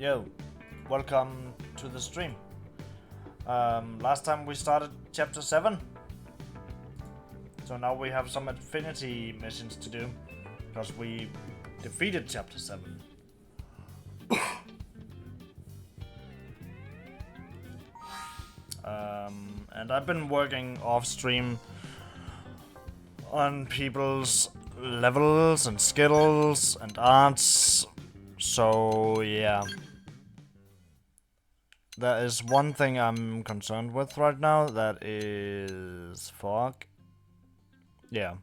Yo, welcome to the stream. Last time we started chapter 7. So now we have some affinity missions to do. Because we defeated chapter 7. And I've been working off stream on people's levels and skills and arts. So yeah. There is one thing I'm concerned with right now, that is fog. Yeah.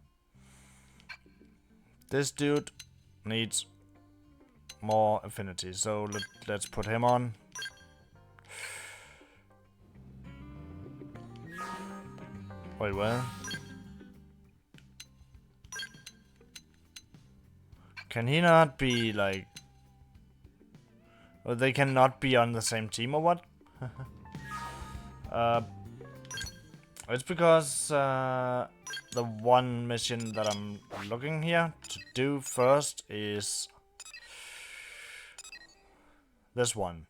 This dude needs more affinity, so let's put him on. Wait, what? Can he not be like... Or they cannot be on the same team or what? It's because the one mission that I'm looking here to do first is this one.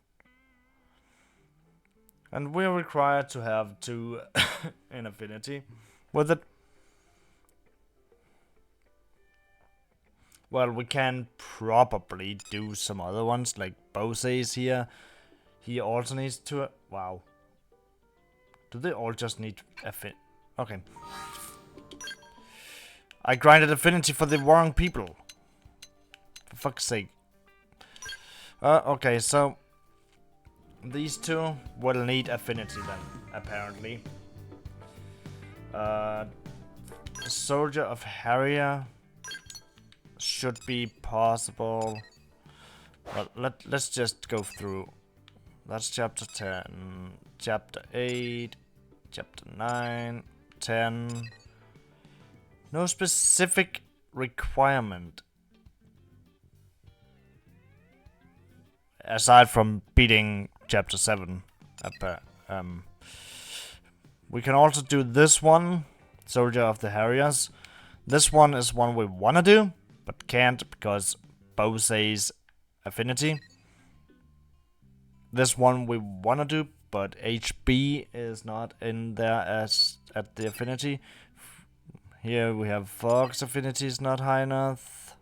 And we're required to have 2 in affinity with it. Well, we can probably do some other ones, like Bose's here. He also needs to... Wow. Do they all just need affinity? Okay. I grinded affinity for the wrong people. For fuck's sake. Okay, so... These 2 will need affinity then, apparently. The Soldier of Harrier should be possible. But let's just go through. That's chapter 10, chapter 8, chapter 9, 10. No specific requirement. Aside from beating chapter 7. We can also do this one, Soldier of the Harriers. This one is one we want to do, but can't because Bose's affinity. This one we want to do, but HB is not in there as at the affinity. Here we have Fox affinity is not high enough.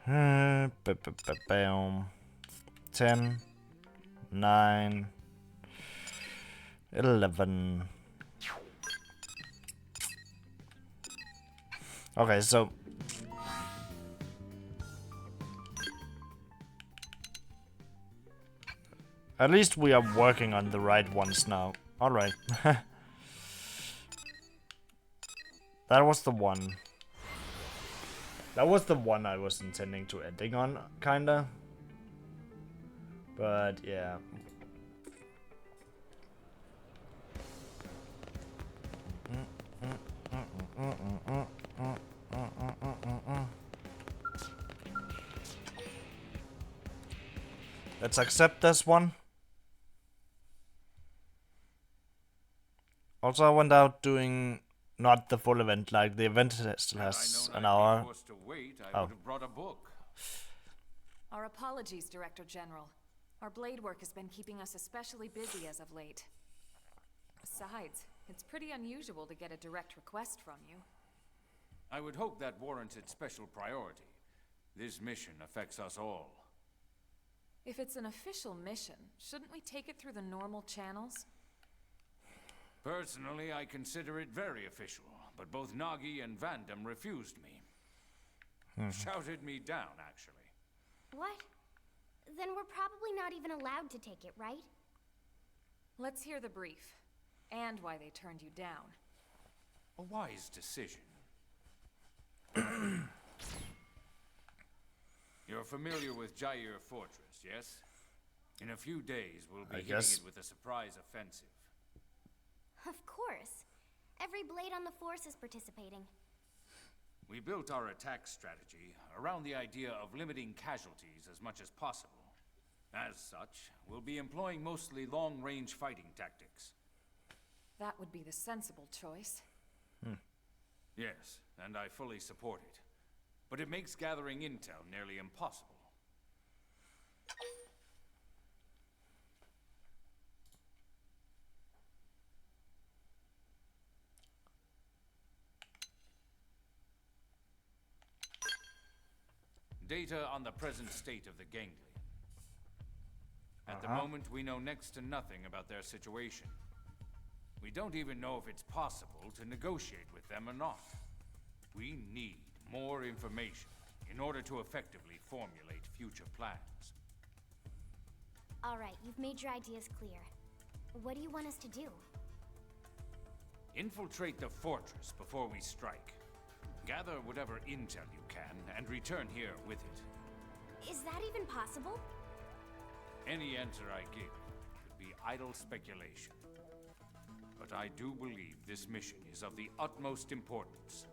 10, 9, 11. Okay, so at least we are working on the right ones now. Alright. That was the one. That was the one I was intending to ending on, kinda. But, yeah. Let's accept this one. Also, I went out doing not the full event, like the event still has an hour. I would have brought a book. Our apologies, Director General. Our blade work has been keeping us especially busy as of late. Besides, it's pretty unusual to get a direct request from you. I would hope that warranted special priority. This mission affects us all. If it's an official mission, shouldn't we take it through the normal channels? Personally, I consider it very official, but both Nagi and Vandam refused me. Shouted me down, actually. What? Then we're probably not even allowed to take it, right? Let's hear the brief, and why they turned you down. A wise decision. You're familiar with Jair Fortress, yes? In a few days, we'll be hitting it with a surprise offensive. Of course. Every blade on the force is participating. We built our attack strategy around the idea of limiting casualties as much as possible. As such, we'll be employing mostly long-range fighting tactics. That would be the sensible choice. Yes, and I fully support it. But it makes gathering intel nearly impossible. Data on the present state of the ganglia. At the moment, we know next to nothing about their situation. We don't even know if it's possible to negotiate with them or not. We need more information in order to effectively formulate future plans. All right, you've made your ideas clear. What do you want us to do? Infiltrate the fortress before we strike. Gather whatever intel you can and return here with it. Is that even possible? Any answer I give would be idle speculation. But I do believe this mission is of the utmost importance.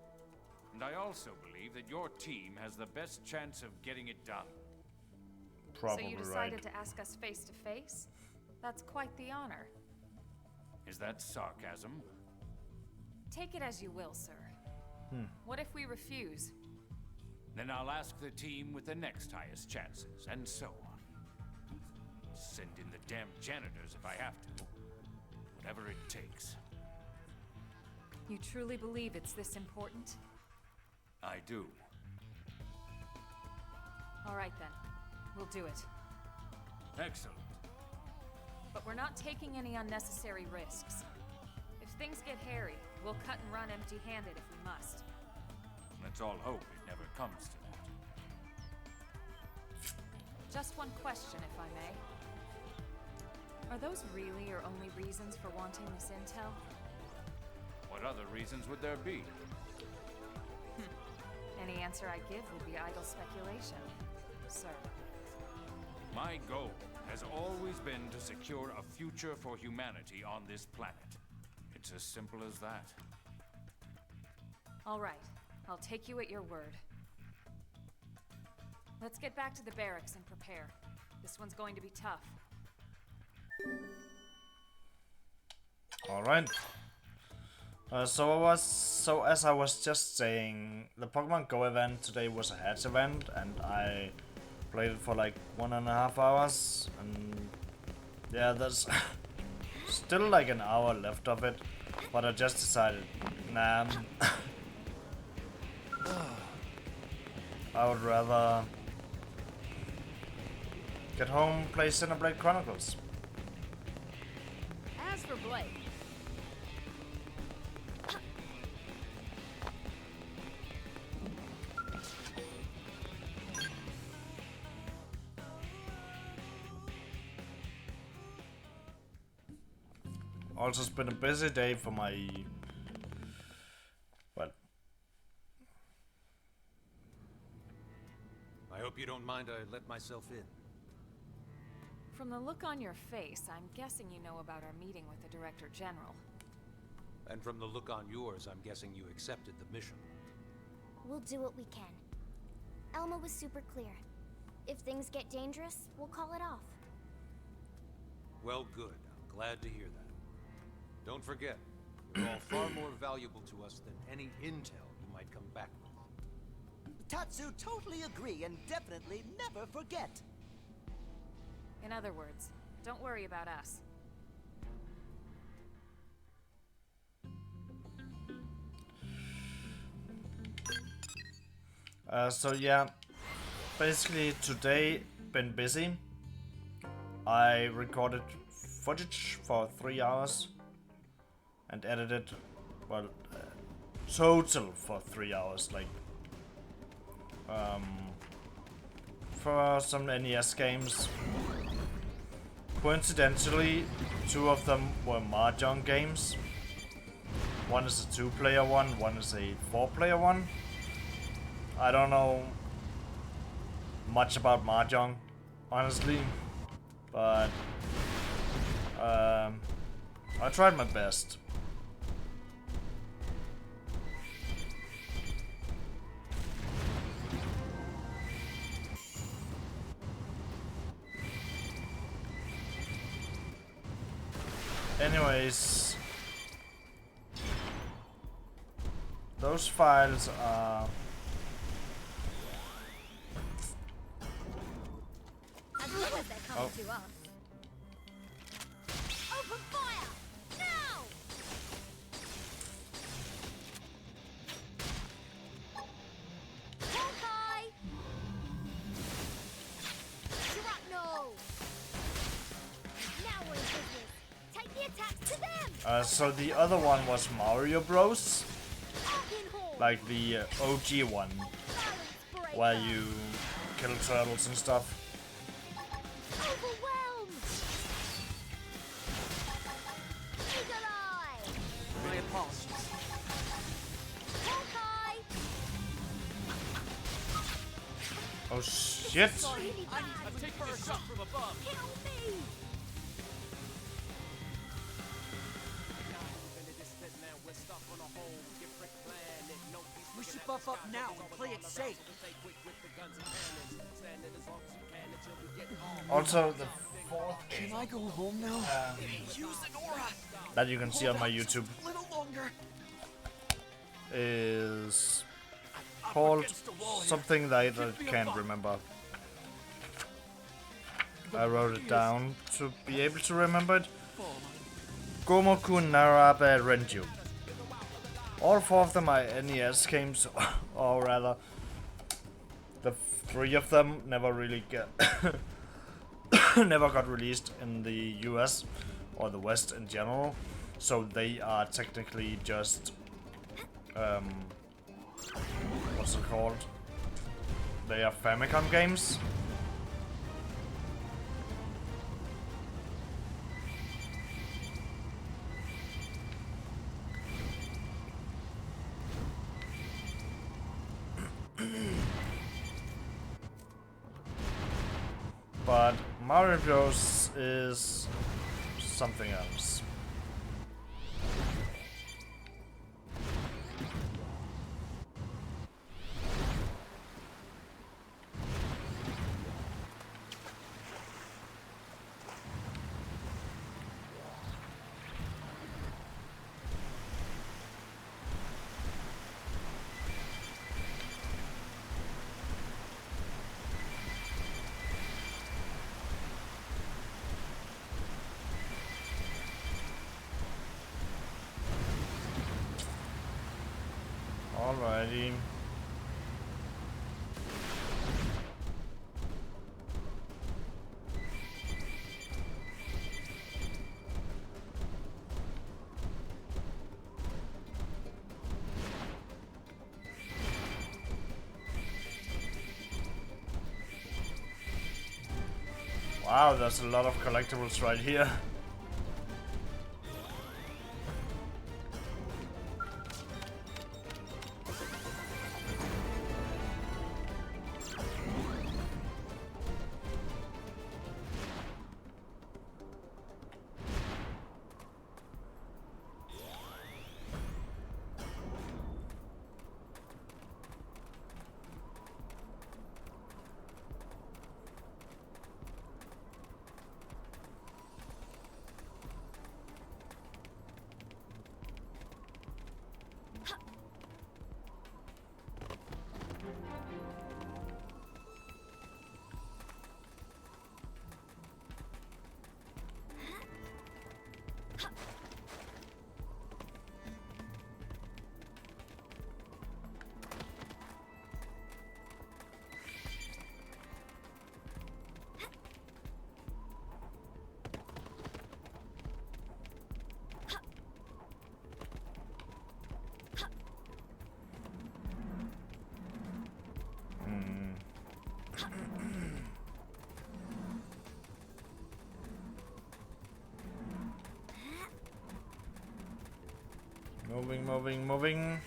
And I also believe that your team has the best chance of getting it done. Probably So you decided right. to ask us face to face? That's quite the honor. Is that sarcasm? Take it as you will, sir. What if we refuse? Then I'll ask the team with the next highest chances, and so on. Send in the damn janitors if I have to. Whatever it takes. You truly believe it's this important? I do. All right then. We'll do it. Excellent. But we're not taking any unnecessary risks. If things get hairy, we'll cut and run empty-handed if we must. Let's all hope it never comes to that. Just one question, if I may. Are those really your only reasons for wanting this intel? What other reasons would there be? Any answer I give would be idle speculation, sir. My goal has always been to secure a future for humanity on this planet. It's as simple as that. All right. I'll take you at your word. Let's get back to the barracks and prepare. This one's going to be tough. All right. So as I was just saying, the Pokemon Go event today was a hatch event, and I played it for like 1.5 hours, and yeah, there's still like an hour left of it, but I just decided, nah, I would rather get home, play Xenoblade Chronicles. As for Blake, Also, it's been a busy day for my, well, I hope you don't mind I let myself in. From the look on your face, I'm guessing you know about our meeting with the Director General. And from the look on yours, I'm guessing you accepted the mission. We'll do what we can. Elma was super clear. If things get dangerous, we'll call it off. Well, good. I'm glad to hear that. Don't forget, you're all far more valuable to us than any intel you might come back with. Tatsu totally agree and definitely never forget. In other words, don't worry about us. So yeah, basically today been busy. I recorded footage for 3 hours and edited, well, total for 3 hours, like for some NES games. Coincidentally, 2 of them were Mahjong games. One is a 2-player one is a 4-player one. I don't know much about Mahjong, honestly, but I tried my best. Anyways, those files are As long as they're coming to us. Open fire! Now! Hawkeye! So the other one was Mario Bros. Like the OG one, where you kill turtles and stuff. Overwhelmed! Eagle Eye! My apologies. Hawkeye! Oh shit! I'm taking a shot from above. Help me! We should buff up now and play it safe. Also, the fourth Can game I go home now? Use the Nora. that you can see on my YouTube A little longer. is called something that I can't remember. I wrote it down to be able to remember it. Gomoku Narabe Renju. All four of them are NES games, or rather, the three of them never really get never got released in the US or the West in general, so they are technically just what's it called? They are Famicom games. But Mario Bros is something else. Alrighty. Wow, there's a lot of collectibles right here. Moving.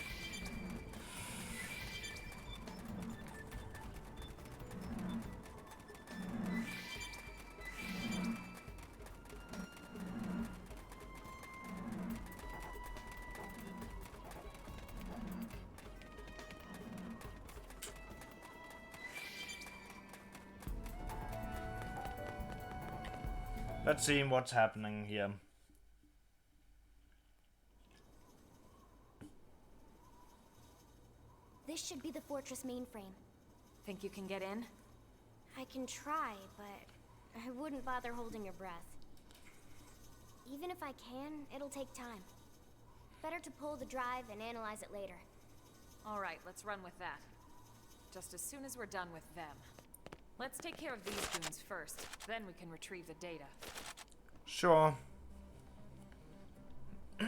Let's see what's happening here. This should be the fortress mainframe. Think you can get in? I can try, but I wouldn't bother holding your breath. Even if I can, it'll take time. Better to pull the drive and analyze it later. All right, let's run with that. Just as soon as we're done with them. Let's take care of these goons first, then we can retrieve the data. Sure. Spiral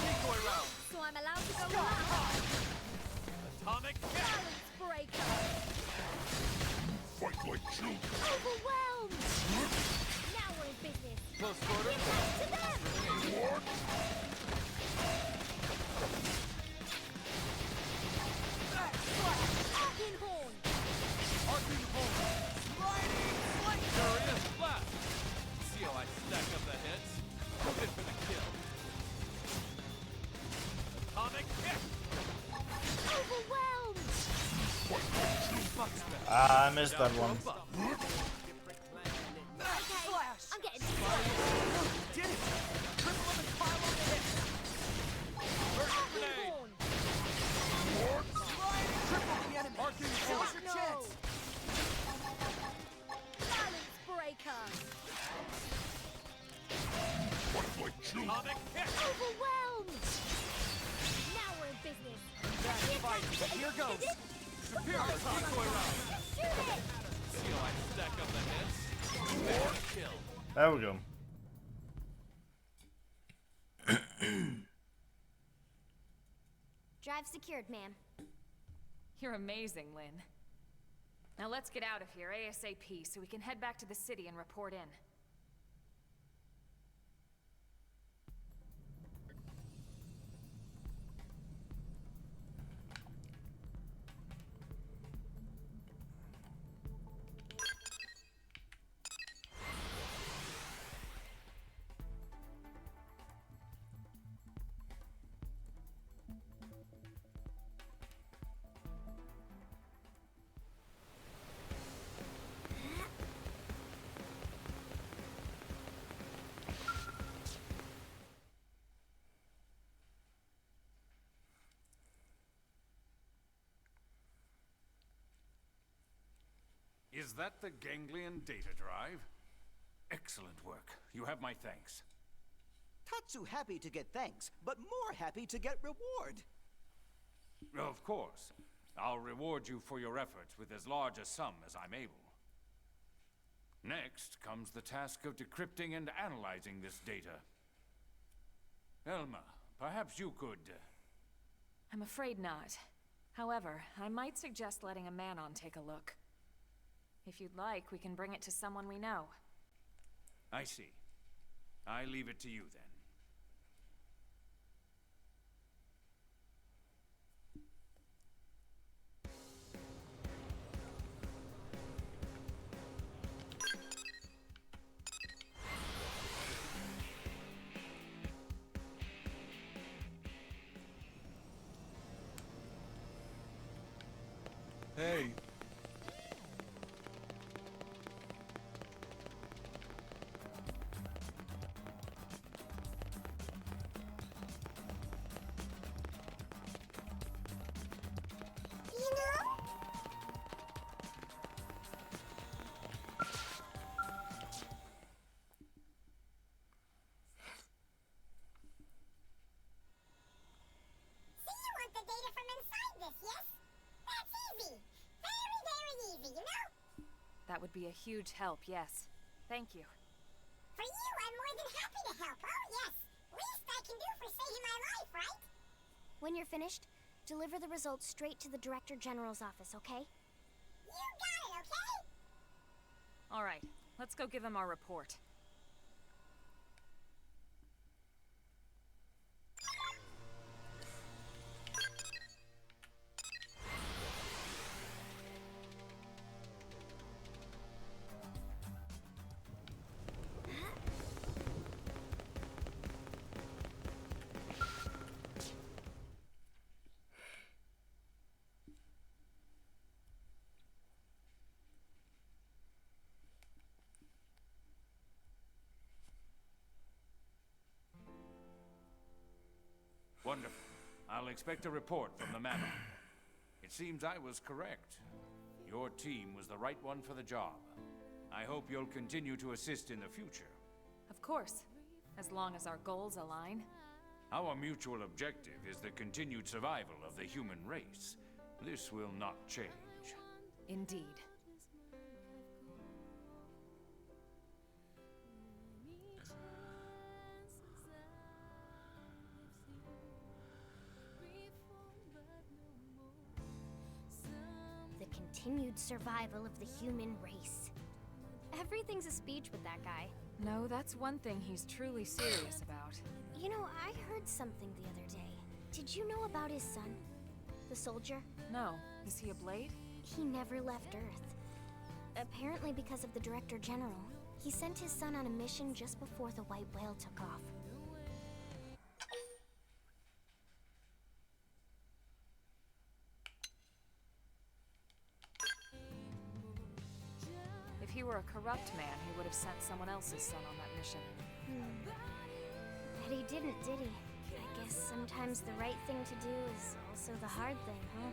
decoy round. So I'm allowed to go last. Atomic kick. Balance breaker. Fight like children. Overwhelmed. Now we're in business. Close quarter. Give that to them. Arcane horn. Arcing horn. Sliding slate. Furious blast. See how I stack up the hits? Good for the kill. Atomic kick. Overwhelmed. Much better. Ah, I missed that one. Okay, I'm getting Did it! Triple of the pile on the hit! First Arcane grenade. horn. Triple the enemy! Arcing Now's horn. your No. chance! Balance breaker. Fight like children. Atomic kick. Overwhelmed. Now we're in business. Fast fight, but here goes. Superior decoy round. Shoot it. See how I stack up the hits? Good for the kill. There we go. Drive secured, ma'am. You're amazing, Lynn. Now let's get out of here ASAP so we can head back to the city and report in. Is that the ganglion data drive? Excellent work. You have my thanks. Tatsu happy to get thanks, but more happy to get reward. Of course. I'll reward you for your efforts with as large a sum as I'm able. Next comes the task of decrypting and analyzing this data. Elma, perhaps you could... I'm afraid not. However, I might suggest letting a man-on take a look. If you'd like, we can bring it to someone we know. I see. I leave it to you then. Hey, That would be a huge help, yes. Thank you. For you, I'm more than happy to help. Oh, yes. Least I can do for saving my life, right? When you're finished, deliver the results straight to the Director General's office, okay? You got it, okay? All right, let's go give him our report. Wonderful. I'll expect a report from the man. It seems I was correct. Your team was the right one for the job. I hope you'll continue to assist in the future. Of course, as long as our goals align. Our mutual objective is the continued survival of the human race. This will not change. Indeed. The continued survival of the human race. Everything's a speech with that guy. No, that's one thing he's truly serious about. You know, I heard something the other day. Did you know about his son? The soldier? No. Is he a Blade? He never left Earth. Apparently because of the Director General. He sent his son on a mission just before the White Whale took off. If he were a corrupt man, he would have sent someone else's son on that mission. But he didn't, did he? I guess sometimes the right thing to do is also the hard thing, huh?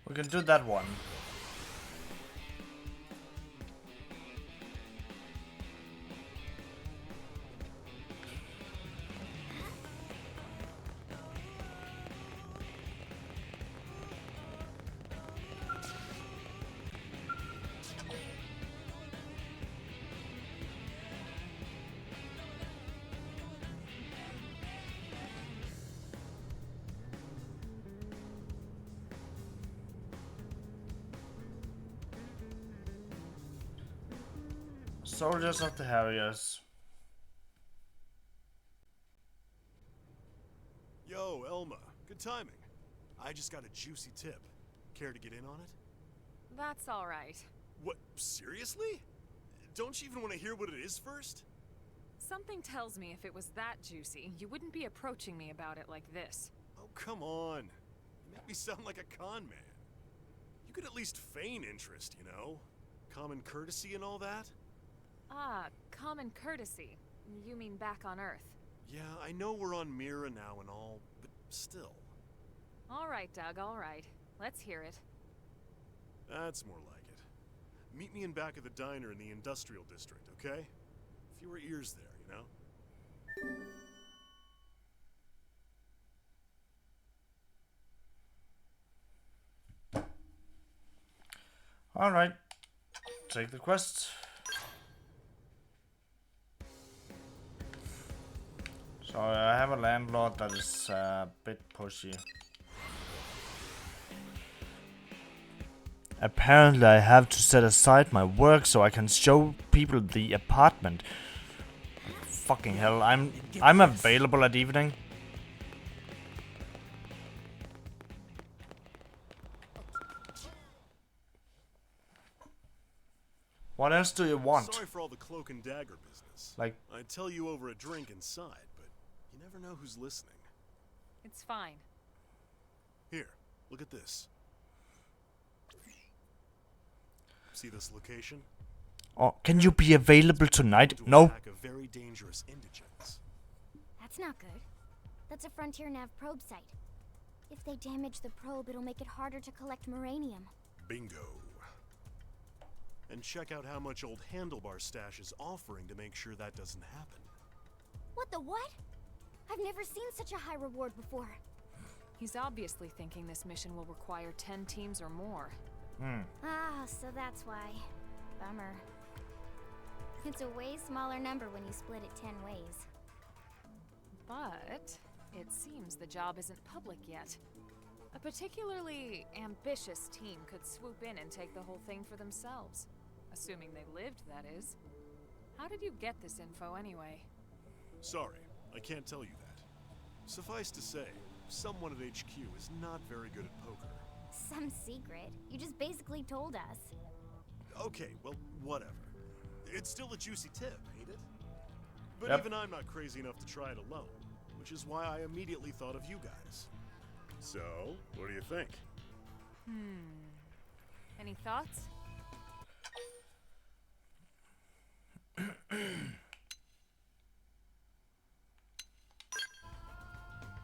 We can do that one. Soldiers of the Harriers. Yo, Elma. Good timing. I just got a juicy tip. Care to get in on it? That's all right. What, seriously? Don't you even want to hear what it is first? Something tells me if it was that juicy, you wouldn't be approaching me about it like this. Oh, come on. You make me sound like a con man. You could at least feign interest, you know? Common courtesy and all that? Ah, common courtesy. You mean back on Earth? Yeah, I know we're on Mira now and all, but still. All right, Doug, all right. Let's hear it. That's more like it. Meet me in back of the diner in the industrial district, okay? Fewer ears there, you know? Alright. Take the quest. So I have a landlord that is a bit pushy. Apparently I have to set aside my work so I can show people the apartment. Fucking hell, I'm available at evening. What else do you want? Sorry for all the cloak and dagger business. Like, I'd tell you over a drink inside, but you never know who's listening. It's fine. Here, look at this. See this location? oh, can you be available tonight? To No. attack a very dangerous indigents. That's not good. That's a Frontier Nav probe site. If they damage the probe, it'll make it harder to collect Moranium. Bingo. And check out how much old Handlebar Stash is offering to make sure that doesn't happen. What the what? I've never seen such a high reward before. He's obviously thinking this mission will require 10 teams or more. Ah, so that's why. Bummer. It's a way smaller number when you split it 10 ways. But it seems the job isn't public yet. A particularly ambitious team could swoop in and take the whole thing for themselves. Assuming they lived, that is. How did you get this info anyway? Sorry, I can't tell you that. Suffice to say, someone at HQ is not very good at poker. Some secret. You just basically told us. Okay, well, whatever. It's still a juicy tip, ain't it? But Yep. even I'm not crazy enough to try it alone, which is why I immediately thought of you guys. So, what do you think? Any thoughts?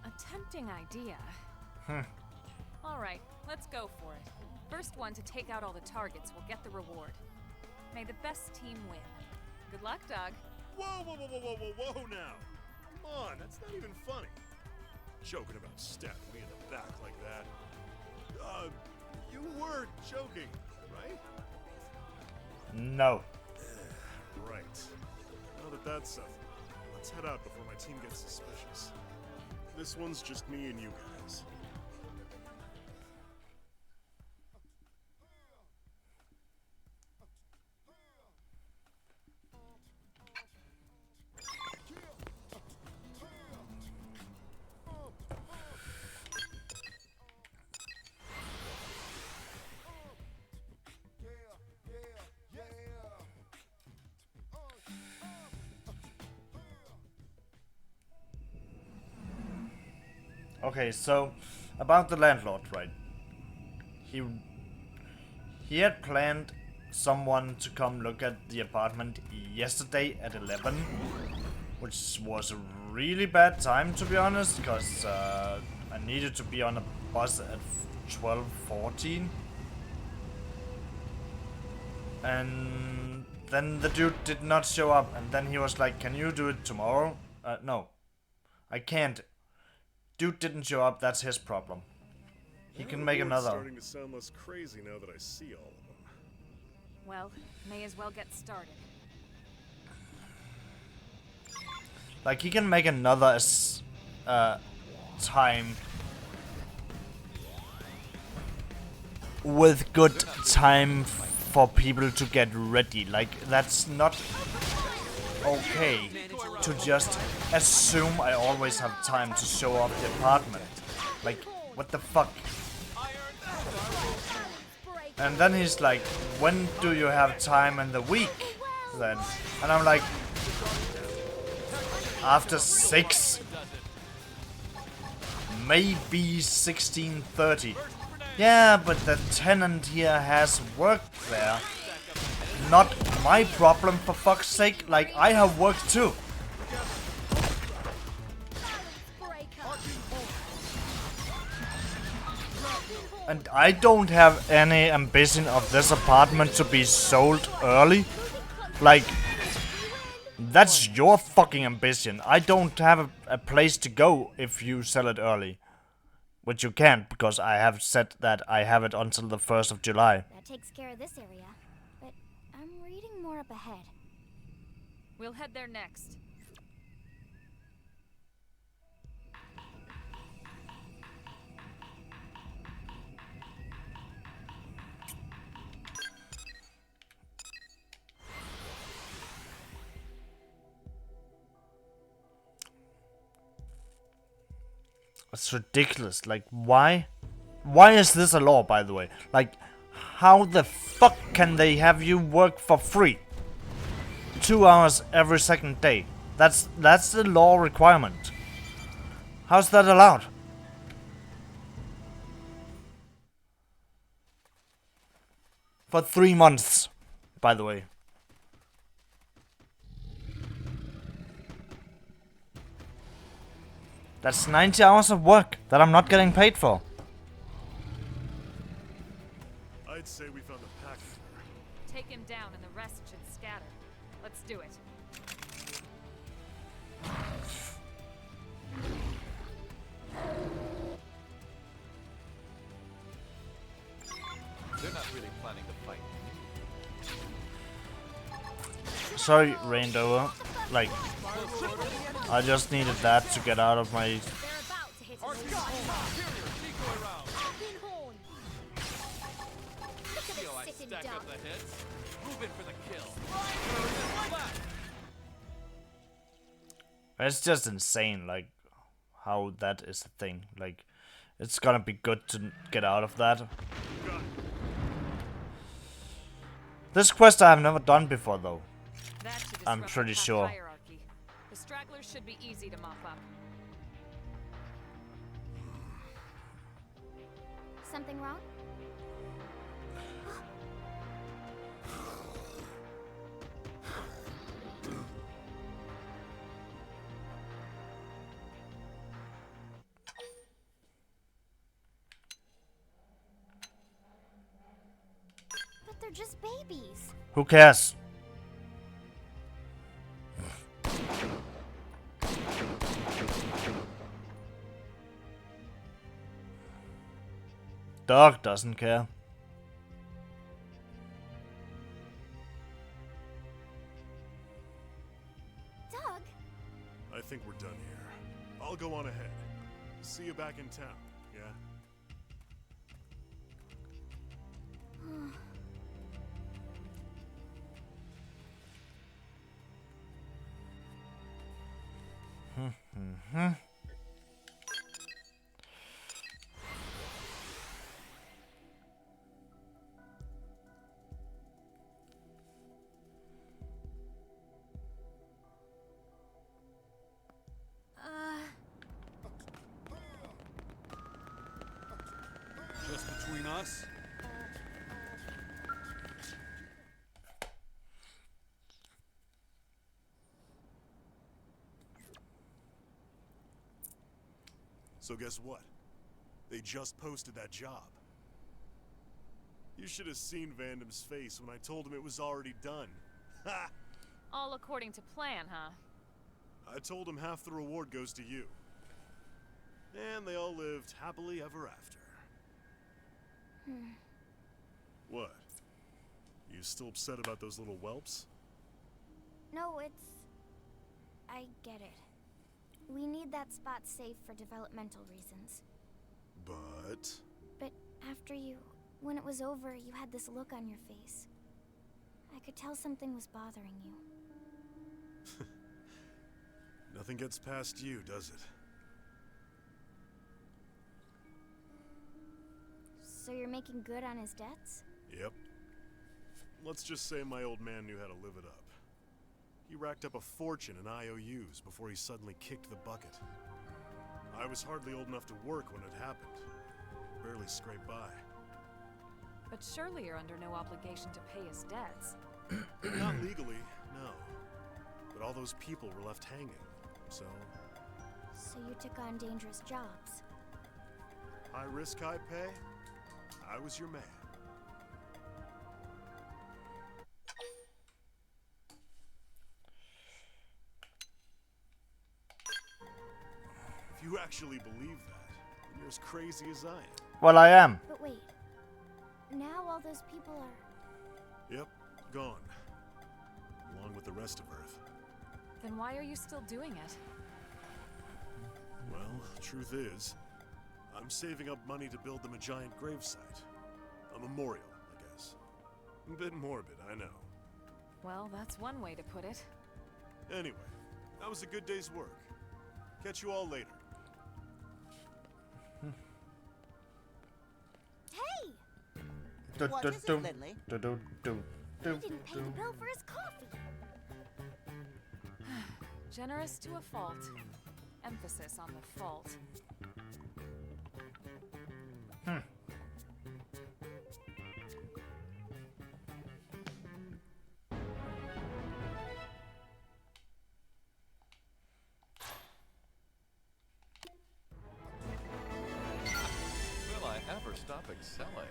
A tempting idea. All right, let's go for it. First one to take out all the targets will get the reward. May the best team win. Good luck, Doug. Whoa, whoa, whoa, whoa, whoa, whoa, whoa now! Come on, that's not even funny. Joking about stabbing me in the back like that. You were joking, right? No. Right. Now that that's settled, let's head out before my team gets suspicious. This one's just me and you guys. Okay, so about the landlord, right? He had planned someone to come look at the apartment yesterday at 11, which was a really bad time, to be honest, because I needed to be on a bus at 12:14. And then the dude did not show up, and then he was like, "Can you do it tomorrow?" No, I can't. Dude didn't show up, that's his problem. He can make It's another. starting to sound less crazy now that I see all of them. Well, may as well get started. Like, he can make another time with good time for people to get ready. Like, that's not okay to just assume I always have time to show off the apartment. Like, what the fuck? And then he's like, when do you have time in the week then? And I'm like, after 6, maybe 16:30. Yeah, but the tenant here has worked there. Not my problem, for fuck's sake. Like, I have work too. And I don't have any ambition of this apartment to be sold early. Like, that's your fucking ambition. I don't have a place to go if you sell it early. Which you can't, because I have said that I have it until the 1st of July. That takes care of this area. But I'm reading more up ahead. We'll head there next. It's ridiculous. Like, why? Why is this a law, by the way? Like, how the fuck can they have you work for free? 2 hours every second day. That's the law requirement. How's that allowed? For 3 months, by the way. That's 90 hours of work that I'm not getting paid for. I'd say we found a pack. Take him down and the rest should scatter. Let's do it. They're not really planning to fight. Sorry, rained over. Like, I just needed that to get out of my... They're about to hit us. Look at this sitting duck. Move in for the kill. It's just insane, like, how that is a thing. Like, it's gonna be good to get out of that. This quest I have never done before, though. That should I'm disrupt pretty the pack sure. hierarchy. The stragglers should be easy to mop up. Something wrong? But they're just babies. Who cares? Dog doesn't care. Doug? I think we're done here. I'll go on ahead. See you back in town, yeah? Just between us? So guess what? They just posted that job. You should have seen Vandam's face when I told him it was already done. Ha! All according to plan, huh? I told him half the reward goes to you. And they all lived happily ever after. What? You still upset about those little whelps? No, I get it. We need that spot safe for developmental reasons. But after when it was over, you had this look on your face. I could tell something was bothering you. Nothing gets past you, does it? So you're making good on his debts? Yep. Let's just say my old man knew how to live it up. He racked up a fortune in IOUs before he suddenly kicked the bucket. I was hardly old enough to work when it happened. Barely scraped by. But surely you're under no obligation to pay his debts. Not legally, no. But all those people were left hanging, so... So you took on dangerous jobs. High risk, high pay? I was your man. If you actually believe that, then you're as crazy as I am. Well, I am. But wait. Now all those people are... Yep, gone. Along with the rest of Earth. Then why are you still doing it? Well, truth is, I'm saving up money to build them a giant gravesite. A memorial, I guess. A bit morbid, I know. Well, that's one way to put it. Anyway, that was a good day's work. Catch you all later. Hey! What is it, Lindley? He didn't pay the bill for his coffee. Generous to a fault. Emphasis on the fault. Will I ever stop excelling?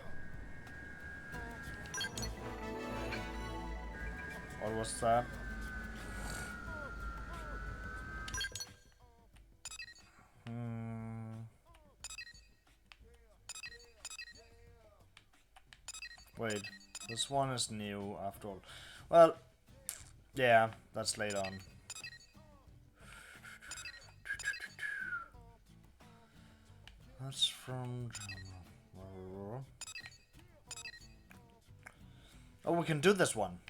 What was that? Wait, this one is new after all. Well, yeah, that's later on. That's from... Oh, we can do this one.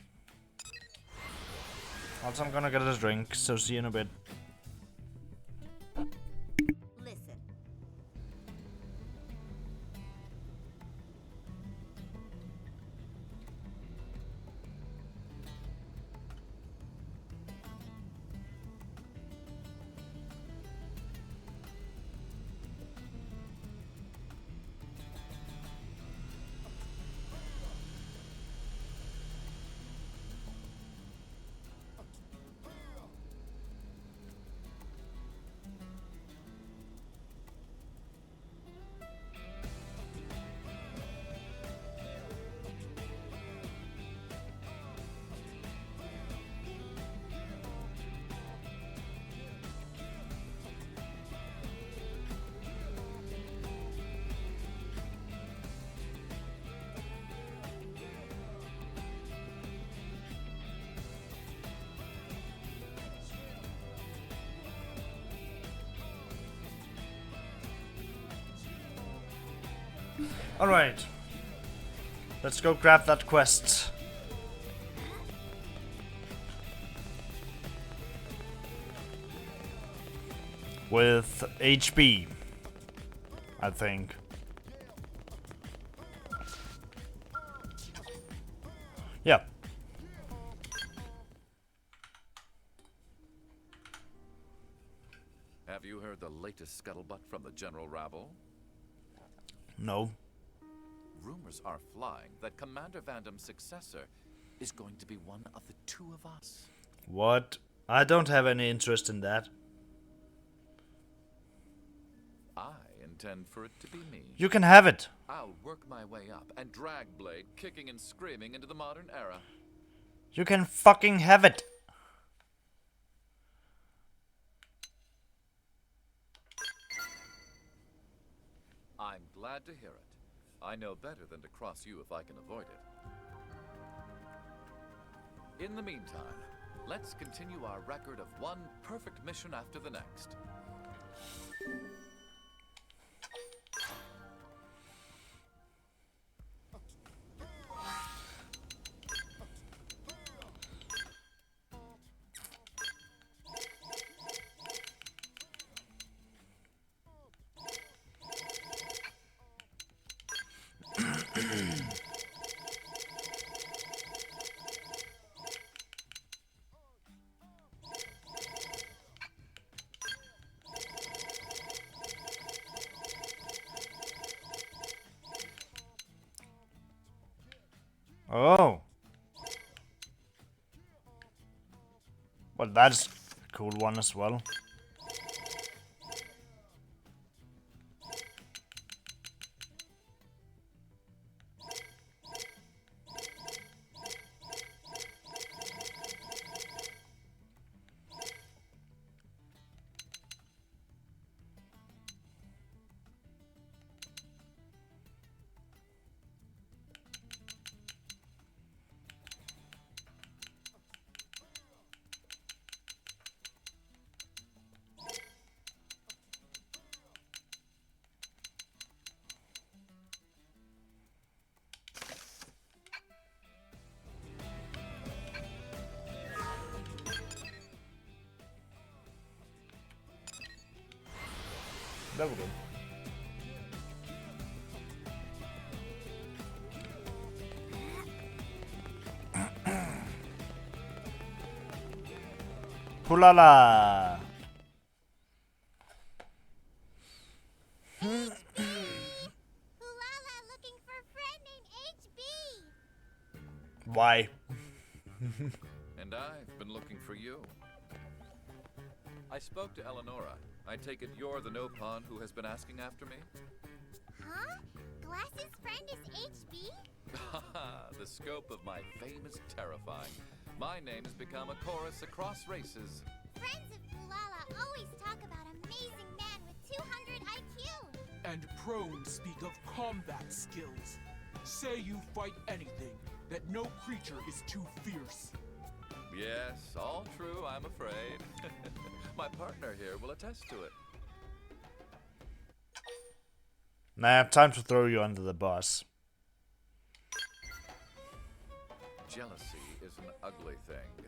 Also, I'm gonna get a drink, so see you in a bit. Alright. Let's go grab that quest. With HB, I think. Yeah. Have you heard the latest scuttlebutt from the general rabble? No. Rumors are flying that Commander Vandam's successor is going to be one of the two of us. What? I don't have any interest in that. I intend for it to be me. You can have it. I'll work my way up and drag Blade kicking and screaming into the modern era. You can fucking have it. I'm glad to hear it. I know better than to cross you if I can avoid it. In the meantime, let's continue our record of one perfect mission after the next. Oh. Well, that's a cool one as well. That was good. Pulala. Ulala looking for a friend named HB. Why? And I've been looking for you. I spoke to Eleonora. I take it you're the no-pawn who has been asking after me? Huh? Glass's friend is HB? The scope of my fame is terrifying. My name has become a chorus across races. Friends of Ulala always talk about amazing man with 200 IQ. And prone speak of combat skills. Say you fight anything, that no creature is too fierce. Yes, all true, I'm afraid. My partner here will attest to it. Nah, time to throw you under the bus. Jealousy is an ugly thing.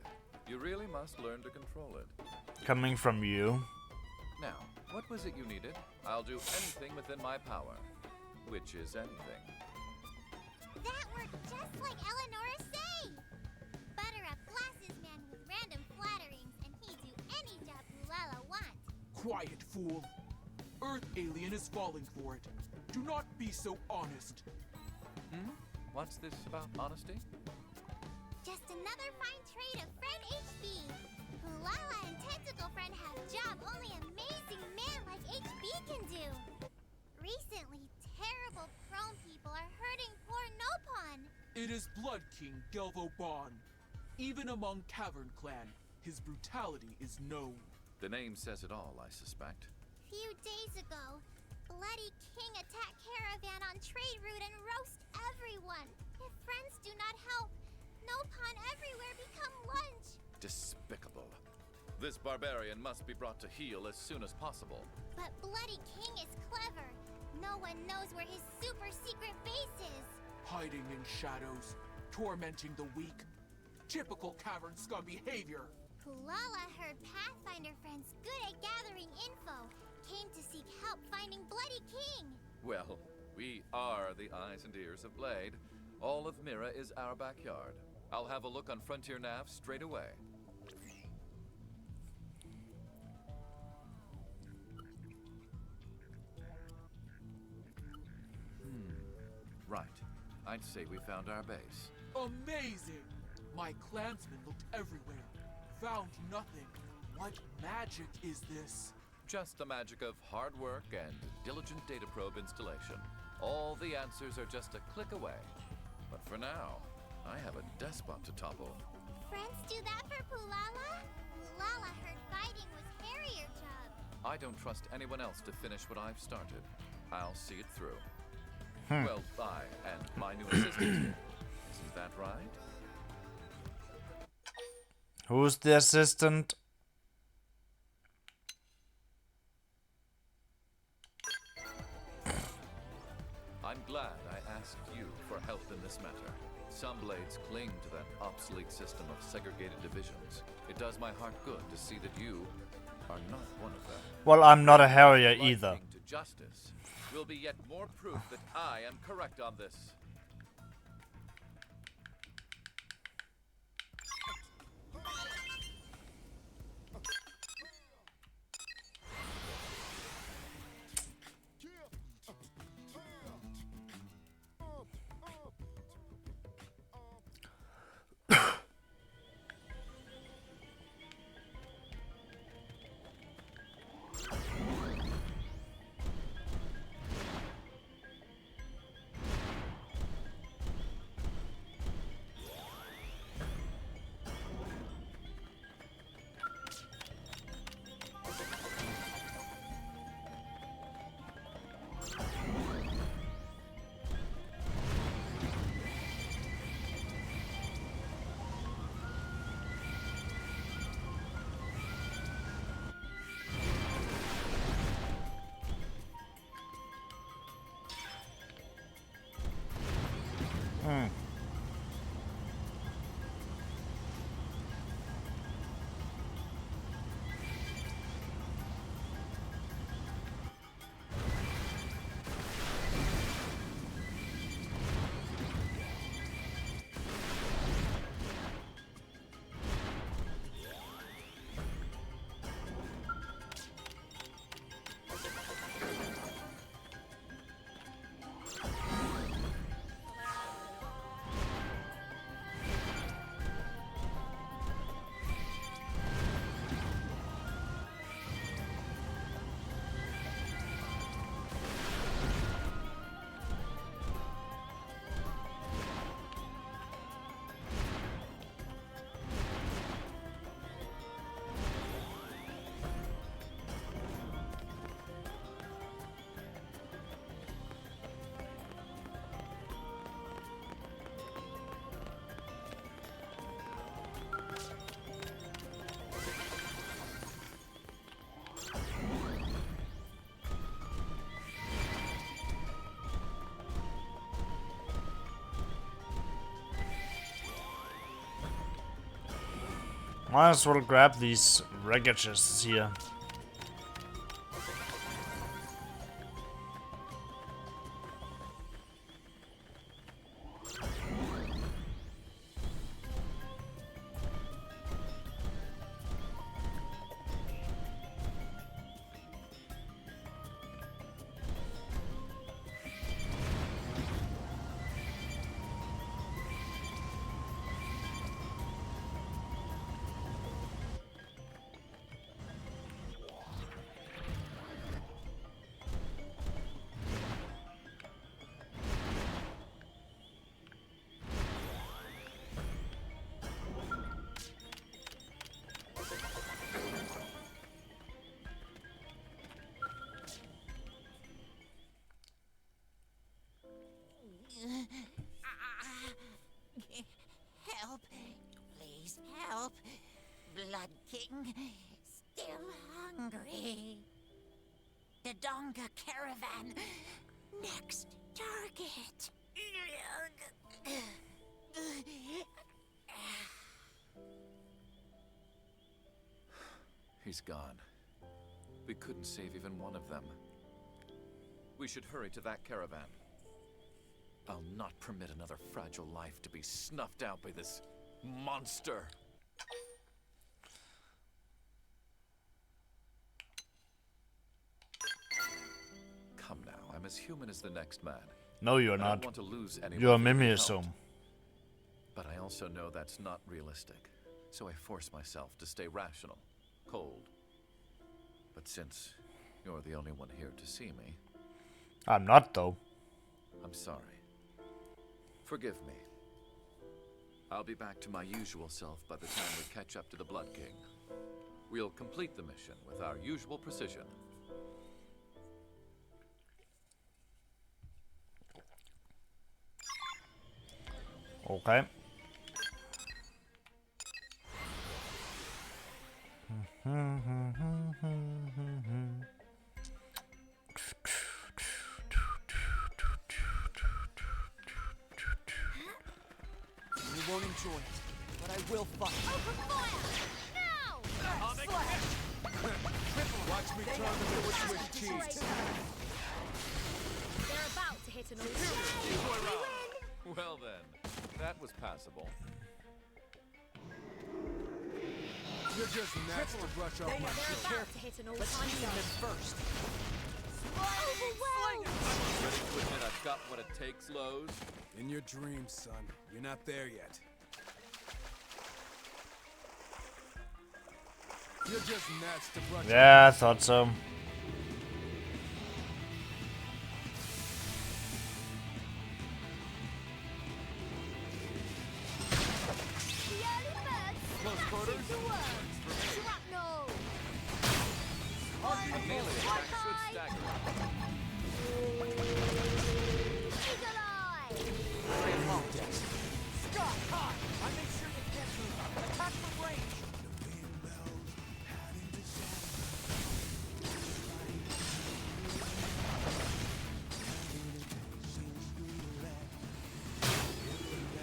You really must learn to control it. Coming from you. Now, what was it you needed? I'll do anything within my power. Which is anything. That worked just like Eleanora say. Butter up Glass's man with random flatterings and he'd do any job Ulala wants. Quiet, fool. Earth alien is falling for it. Do not be so honest. What's this about honesty? Just another fine trait of friend HB. Ulala and Tentacle Friend have job only amazing man like HB can do. Recently, terrible prone people are hurting poor Nopon. It is Blood King Gelvo Bon. Even among Cavern Clan, his brutality is known. The name says it all, I suspect. Few days ago, Bloody King attacked Caravan on trade route and roast everyone. If friends do not help, Nopon everywhere become lunch. Despicable. This barbarian must be brought to heel as soon as possible. But Bloody King is clever. no one knows where his super secret base is. Hiding in shadows, tormenting the weak. Typical cavern scum behavior. Kulala heard Pathfinder friends good at gathering info. Came to seek help finding Bloody King. Well, we are the eyes and ears of Blade. All of Mira is our backyard. I'll have a look on Frontier Nav straight away. Right. I'd say we found our base. Amazing! My clansmen looked everywhere. Found nothing. What magic is this? Just the magic of hard work and diligent data probe installation. All the answers are just a click away. But for now, I have a despot to topple. Friends do that for Pulala? Pulala heard fighting was Harrier job. I don't trust anyone else to finish what I've started. I'll see it through. Well, I and my new assistant here. Isn't that right? Who's the assistant? I'm glad I asked you for help in this matter. Some blades cling to that obsolete system of segregated divisions. It does my heart good to see that you are not one of them. Well, I'm not a Harrier either. Lightning to justice will be yet more proof that I am correct on this. Might as well grab these wreckages here. Help. Please help. Blood King. Still hungry. The Donga caravan. next target. He's gone. We couldn't save even one of them. We should hurry to that caravan. I'll not permit another fragile life to be snuffed out by this monster. Come now, I'm as human as the next man. No, you're I don't not. want to lose anyone You're a who really mimiasome. helped. But I also know that's not realistic. So I force myself to stay rational, cold. But since you're the only one here to see me, I'm not, though. I'm sorry. Forgive me. I'll be back to my usual self by the time we catch up to the Blood King. We'll complete the mission with our usual precision. Okay. You won't enjoy it, but I will fight. Open fire! Now! Watch me turn them into Swiss cheese. They're about to hit an old Well then, that was passable. You're just next to brush off my They're shirt. about to hit an old Let's beat them first. Overwhelmed! Ready to admit I've got what it takes, Lowe's? In your dreams, son. You're not there yet. You're just next to brush Yeah, I thought so. Close quarters? Shrapnel! A melee attack should stagger. Eagle Eye! Stop! I make sure you can't move. Attack from range.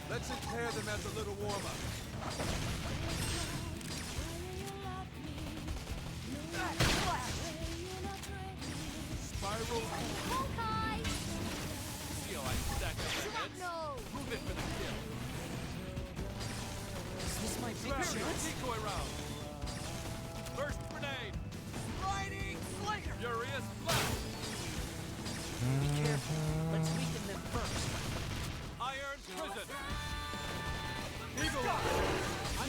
Let's impair them as a little warm-up. Spiral. Hawkeye! See how I stack up my heads? Shrapnel! Move in for the kill. This was my big Prepare chance. decoy round. First grenade. Sliding Slayer. Furious blast. Be careful. Let's weaken them first. Iron prison. Eagle Eye.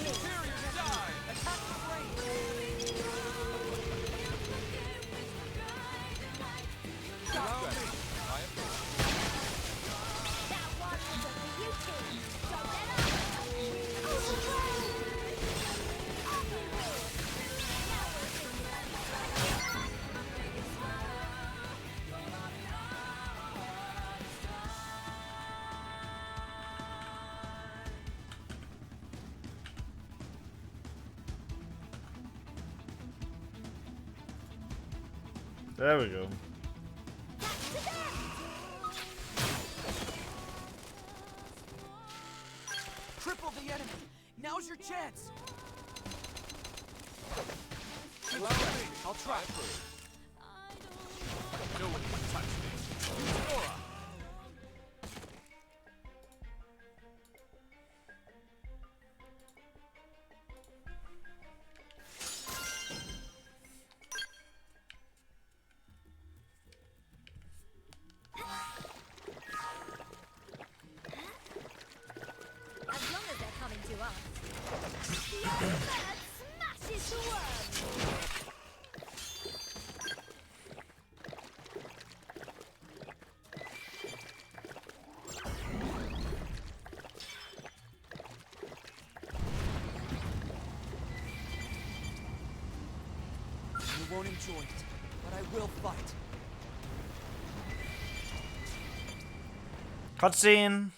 Interior die. Attack from range. Around me. I am That one was a beauty! Don't let up! Overwhelmed! There we go. Cripple the enemy. Now's your chance. I'll try. no one can touch me. Nora. As long as they're coming to us. The Iron Bird smashes the worm! You won't enjoy it, but I will fight. Cutscene.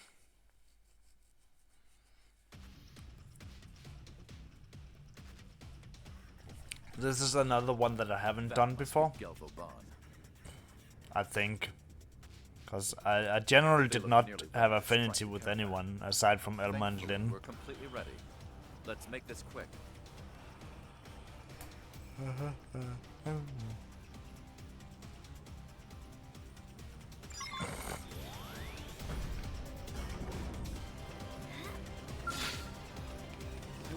This is another one that I haven't done before, Gelvo Bond. I think. Because I generally did not have affinity with anyone aside from Elma and Lynn. We're completely ready. Let's make this quick. You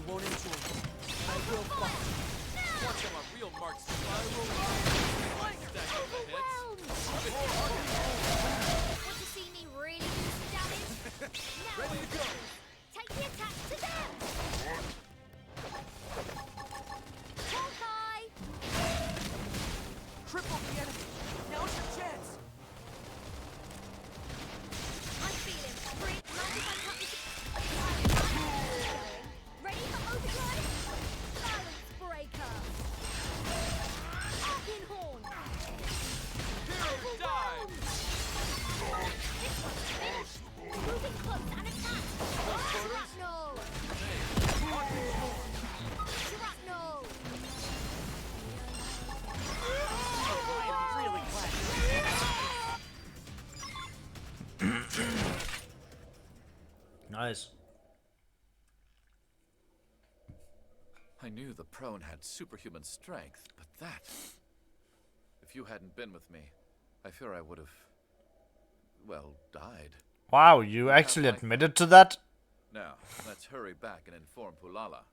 won't enjoy it. I will fight. Watch how a real marksman. I will Want to see me really do some damage? Now ready to go. take the attack to them! Hawkeye! Triple the enemy. Now's your chance. I'm feeling pretty ready for overdrive? Balance breaker! Arcane horn! Die. Moving close and attack! Shrapnel! Shrapnel! Really glad. Nice. I knew the prone had superhuman strength, but that... If you hadn't been with me, I fear I would have... well, died. Wow, you actually admitted to that? Now, let's hurry back and inform Pulala.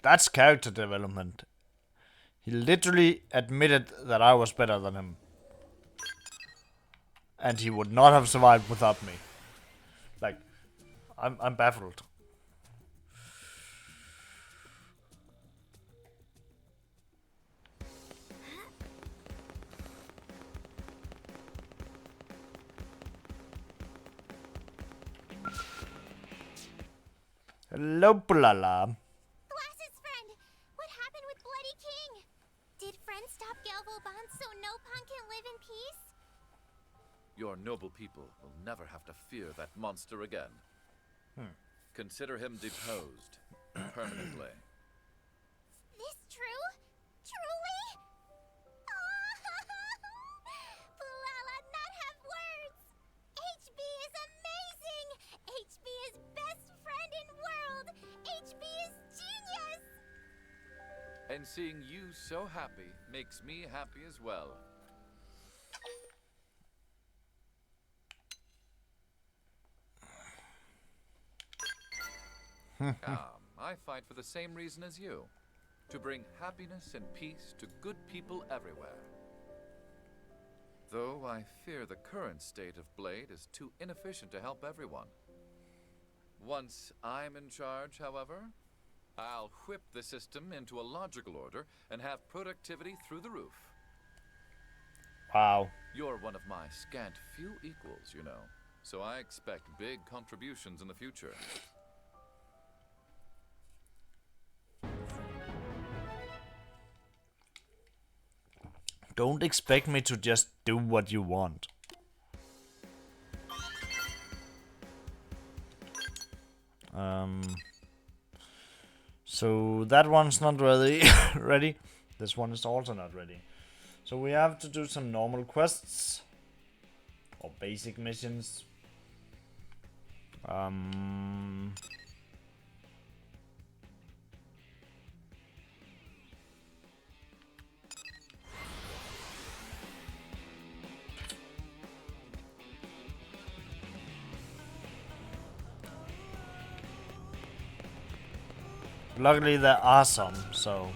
That's character development. He literally admitted that I was better than him. And he would not have survived without me. Like, I'm baffled. Hello, Pulala. Glasses friend! What happened with Bloody King? Did friend stop Galvo Bond so no pun can live in peace? Your noble people will never have to fear that monster again. Consider him deposed permanently. This true? Truly? Pulala not have words! HB is amazing! HB is best friend in world! HB is genius! And seeing you so happy makes me happy as well. I fight for the same reason as you. To bring happiness and peace to good people everywhere. Though I fear the current state of Blade is too inefficient to help everyone. Once I'm in charge, however, I'll whip the system into a logical order and have productivity through the roof. Wow. You're one of my scant few equals, you know, so I expect big contributions in the future. Don't expect me to just do what you want. So that one's not ready. Ready. This one is also not ready. So we have to do some normal quests or basic missions. Luckily there are some, so...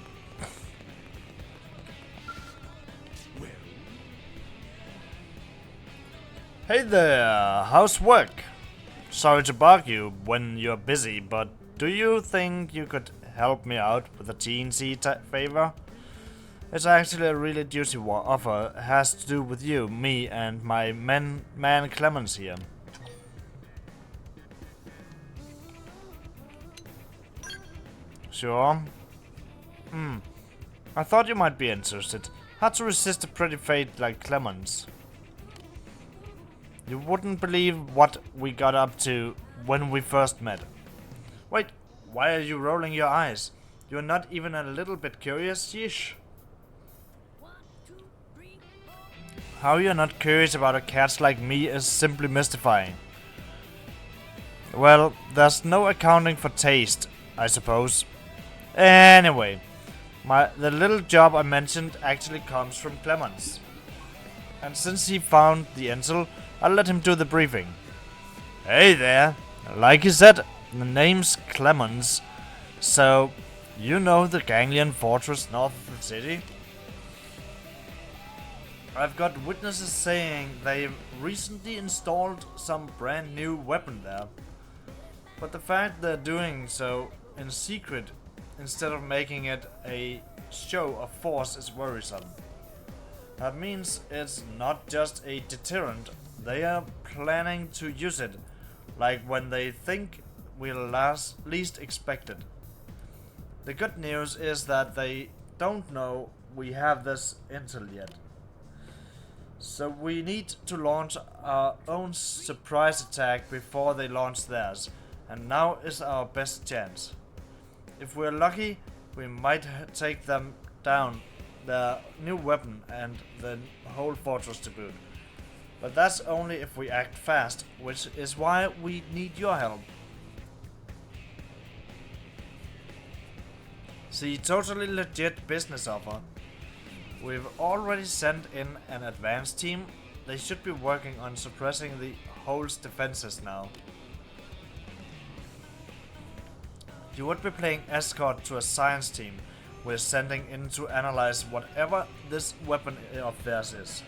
Hey there, how's work? Sorry to bug you when you're busy, but do you think you could help me out with a TNC favor? It's actually a really juicy offer. It has to do with you, me, and my man Clemens here. Sure. I thought you might be interested. Hard to resist a pretty fate like Clemens. You wouldn't believe what we got up to when we first met. Wait, why are you rolling your eyes? You're not even a little bit curious, yeesh? How you're not curious about a cat like me is simply mystifying. Well, there's no accounting for taste, I suppose. Anyway, the little job I mentioned actually comes from Clemens. And since he found the intel, I'll let him do the briefing. Hey there, like he said, the name's Clemens, so you know the Ganglion fortress north of the city? I've got witnesses saying they've recently installed some brand new weapon there. But the fact they're doing so in secret instead of making it a show of force is worrisome. That means it's not just a deterrent, they are planning to use it, like when they think we'll least expect it. The good news is that they don't know we have this intel yet. So we need to launch our own surprise attack before they launch theirs, and now is our best chance. If we're lucky, we might take them down, their new weapon and the whole fortress to boot. But that's only if we act fast, which is why we need your help. See, totally legit business offer. We've already sent in an advanced team. They should be working on suppressing the hole's defenses now. You would be playing escort to a science team we're sending in to analyze whatever this weapon of theirs is.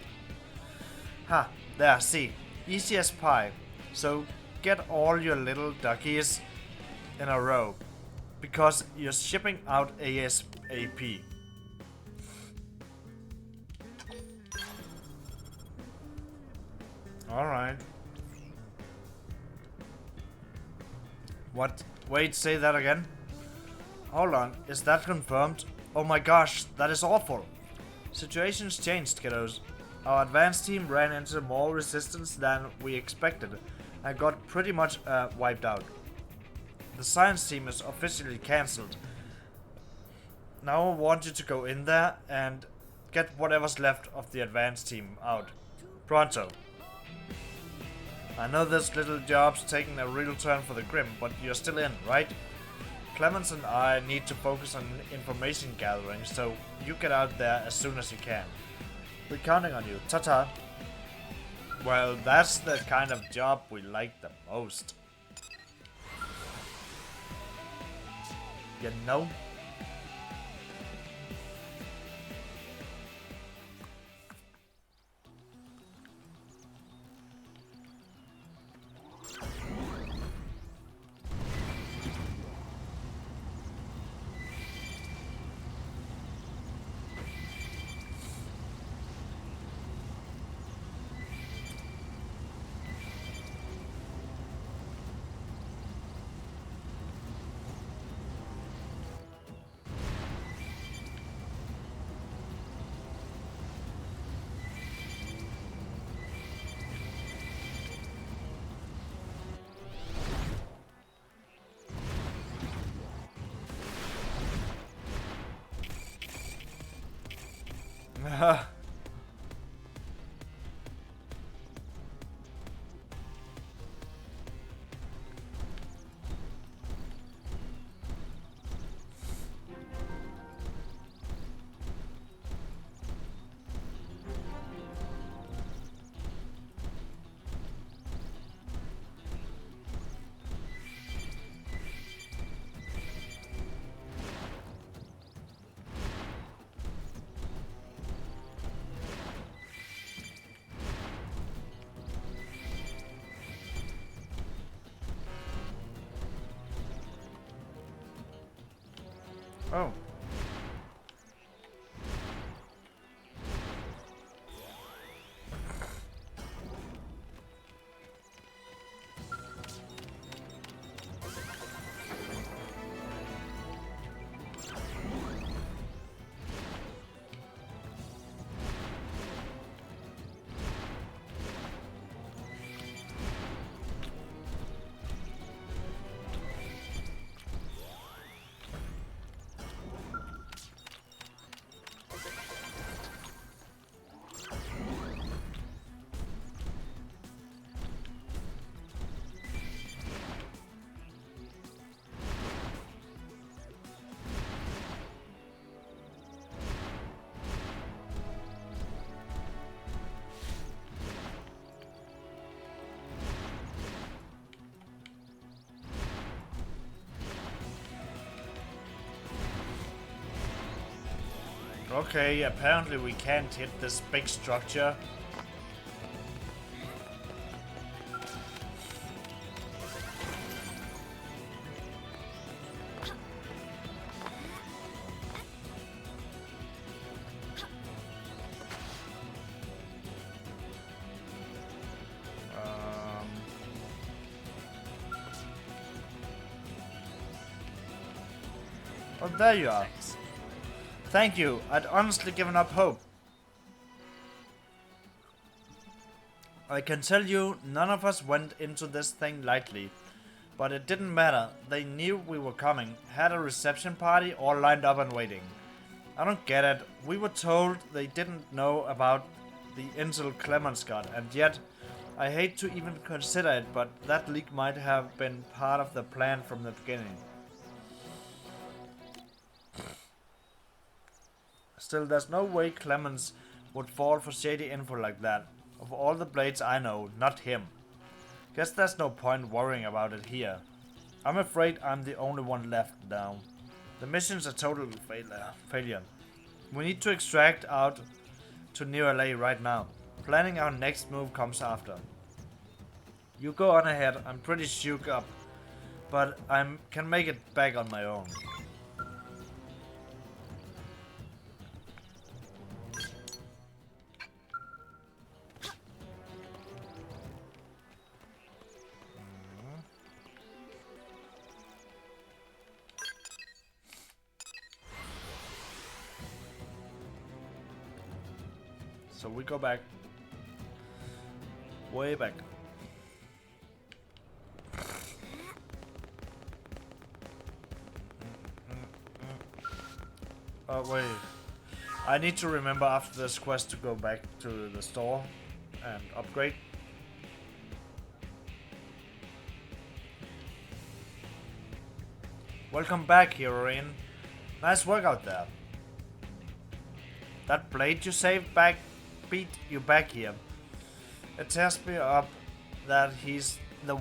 Ha, there, see, easy as pie. So get all your little duckies in a row, because you're shipping out ASAP. Alright. What? Wait, say that again? Hold on, is that confirmed? Oh my gosh, that is awful. Situation's changed, kiddos. Our advanced team ran into more resistance than we expected and got pretty much wiped out. The science team is officially cancelled. Now I want you to go in there and get whatever's left of the advanced team out. Pronto. I know this little job's taking a real turn for the grim, but you're still in, right? Clemens and I need to focus on information gathering, so you get out there as soon as you can. We're counting on you. Ta-ta. Well, that's the kind of job we like the most. You know? Oh. Okay, apparently we can't hit this big structure. Oh, there you are. Thank you. I'd honestly given up hope. I can tell you, none of us went into this thing lightly. But it didn't matter. They knew we were coming, had a reception party all lined up and waiting. I don't get it. We were told they didn't know about the intel Clemens got, and yet I hate to even consider it, but that leak might have been part of the plan from the beginning. Still, there's no way Clemens would fall for shady info like that. Of all the blades I know, not him. Guess there's no point worrying about it here. I'm afraid I'm the only one left now. The mission's a total failure. We need to extract out to New LA right now. Planning our next move comes after. You go on ahead, I'm pretty shook up, but I can make it back on my own. So we go back. Way back. Oh wait. I need to remember after this quest to go back to the store and upgrade. Welcome back, heroine. Nice work out there. That blade you saved beat you back here. It tears me up that he's the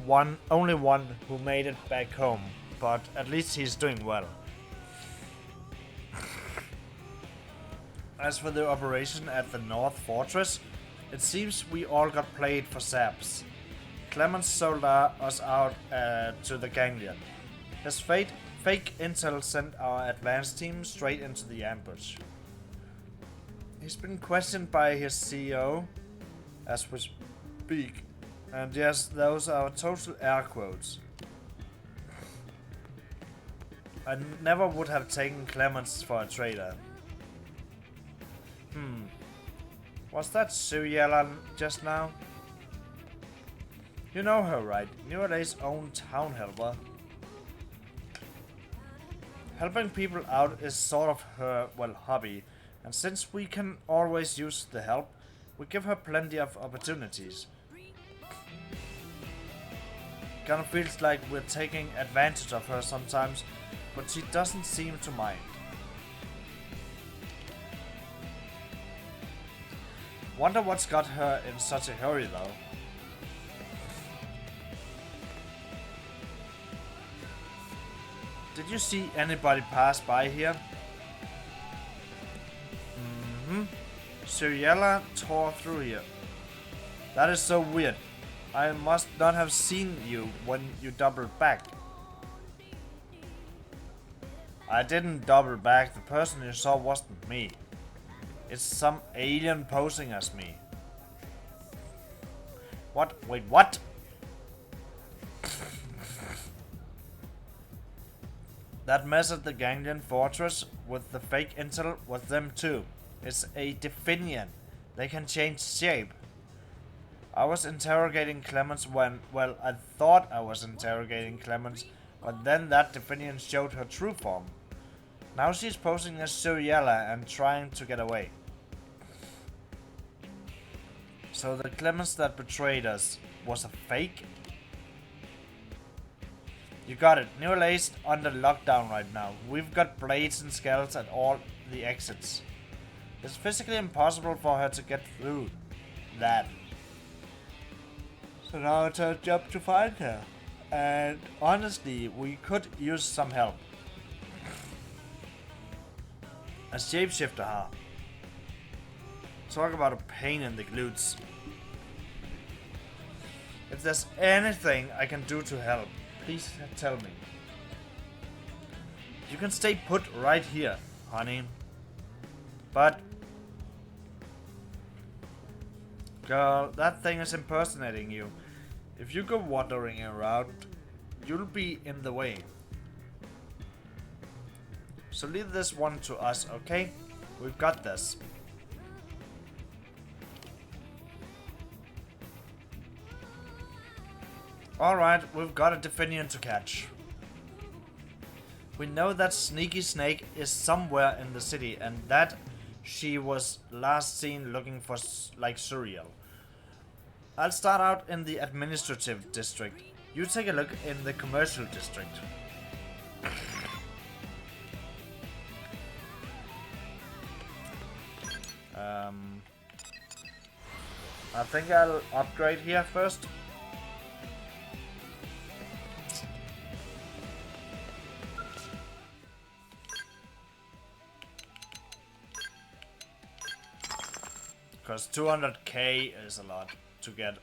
only one who made it back home, but at least he's doing well. As for the operation at the North Fortress, it seems we all got played for saps. Clemens sold us out to the ganglion. His fake intel sent our advanced team straight into the ambush. He's been questioned by his CEO as we speak, and yes, those are total air quotes. I never would have taken Clemens for a traitor. Was that Suriella just now? You know her, right? New LA's own town helper. Helping people out is sort of her, well, hobby, and since we can always use the help, we give her plenty of opportunities. Kinda feels like we're taking advantage of her sometimes, but she doesn't seem to mind. Wonder what's got her in such a hurry though. Did you see anybody pass by here? Suriella tore through here. That is so weird. I must not have seen you when you doubled back. I didn't double back. The person you saw wasn't me. It's some alien posing as me. What? Wait, what? That mess at the Ganglion Fortress with the fake intel was them too. It's a Definian. They can change shape. I was interrogating Clemens when, well, I thought I was interrogating Clemens, but then that Definian showed her true form. Now she's posing as Suriella and trying to get away. So the Clemens that betrayed us was a fake? You got it. New LA's under lockdown right now. We've got blades and skells at all the exits. It's physically impossible for her to get through that. So now it's our job to find her. And honestly, we could use some help. A shapeshifter, huh? Talk about a pain in the glutes. If there's anything I can do to help, please tell me. You can stay put right here, honey. But... girl, that thing is impersonating you. If you go wandering around, you'll be in the way. So leave this one to us, okay? We've got this. Alright, we've got a Definion to catch. We know that Sneaky Snake is somewhere in the city and that she was last seen looking for like cereal. I'll start out in the administrative district. You take a look in the commercial district. I think I'll upgrade here first. Because 200k is a lot to get.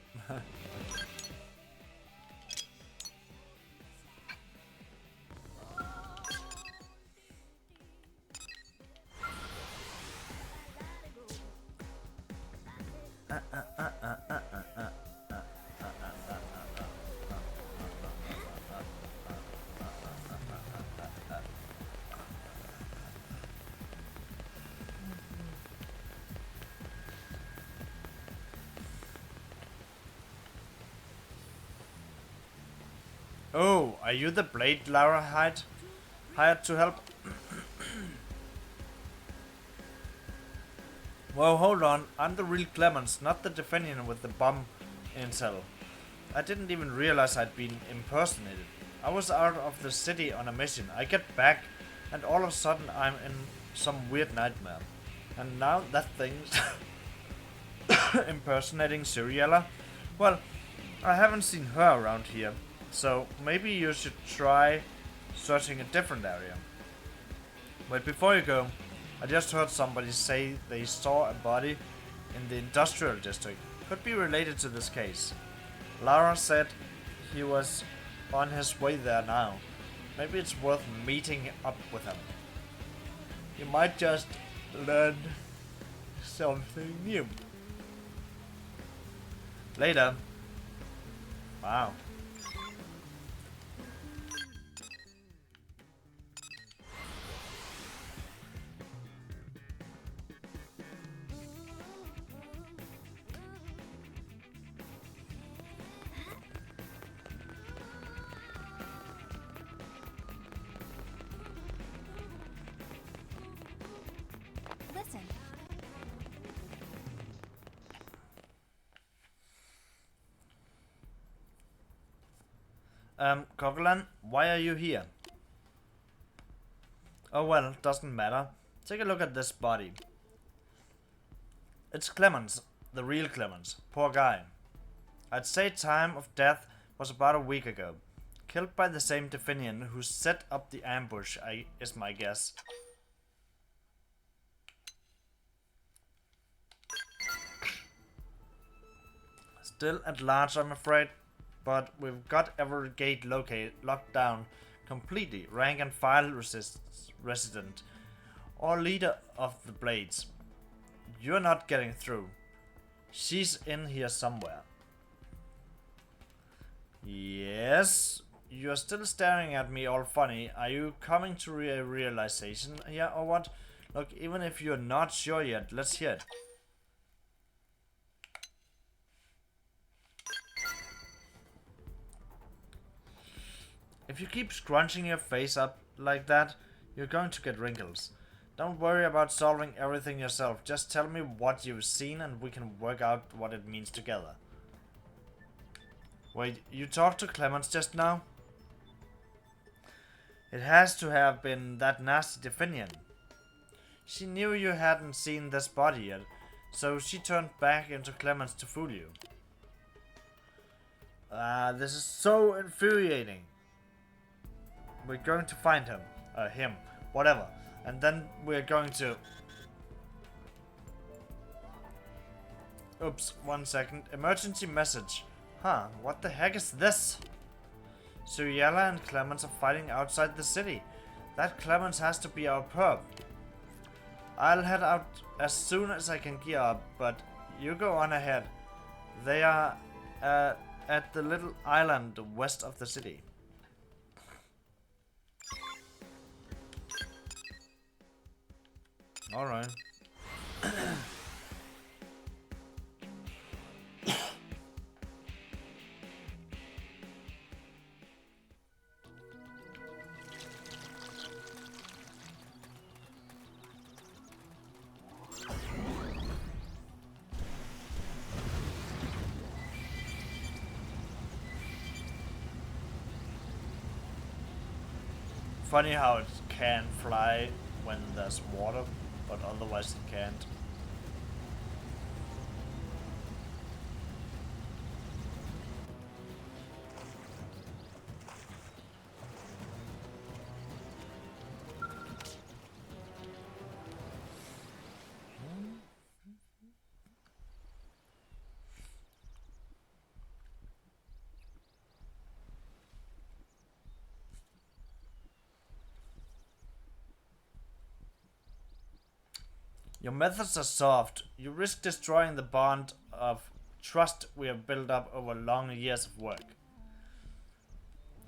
Oh, are you the blade Lara hired to help? Well, hold on. I'm the real Clemens, not the Definion with the bomb intel. I didn't even realize I'd been impersonated. I was out of the city on a mission. I get back, and all of a sudden I'm in some weird nightmare. And now that thing's impersonating Seriella? Well, I haven't seen her around here. So maybe you should try searching a different area. But before you go, I just heard somebody say they saw a body in the industrial district. Could be related to this case. Lara said he was on his way there now. Maybe it's worth meeting up with him. You might just learn something new. Later. Wow. Listen. Coughlin, why are you here? Oh well, doesn't matter. Take a look at this body. It's Clemens, the real Clemens. Poor guy. I'd say time of death was about a week ago. Killed by the same Definion who set up the ambush, is my guess. Still at large, I'm afraid. But we've got every gate locked down completely. Rank and file resident. Or leader of the Blades. You're not getting through. She's in here somewhere. Yes? You're still staring at me all funny. Are you coming to a realization here or what? Look, even if you're not sure yet, let's hear it. If you keep scrunching your face up like that, you're going to get wrinkles. Don't worry about solving everything yourself. Just tell me what you've seen and we can work out what it means together. Wait, you talked to Clemens just now? It has to have been that nasty Definion. She knew you hadn't seen this body yet, so she turned back into Clemens to fool you. This is so infuriating. We're going to find him. Him. Whatever. And then we're going to... Oops, 1 second. Emergency message. Huh, what the heck is this? Suriella and Clemens are fighting outside the city. That Clemens has to be our perp. I'll head out as soon as I can gear up, but you go on ahead. They are at the little island west of the city. Alright. Funny how it can fly when there's water, but otherwise it can't. Your methods are soft. You risk destroying the bond of trust we have built up over long years of work.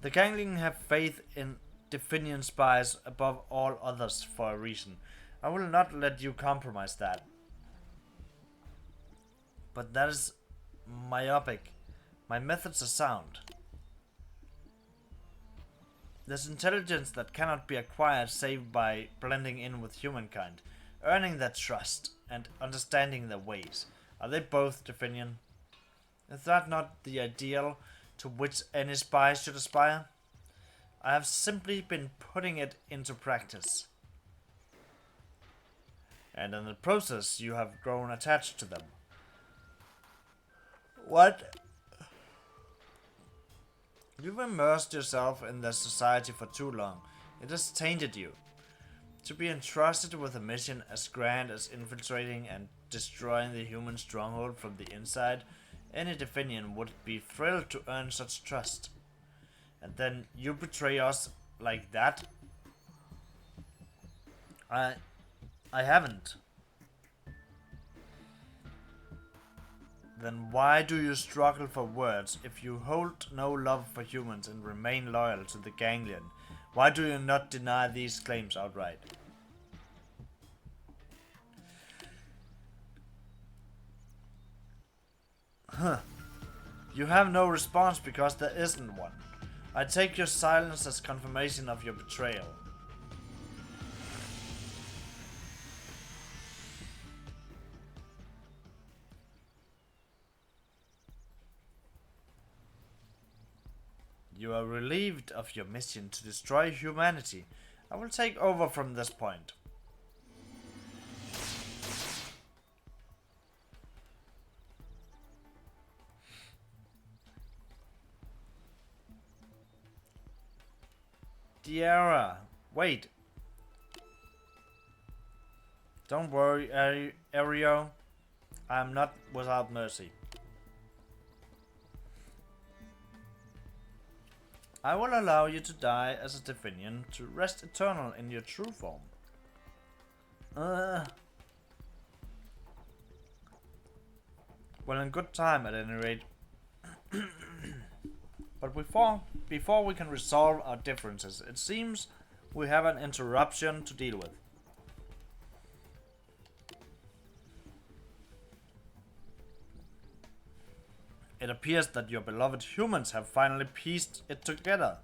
The Gangling have faith in Definian spies above all others for a reason. I will not let you compromise that. But that is myopic. My methods are sound. There's intelligence that cannot be acquired save by blending in with humankind. Earning their trust and understanding their ways. Are they both Definian? Is that not the ideal to which any spy should aspire? I have simply been putting it into practice. And in the process you have grown attached to them. What? You've immersed yourself in their society for too long. It has tainted you. To be entrusted with a mission as grand as infiltrating and destroying the human stronghold from the inside, any Definian would be thrilled to earn such trust. And then you betray us like that? I haven't. Then why do you struggle for words if you hold no love for humans and remain loyal to the Ganglion? Why do you not deny these claims outright? Huh. You have no response because there isn't one. I take your silence as confirmation of your betrayal. You are relieved of your mission to destroy humanity. I will take over from this point. Diara, wait. Don't worry, Ario. I am not without mercy. I will allow you to die as a Definian to rest eternal in your true form. Well, in good time at any rate. But before we can resolve our differences, it seems we have an interruption to deal with. It appears that your beloved humans have finally pieced it together.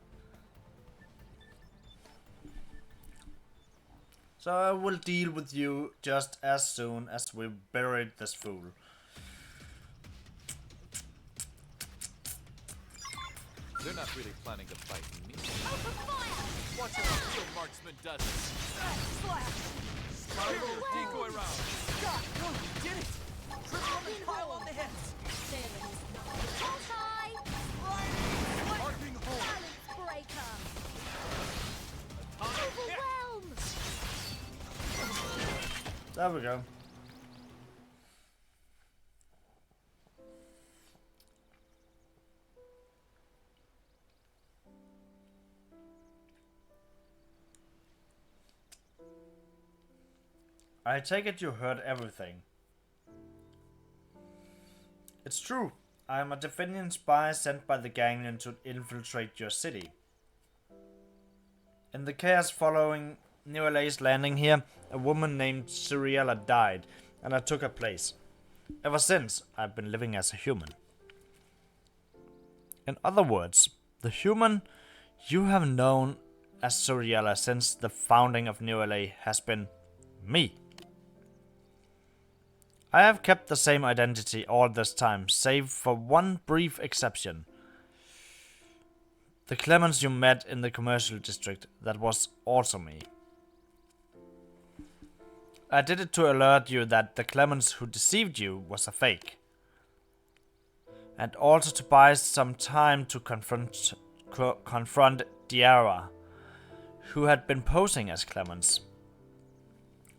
So I will deal with you just as soon as we've buried this fool. They're not really planning to fight me. Watch how a field marksman does it. Slide your decoy round. God, no, you did it! Triple on the pile on the heads! Harping home. Balance breaker. Overwhelm. There we go. I take it you heard everything. It's true. I am a Definian spy sent by the Ganglion to infiltrate your city. In the chaos following New LA's landing here, a woman named Ciriella died, and I took her place. Ever since, I've been living as a human. In other words, the human you have known as Ciriella since the founding of New LA has been me. I have kept the same identity all this time, save for one brief exception. The Clemens you met in the commercial district, that was also me. I did it to alert you that the Clemens who deceived you was a fake. And also to buy some time to confront Diara, who had been posing as Clemens.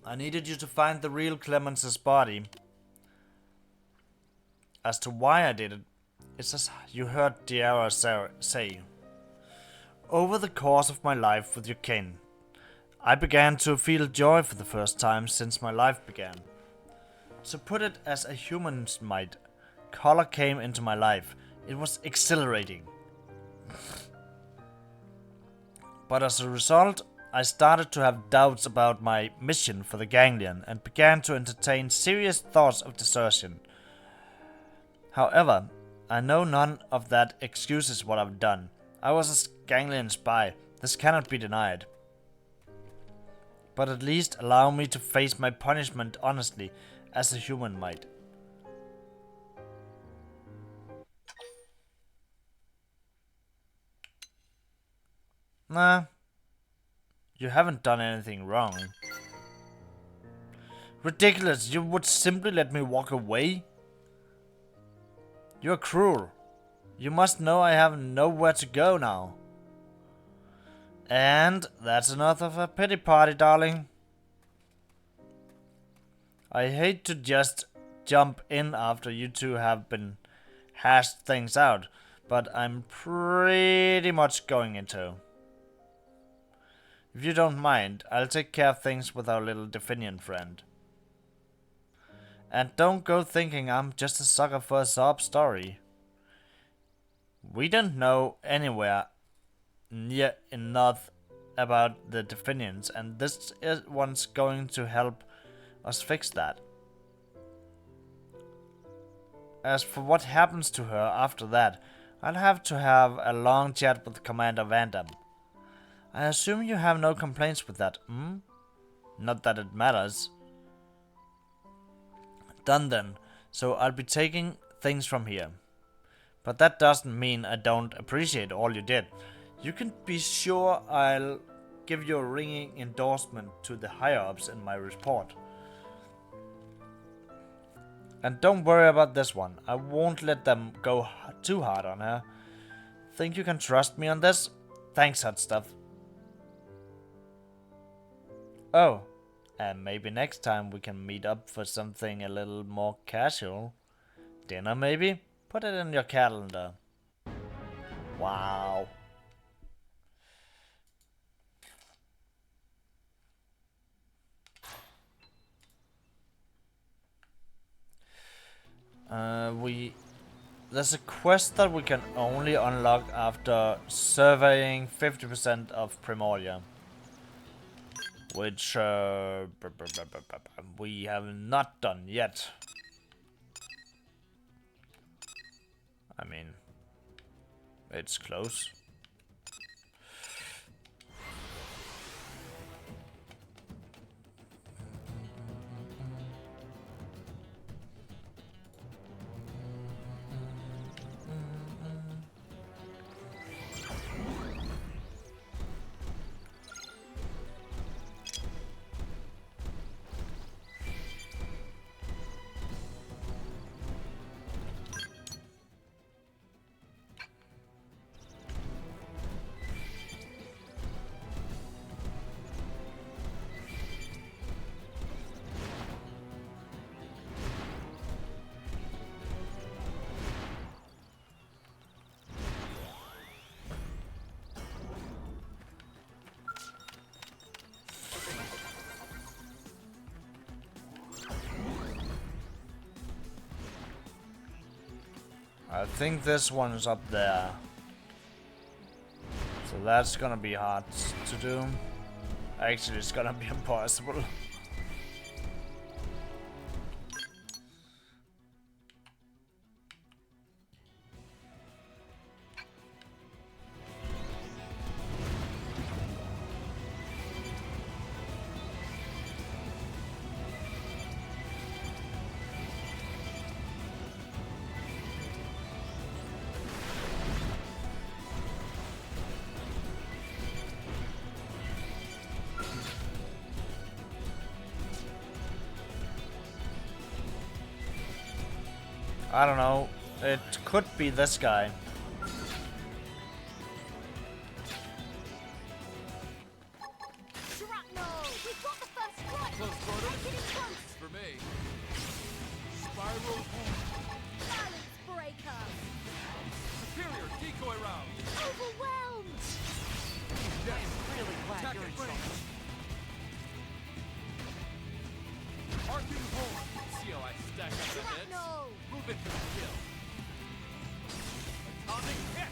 I needed you to find the real Clemens's body. As to why I did it, it's as you heard Diara say. Over the course of my life with your kin, I began to feel joy for the first time since my life began. To put it as a human might, color came into my life. It was exhilarating. But as a result, I started to have doubts about my mission for the Ganglion and began to entertain serious thoughts of desertion. However, I know none of that excuses what I've done. I was a Ganglion spy. This cannot be denied. But at least allow me to face my punishment honestly, as a human might. Nah. You haven't done anything wrong. Ridiculous, you would simply let me walk away? You're cruel. You must know I have nowhere to go now. And that's enough of a pity party, darling. I hate to just jump in after you two have been hashed things out, but I'm pretty much going into. If you don't mind, I'll take care of things with our little Definian friend. And don't go thinking I'm just a sucker for a sob story. We don't know anywhere near enough about the Definians, and this one's going to help us fix that. As for what happens to her after that, I'll have to have a long chat with Commander Vandam. I assume you have no complaints with that, hmm? Not that it matters. Done then, so I'll be taking things from here. But that doesn't mean I don't appreciate all you did. You can be sure I'll give you a ringing endorsement to the higher-ups in my report. And don't worry about this one. I won't let them go too hard on her. Think you can trust me on this? Thanks, hot stuff. Oh, and maybe next time we can meet up for something a little more casual. Dinner, maybe? Put it in your calendar. Wow. There's a quest that we can only unlock after surveying 50% of Primoria, which we have not done yet. I mean, it's close. I think this one is up there. So that's gonna be hard to do. Actually, it's gonna be impossible. I don't know. It could be this guy. Shrapnel! We've got the first strike! Close quarters. Getting close! It's for me. Spiral Boom. Balance breaker! Superior decoy round. Overwhelmed! Really glad Attack you're in it, charge. Arcing horn. See how I stack up the hits? Shrapnel! Move it for the kill. Atomic hit.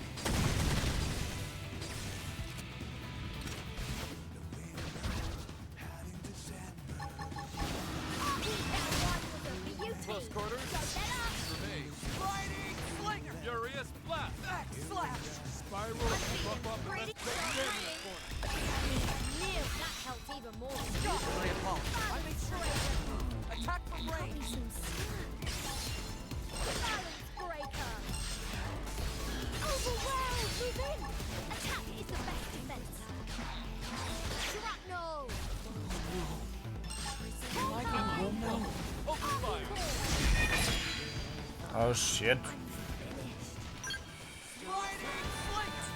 Close quarters. For me. Sliding Slinger. Furious blast. Back slash. Spiral. Bump up and let's take it in the corner. Neil, that helped even more. I apologize. I made sure. Attack from range. Balance breaker! Overwhelmed! Move in! Attack is the best defense! Shrapnel! Open fire. Oh shit. Sliding Slinger.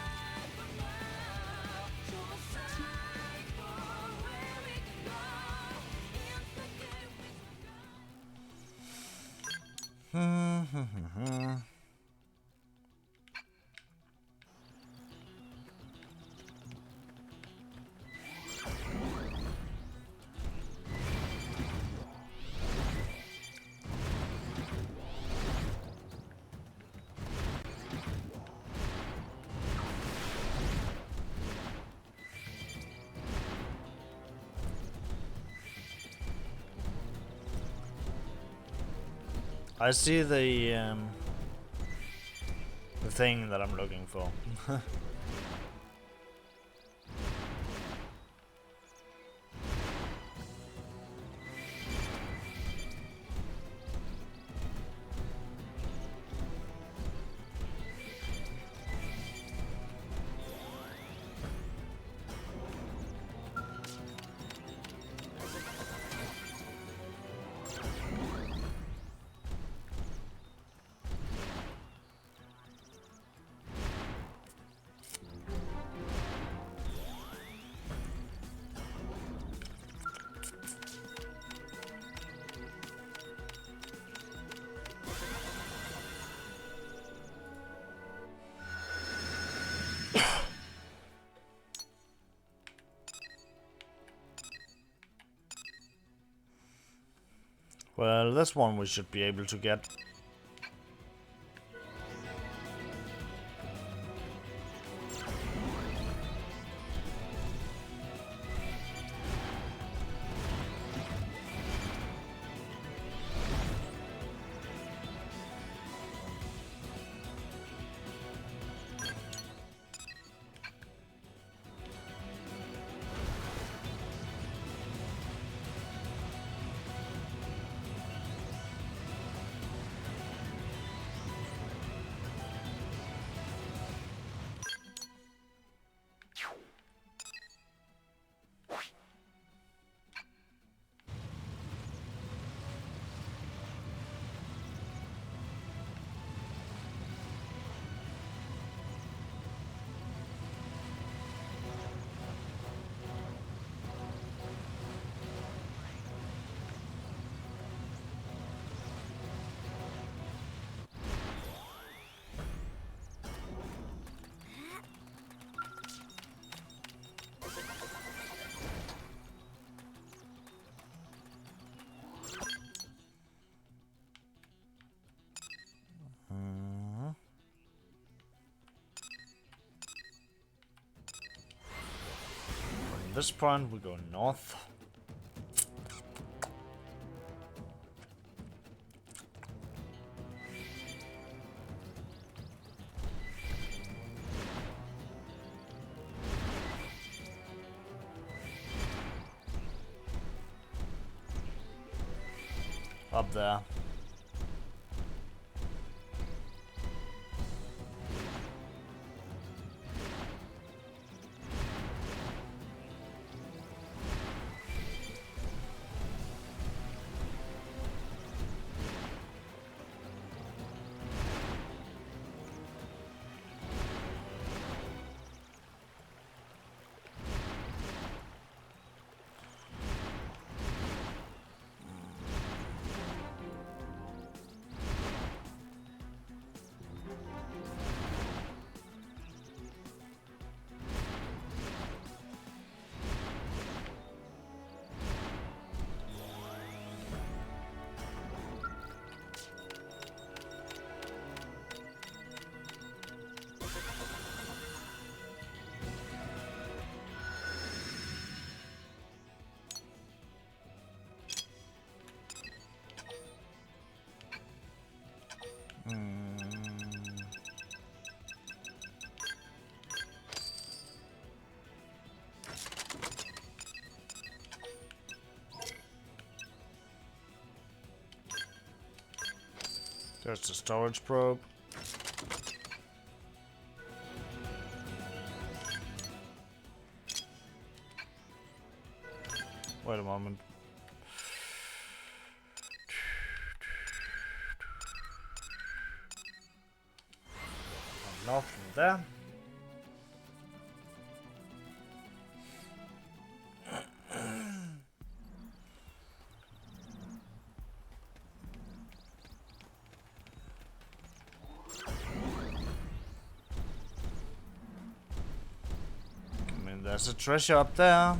I see the thing that I'm looking for. Well, this one we should be able to get. this point, we go north. Up there. There's the storage probe. Wait a moment. Nothing there. I mean, there's a treasure up there.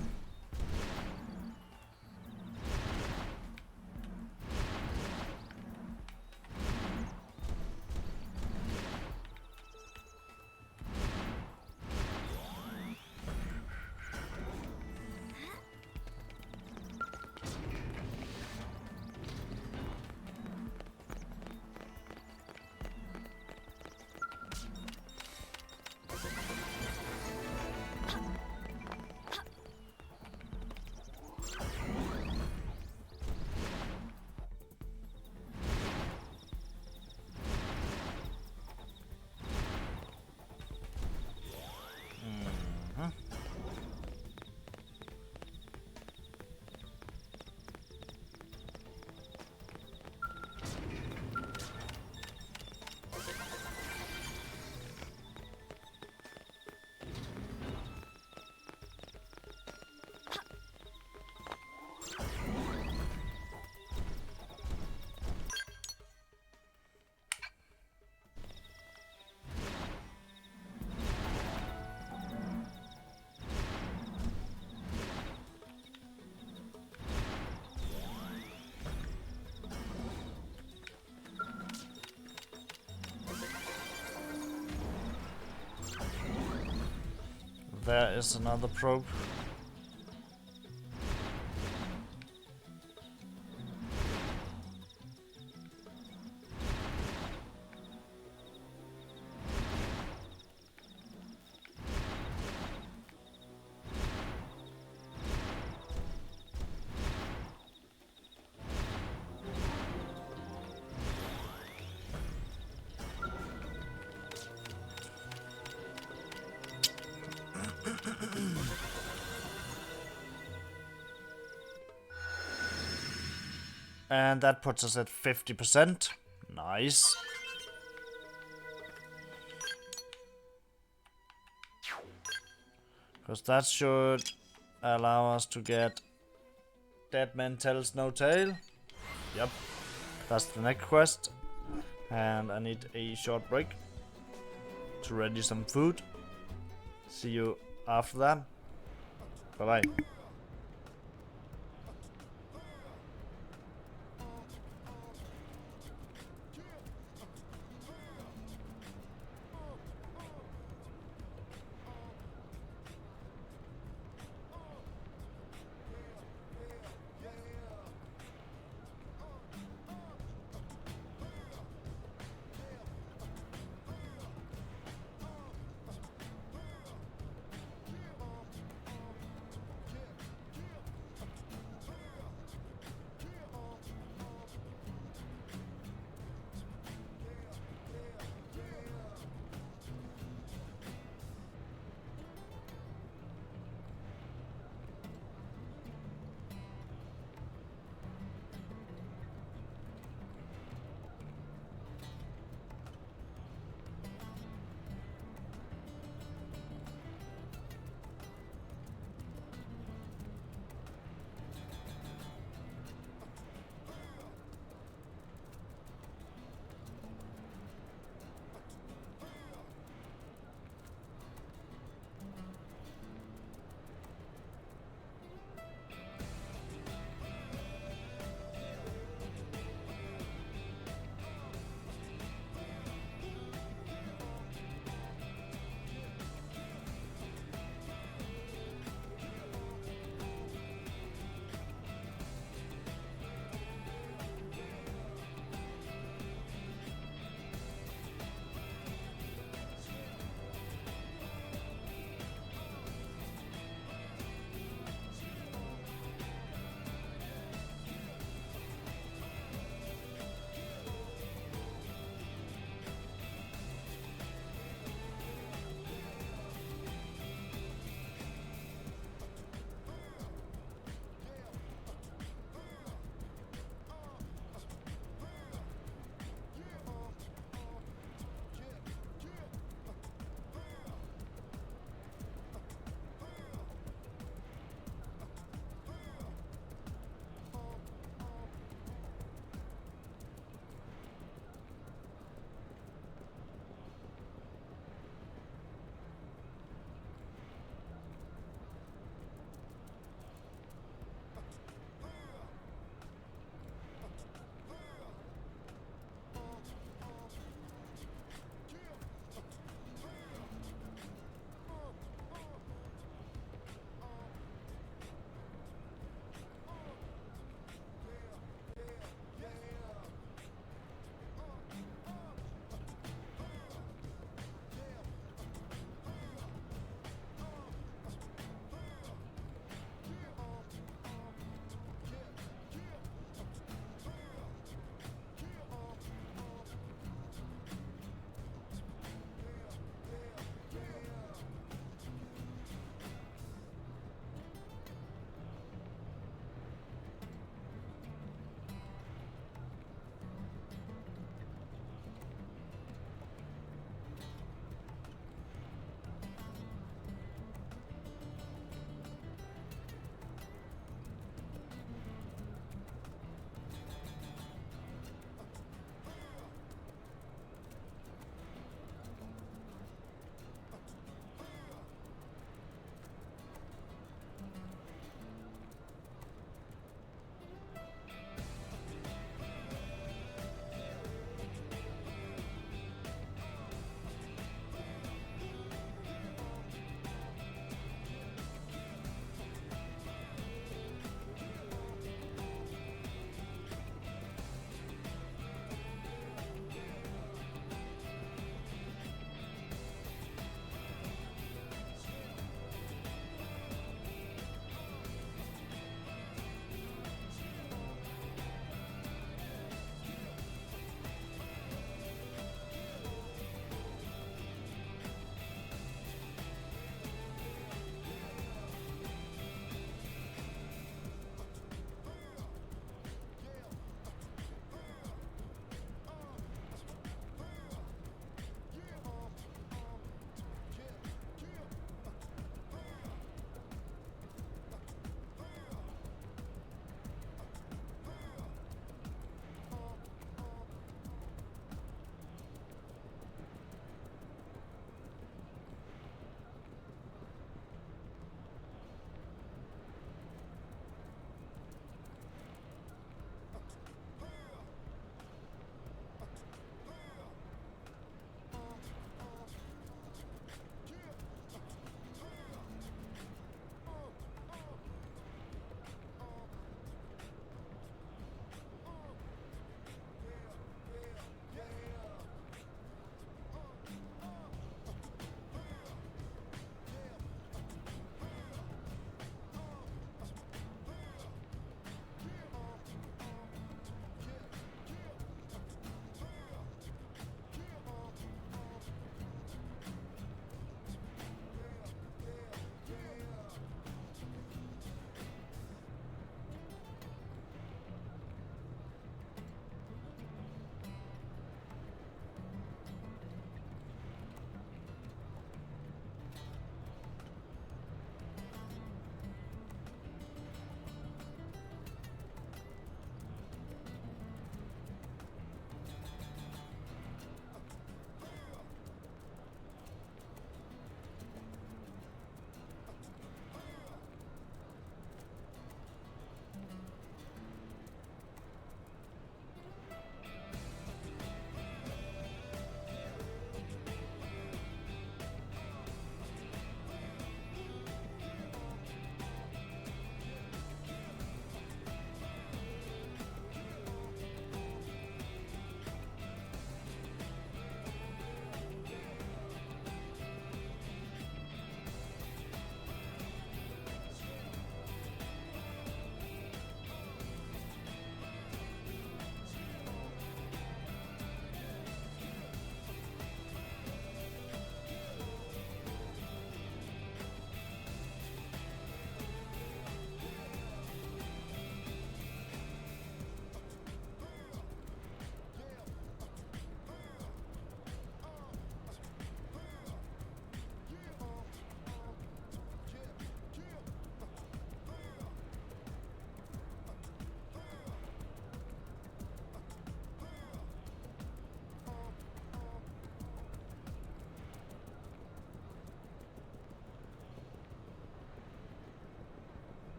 There is another probe. And that puts us at 50%. Nice. Because that should allow us to get Dead Man Tells No Tale. Yep. That's the next quest. And I need a short break to ready some food. See you after that. Bye bye.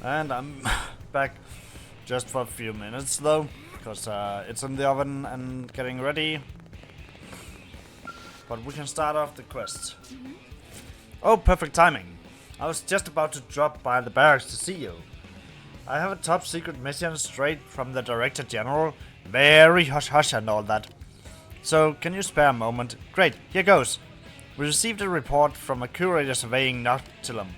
And I'm back just for a few minutes though, because it's in the oven and getting ready. But we can start off the quest. Oh, perfect timing. I was just about to drop by the barracks to see you. I have a top secret mission straight from the Director General. Very hush hush and all that. So, can you spare a moment? Great, here goes. We received a report from a curator surveying Noctilum.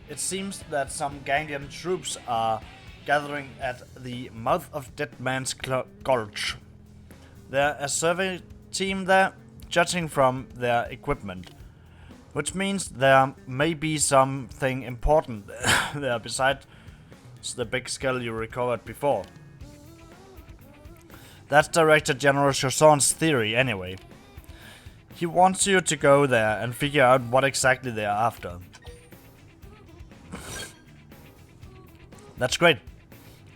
It seems that some Ganglion troops are gathering at the mouth of Dead Man's Gulch. There's a survey team there, judging from their equipment. Which means there may be something important there besides the big skull you recovered before. That's Director General Chausson's theory anyway. He wants you to go there and figure out what exactly they are after. That's great.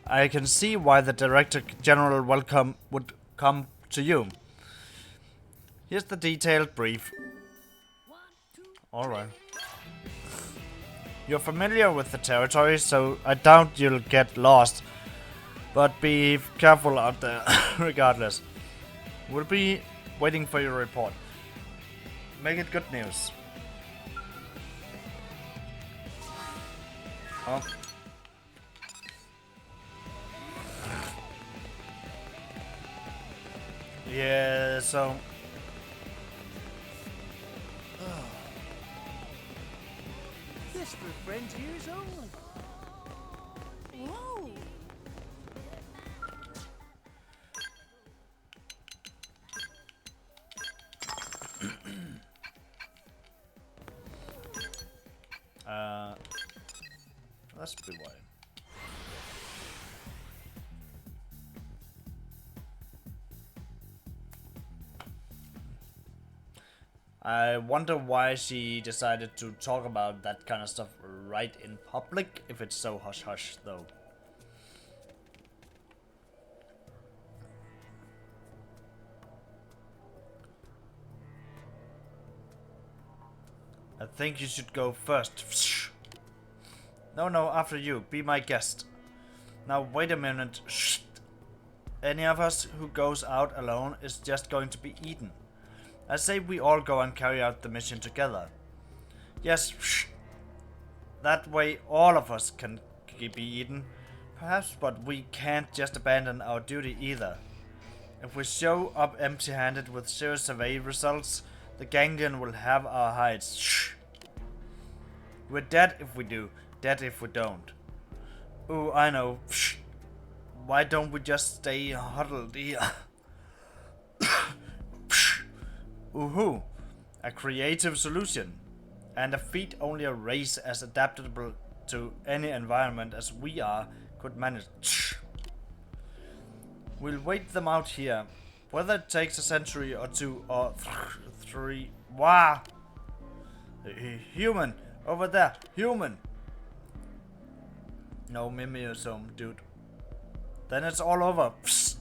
I can see why the Director General would come to you. Here's the detailed brief. Alright. You're familiar with the territory, so I doubt you'll get lost. But be careful out there, regardless. We'll be waiting for your report. Make it good news. Oh. Yeah, so... This for friends ears only. Whoa! Let's be wide. I wonder why she decided to talk about that kind of stuff right in public, if it's so hush-hush, though. I think you should go first. No, after you. Be my guest. Now, wait a minute. Shh. Any of us who goes out alone is just going to be eaten. I say we all go and carry out the mission together. Yes, shh. That way all of us can be eaten. Perhaps, but we can't just abandon our duty either. If we show up empty-handed with zero survey results, the Ganglion will have our hides. Shh. We're dead if we do, dead if we don't. Ooh, I know. Shh. Why don't we just stay huddled here? Ooh, a creative solution. And a feat only a race as adaptable to any environment as we are could manage. We'll wait them out here. Whether it takes a century or two or three. Wow! Human! Over there! Human! No mimeosome, dude. Then it's all over. Psst.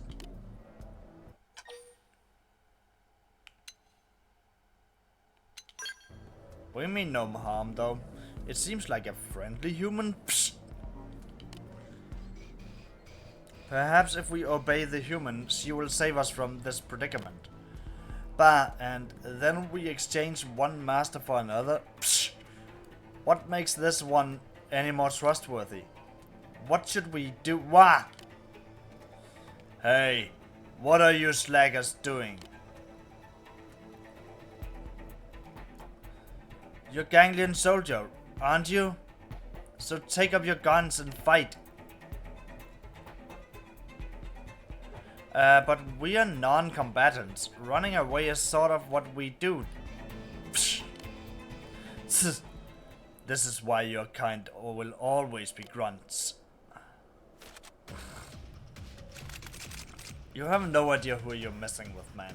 We mean no harm though. It seems like a friendly human. Psst. Perhaps if we obey the human, she will save us from this predicament. Bah, and then we exchange one master for another. Psst. What makes this one any more trustworthy? What should we do? Wah! Hey, what are you slackers doing? You're Ganglion soldier, aren't you? So take up your guns and fight. But we are non-combatants. Running away is sort of what we do. Psh. This is why your kind will always be grunts. You have no idea who you're messing with, man.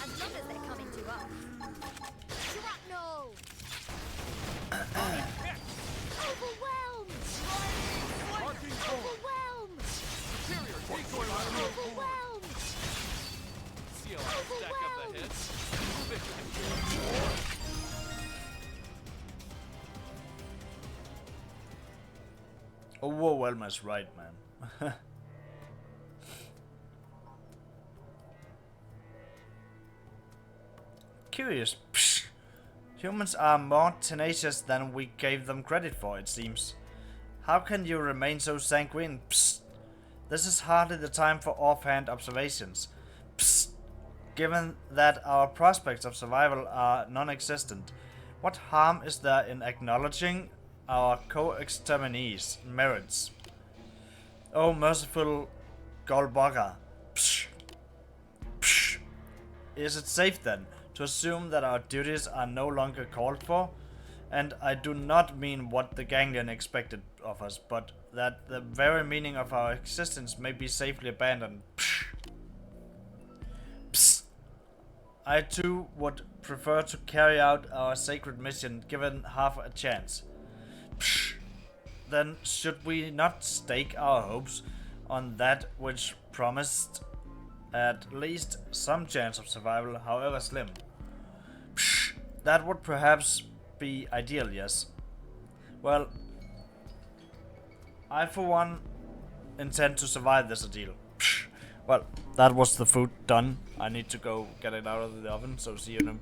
As long as they're coming to us. Shrapnel! Overwhelmed! Overwhelmed! Overwhelmed! See how I stack up the hits? Overwhelm is right, man. Curious. Psh. Humans are more tenacious than we gave them credit for, it seems. How can you remain so sanguine? Psst. This is hardly the time for offhand observations. Psst. Given that our prospects of survival are non-existent, what harm is there in acknowledging our co-exterminees' merits? Oh, merciful Golbogger. Psh. Psh. Is it safe then to assume that our duties are no longer called for? And I do not mean what the Ganglion expected of us, but that the very meaning of our existence may be safely abandoned. Psh. Psst. I too would prefer to carry out our sacred mission given half a chance. Psh. Then should we not stake our hopes on that which promised at least some chance of survival, however slim? Psh. That would perhaps be ideal, yes. Well, I for one intend to survive this ordeal. Psh. Well, that was the food done. I need to go get it out of the oven, so see you in a...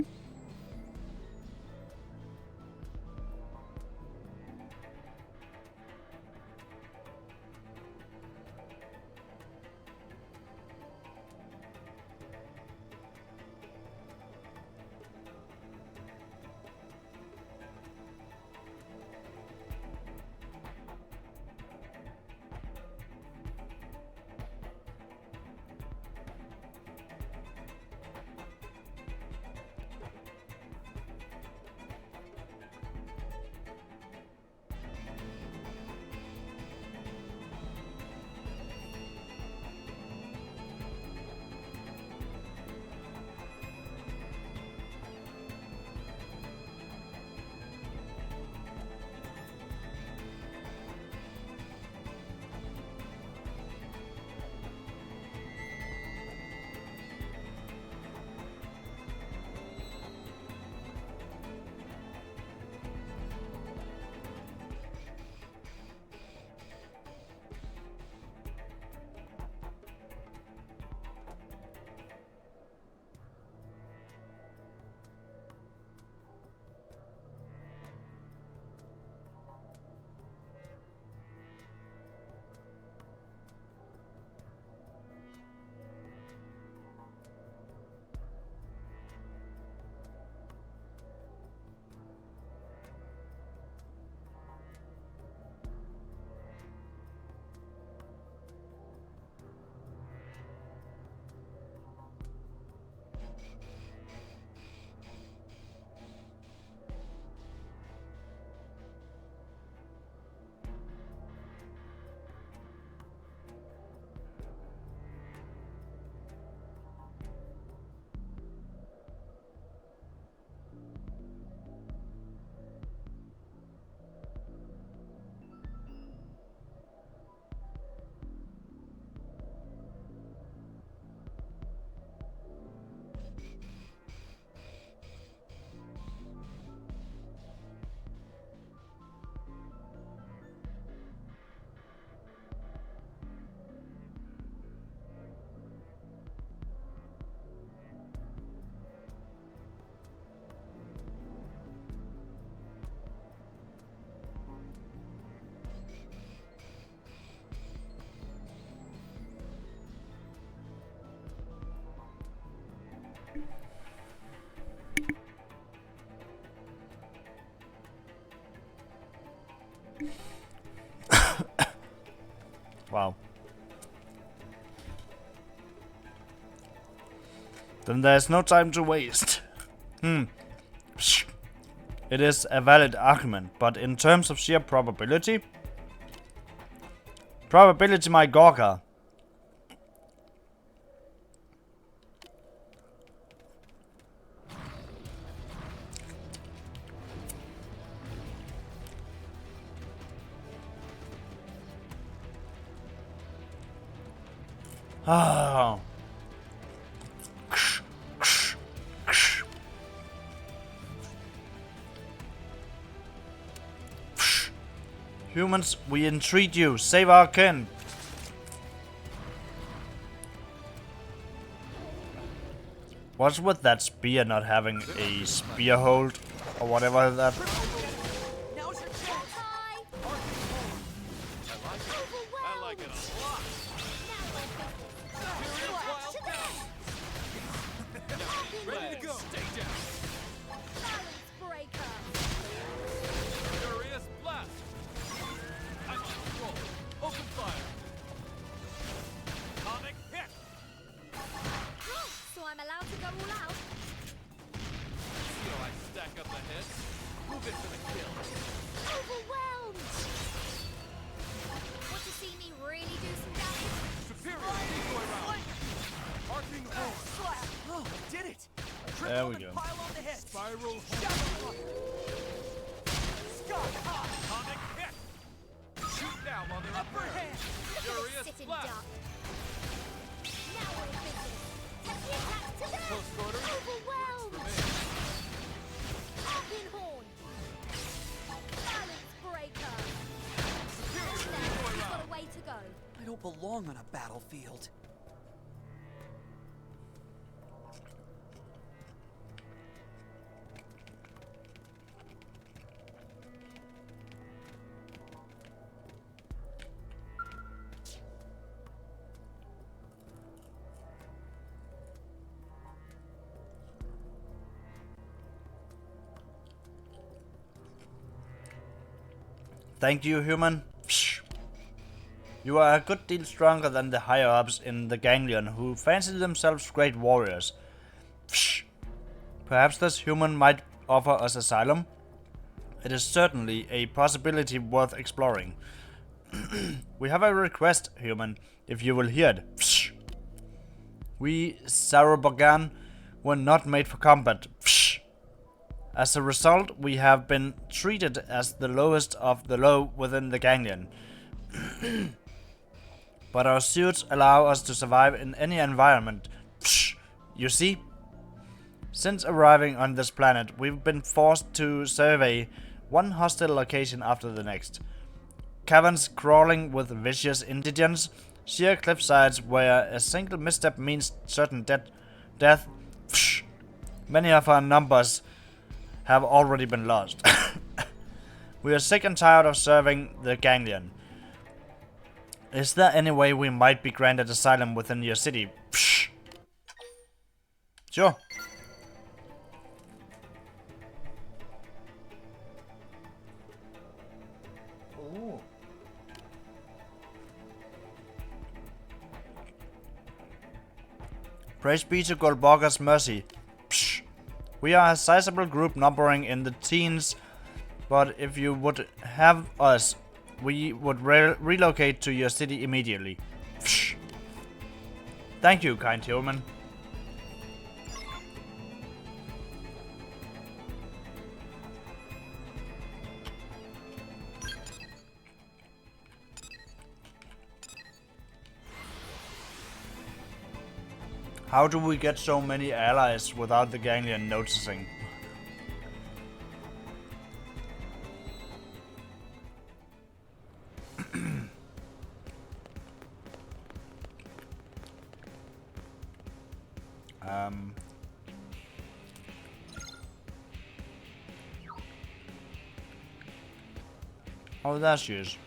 Wow. Then there's no time to waste. Psh. It is a valid argument, but in terms of sheer probability... Probability, my Gorka. Ah. Humans, we entreat you, save our kin. What's with that spear not having a spear hold? Or whatever that... Now's your chance. I like it a lot. Ready to go. Stay down. Balance breaker. Furious blast. I'm on control. Open fire. Atomic hit. So I'm allowed to go all out? So I stack up the hits. Move it for the kill. Overwhelmed! Want to see me really do some damage? Superior decoy round. Arcing horn. Oh, I did it. There we go. Pile on the head. Spiral Atomic hit. Shoot now while they're up there. Furious Sit in blast. duck. Now we're in business. Take the attack to them! Close quarters. Overwhelmed! For me. Arcing horn. Balance breaker. Superior There, decoy you've got round. a way to go. I don't belong on a battlefield. Thank you, human. Psh. You are a good deal stronger than the higher-ups in the ganglion who fancy themselves great warriors. Psh. Perhaps this human might offer us asylum? It is certainly a possibility worth exploring. We have a request, human, if you will hear it. Psh. We, Sarubogan, were not made for combat. Psh. As a result, we have been treated as the lowest of the low within the ganglion. But our suits allow us to survive in any environment. Psh, you see? Since arriving on this planet, we've been forced to survey one hostile location after the next. Caverns crawling with vicious indigents, sheer cliffsides where a single misstep means certain death. Psh, many of our numbers have already been lost. We are sick and tired of serving the ganglion. Is there any way we might be granted asylum within your city? Psh. Sure. Ooh. Praise be to Golborga's mercy. Psh. We are a sizable group numbering in the teens, but if you would have us, we would relocate to your city immediately. Psh. Thank you, kind human. How do we get so many allies without the ganglion noticing? Oh, there she is.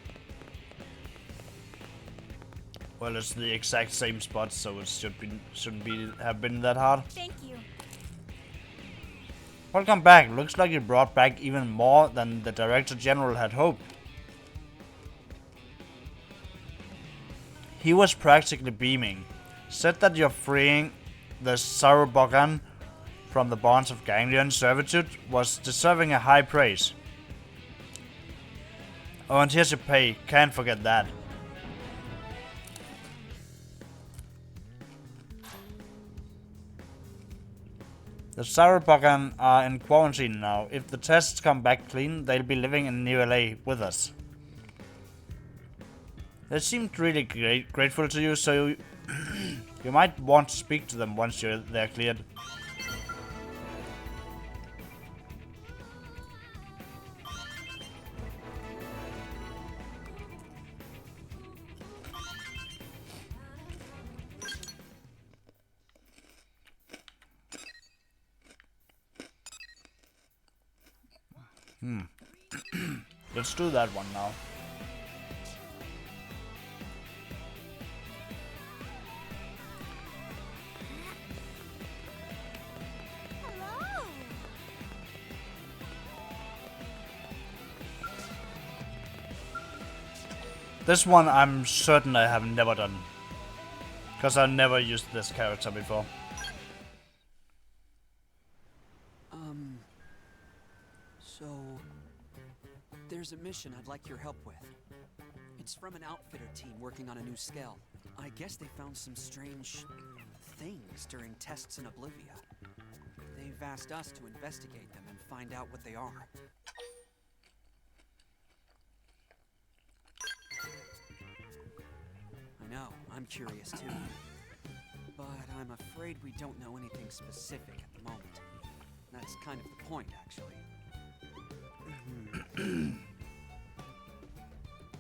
Well, it's the exact same spot, so it shouldn't have been that hard. Thank you. Welcome back. Looks like you brought back even more than the Director General had hoped. He was practically beaming. Said that you're freeing the Sarubogan from the bonds of ganglion servitude was deserving a high praise. Oh, and here's your pay. Can't forget that. The Sarubogan are in quarantine now. If the tests come back clean, they'll be living in New LA with us. They seemed really grateful to you, so you might want to speak to them once they're cleared. Let's do that one now. Hello. This one I'm certain I have never done. Because I've never used this character before. So there's a mission I'd like your help with. It's from an outfitter team working on a new scale. I guess they found some strange things during tests in Oblivia. They've asked us to investigate them and find out what they are. I know, I'm curious too. But I'm afraid we don't know anything specific at the moment. That's kind of the point, actually.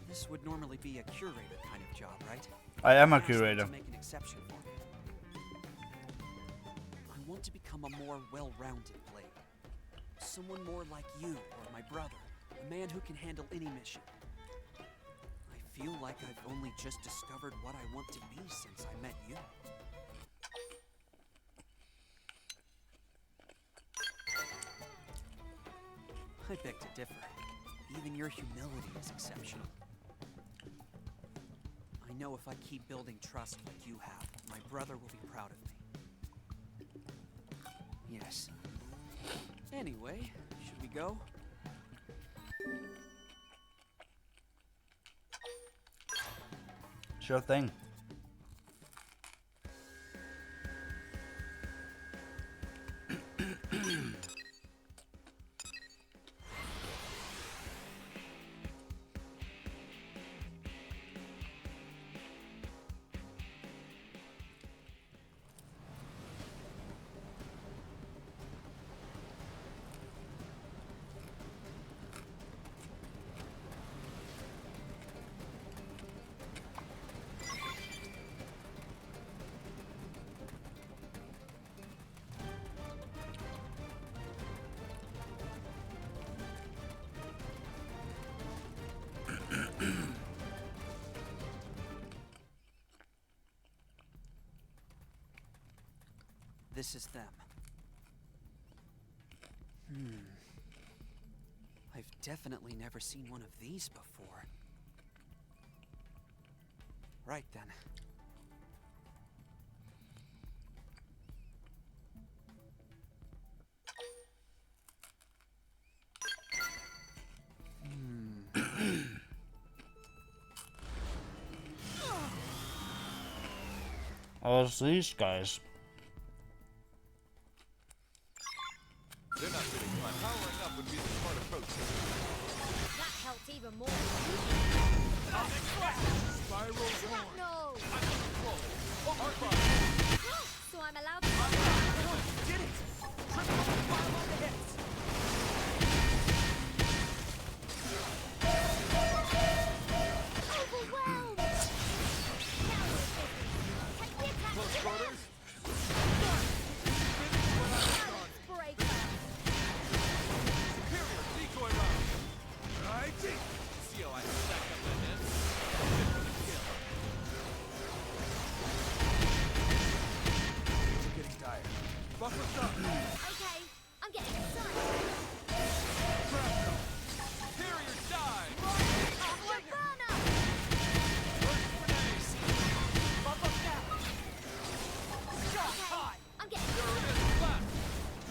This would normally be a curator kind of job, right? I am a Ask them curator. to make an exception for me. I want to become a more well-rounded blade. Someone more like you or my brother. A man who can handle any mission. I feel like I've only just discovered what I want to be since I met you. I beg to differ. Even your humility is exceptional. I know if I keep building trust like you have, my brother will be proud of me. Yes. Anyway, should we go? Sure thing. This is them. I've definitely never seen one of these before. Right then. Oh, it's these guys. They're not really fun. Powering up would be the smart approach. That helped even more. Spiral's on. No! Hard So I'm allowed to... Did it! Triple pile on the hits! Overwhelmed! Take the attack! Close quarters. Breaker! Superior decoy round. See how I stack up the hits? Fit for the kill. You're getting tired. Buffer up. Okay, I'm getting excited. Superior dive. Afterburner! First grenade. Buff up now! Shot Okay, high! I'm getting Pyramid excited. flat.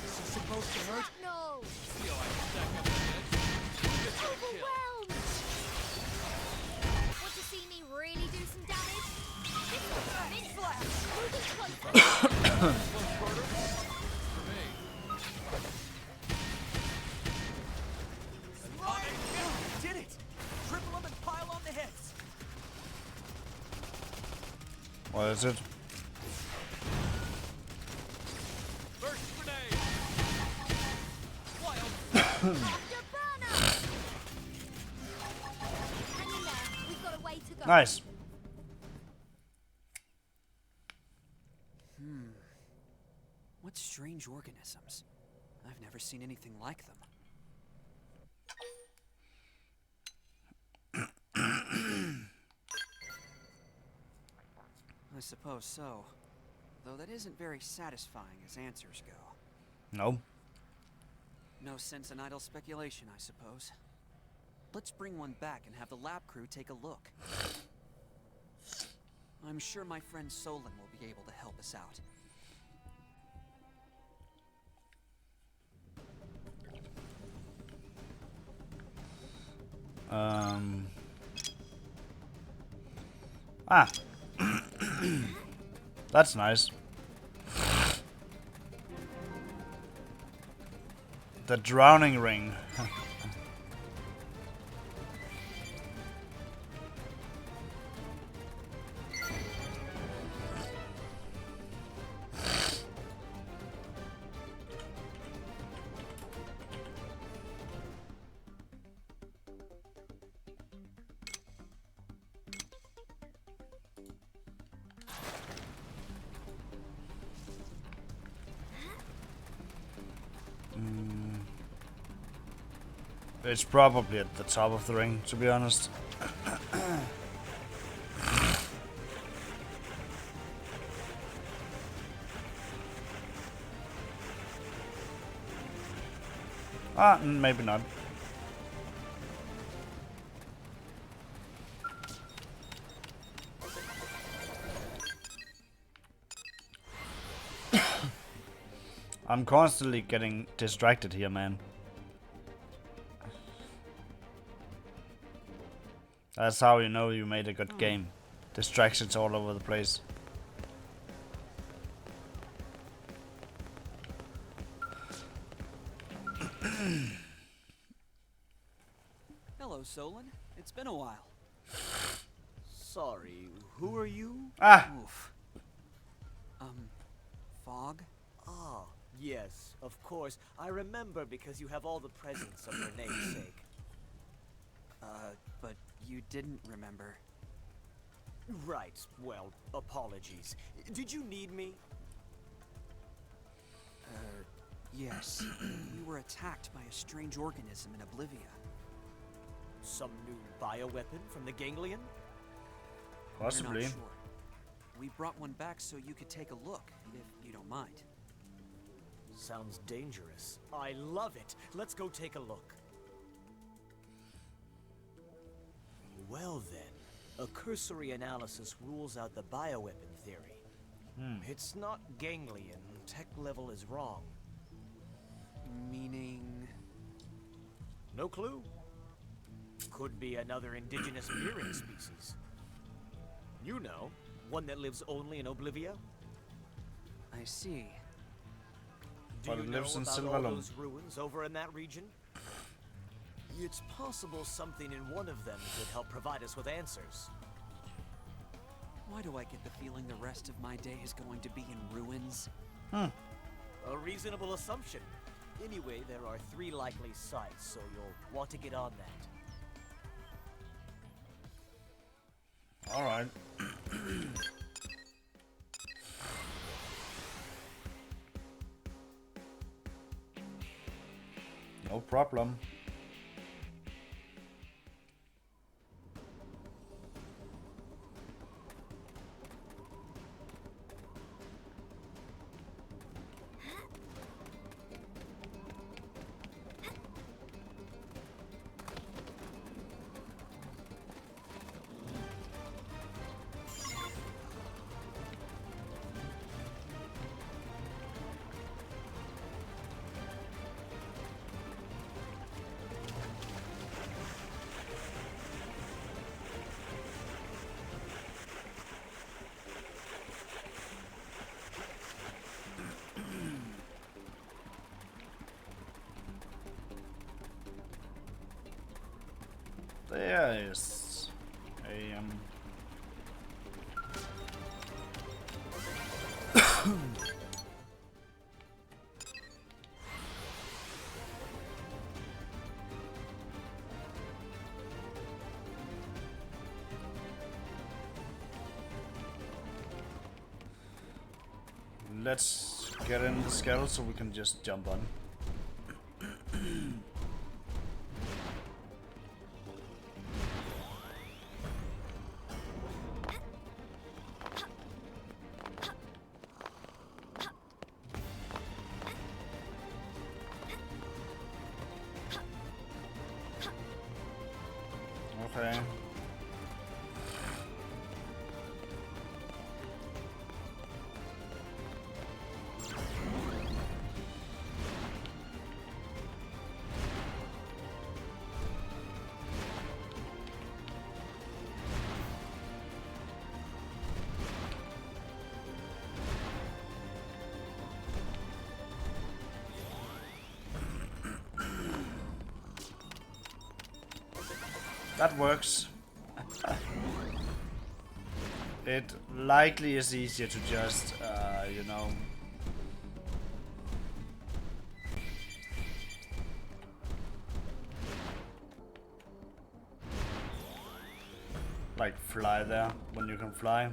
This is supposed to hurt. No! See how I stack up the hits? Fit for the kill. Overwhelmed! Want to see me really do some damage? This one's a minute. Moving closer. Close quarters. For me. Did it! Triple them and pile on the hits! What is it? First grenade. Wild. Afterburner! Hang in there. We've got a way to go. Nice. What strange organisms. I've never seen anything like them. I suppose so. Though that isn't very satisfying as answers go. No. No sense in idle speculation, I suppose. Let's bring one back and have the lab crew take a look. I'm sure my friend Solon will be able to help us out. Ah. That's nice. The drowning ring. It's probably at the top of the ring, to be honest. Maybe not. I'm constantly getting distracted here, man. That's how you know you made a good game. Distractions all over the place. Hello, Solon. It's been a while. Sorry, who are you? Oof. Fog? Ah, yes, of course. I remember because you have all the presents of your namesake. But you didn't remember. Right, well, apologies. Did you need me? Yes. We were attacked by a strange organism in Oblivia. Some new bioweapon from the ganglion? Possibly. We're not sure. We brought one back so you could take a look, if you don't mind. Sounds dangerous. I love it. Let's go take a look. Well then, a cursory analysis rules out the bioweapon theory. It's not ganglion. Tech level is wrong. Meaning... No clue. Could be another indigenous peering species. You know, one that lives only in Oblivia. I see. Do But you it know lives in about all Silverlum. those ruins over in that region? It's possible something in one of them could help provide us with answers. Why do I get the feeling the rest of my day is going to be in ruins? A reasonable assumption. Anyway, there are 3 likely sites, so you'll want to get on that. Alright. No problem. There is a Let's get in the scale so we can just jump on. That works. It likely is easier to just, you know... like fly there when you can fly.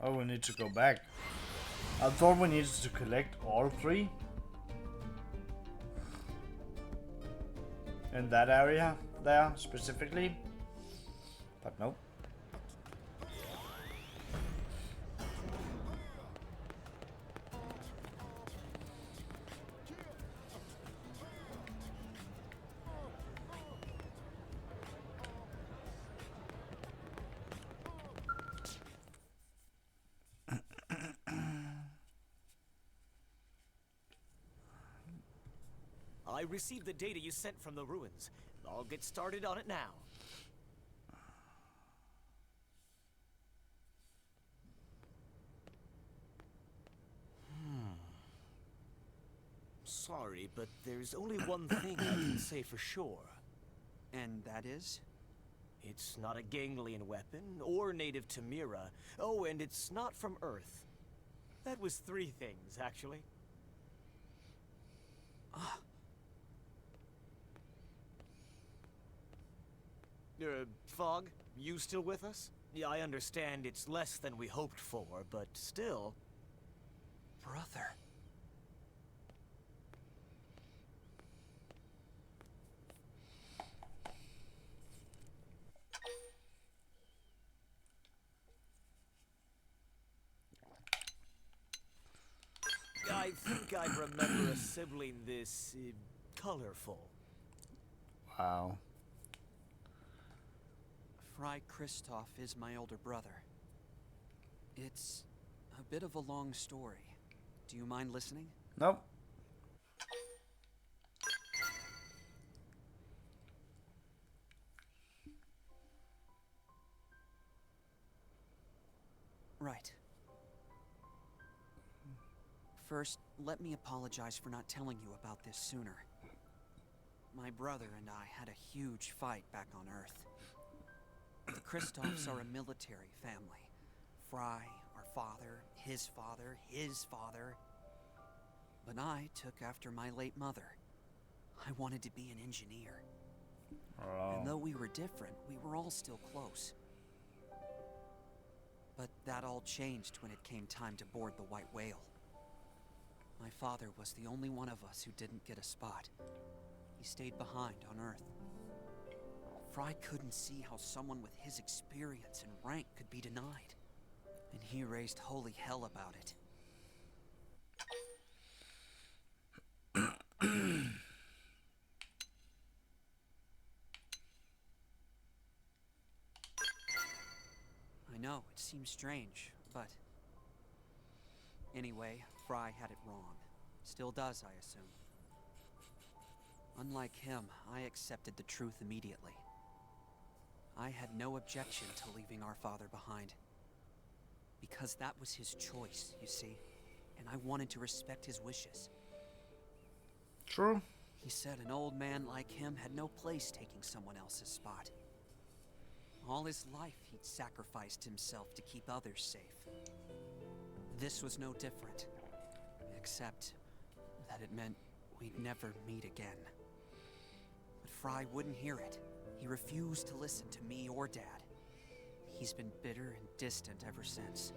Oh, we need to go back. I thought we needed to collect all 3 in that area there specifically, but nope. I received the data you sent from the ruins. I'll get started on it now. Sorry, but there's only one thing I can say for sure. And that is? It's not a ganglion weapon, or native to Mira. Oh, and it's not from Earth. That was 3 things, actually. Fog, you still with us? Yeah, I understand it's less than we hoped for, but still... Brother. I think I remember a sibling this... colorful. Wow. Fry Kristoff is my older brother. It's a bit of a long story. Do you mind listening? Nope. Right. First, let me apologize for not telling you about this sooner. My brother and I had a huge fight back on Earth. The Kristoffs are a military family. Fry, our father, his father, his father. But I took after my late mother. I wanted to be an engineer. Oh. And though we were different, we were all still close. But that all changed when it came time to board the White Whale. My father was the only one of us who didn't get a spot. He stayed behind on Earth. Fry couldn't see how someone with his experience and rank could be denied. And he raised holy hell about it. I know, it seems strange, but... Anyway, Fry had it wrong. Still does, I assume. Unlike him, I accepted the truth immediately. I had no objection to leaving our father behind. Because that was his choice, you see. And I wanted to respect his wishes. True. He said an old man like him had no place taking someone else's spot. All his life, he'd sacrificed himself to keep others safe. This was no different. Except that it meant we'd never meet again. But Fry wouldn't hear it. He refused to listen to me or Dad. He's been bitter and distant ever since.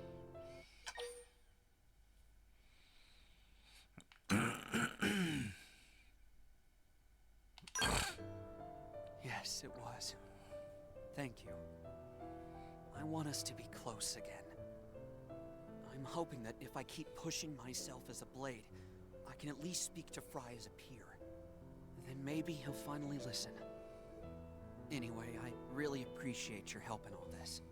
Yes, it was. Thank you. I want us to be close again. I'm hoping that if I keep pushing myself as a blade, I can at least speak to Fry as a peer. Then maybe he'll finally listen. Anyway, I really appreciate your help in all this.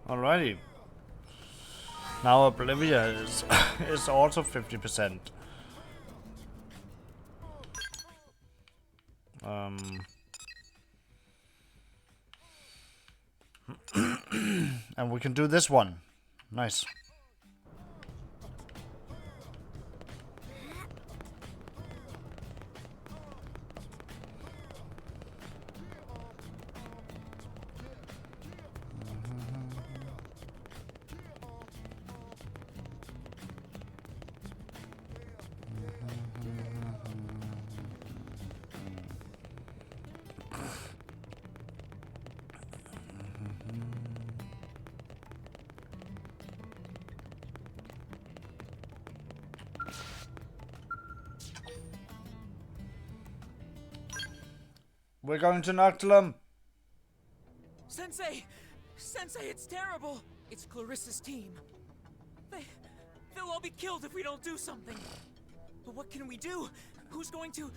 Alrighty. Now Oblivia is is also 50%. And we can do this one. Nice. We're going to Noctilum. Sensei! Sensei, it's terrible! It's Clarissa's team. They'll all be killed if we don't do something. But what can we do? Who's going to...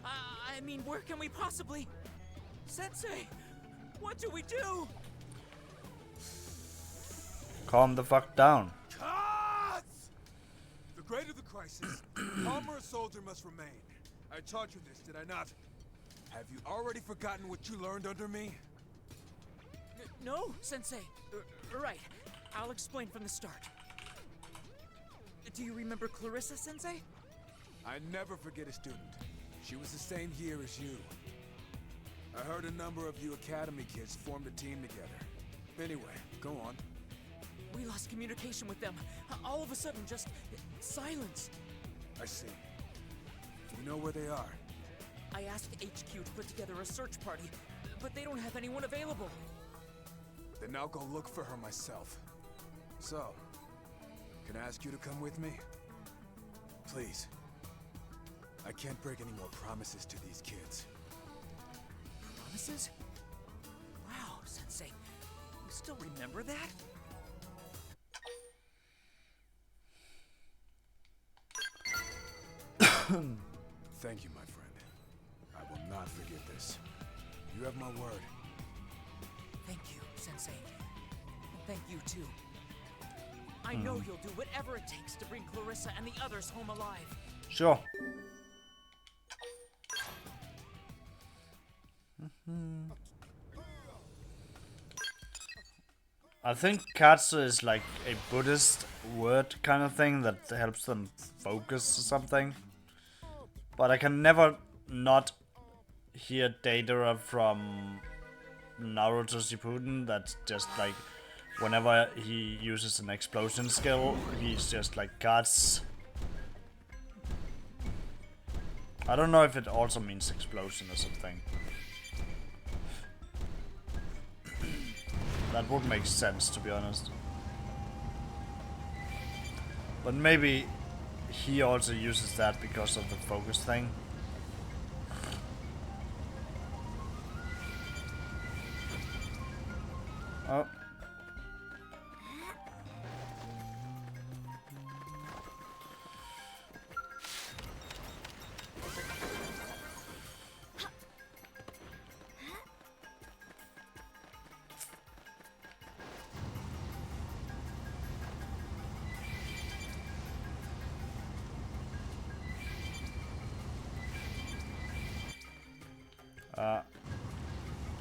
I mean, where can we possibly... Sensei! What do we do? Calm the fuck down. Cuts! The greater the crisis, the calmer a soldier must remain. I taught you this, did I not? Have you already forgotten what you learned under me? No, Sensei. Right. I'll explain from the start. Do you remember Clarissa, Sensei? I never forget a student. She was the same year as you. I heard a number of you Academy kids formed a team together. Anyway, go on. We lost communication with them. All of a sudden, just silence. I see. Do you know where they are? I asked HQ to put together a search party, but they don't have anyone available. Then I'll go look for her myself. So, can I ask you to come with me? Please. I can't break any more promises to these kids. Promises? Wow, Sensei. You still remember that? Thank you, my friend. I will not forget this. You have my word. Thank you, Sensei. And thank you, too. I know you'll do whatever it takes to bring Clarissa and the others home alive. Sure. I think Katsu is like a Buddhist word kind of thing that helps them focus or something. But I can never not hear Deidara from Naruto Shippuden. That's just like whenever he uses an explosion skill, he's just like guts. I don't know if it also means explosion or something. That would make sense, to be honest. But maybe he also uses that because of the focus thing. Oh.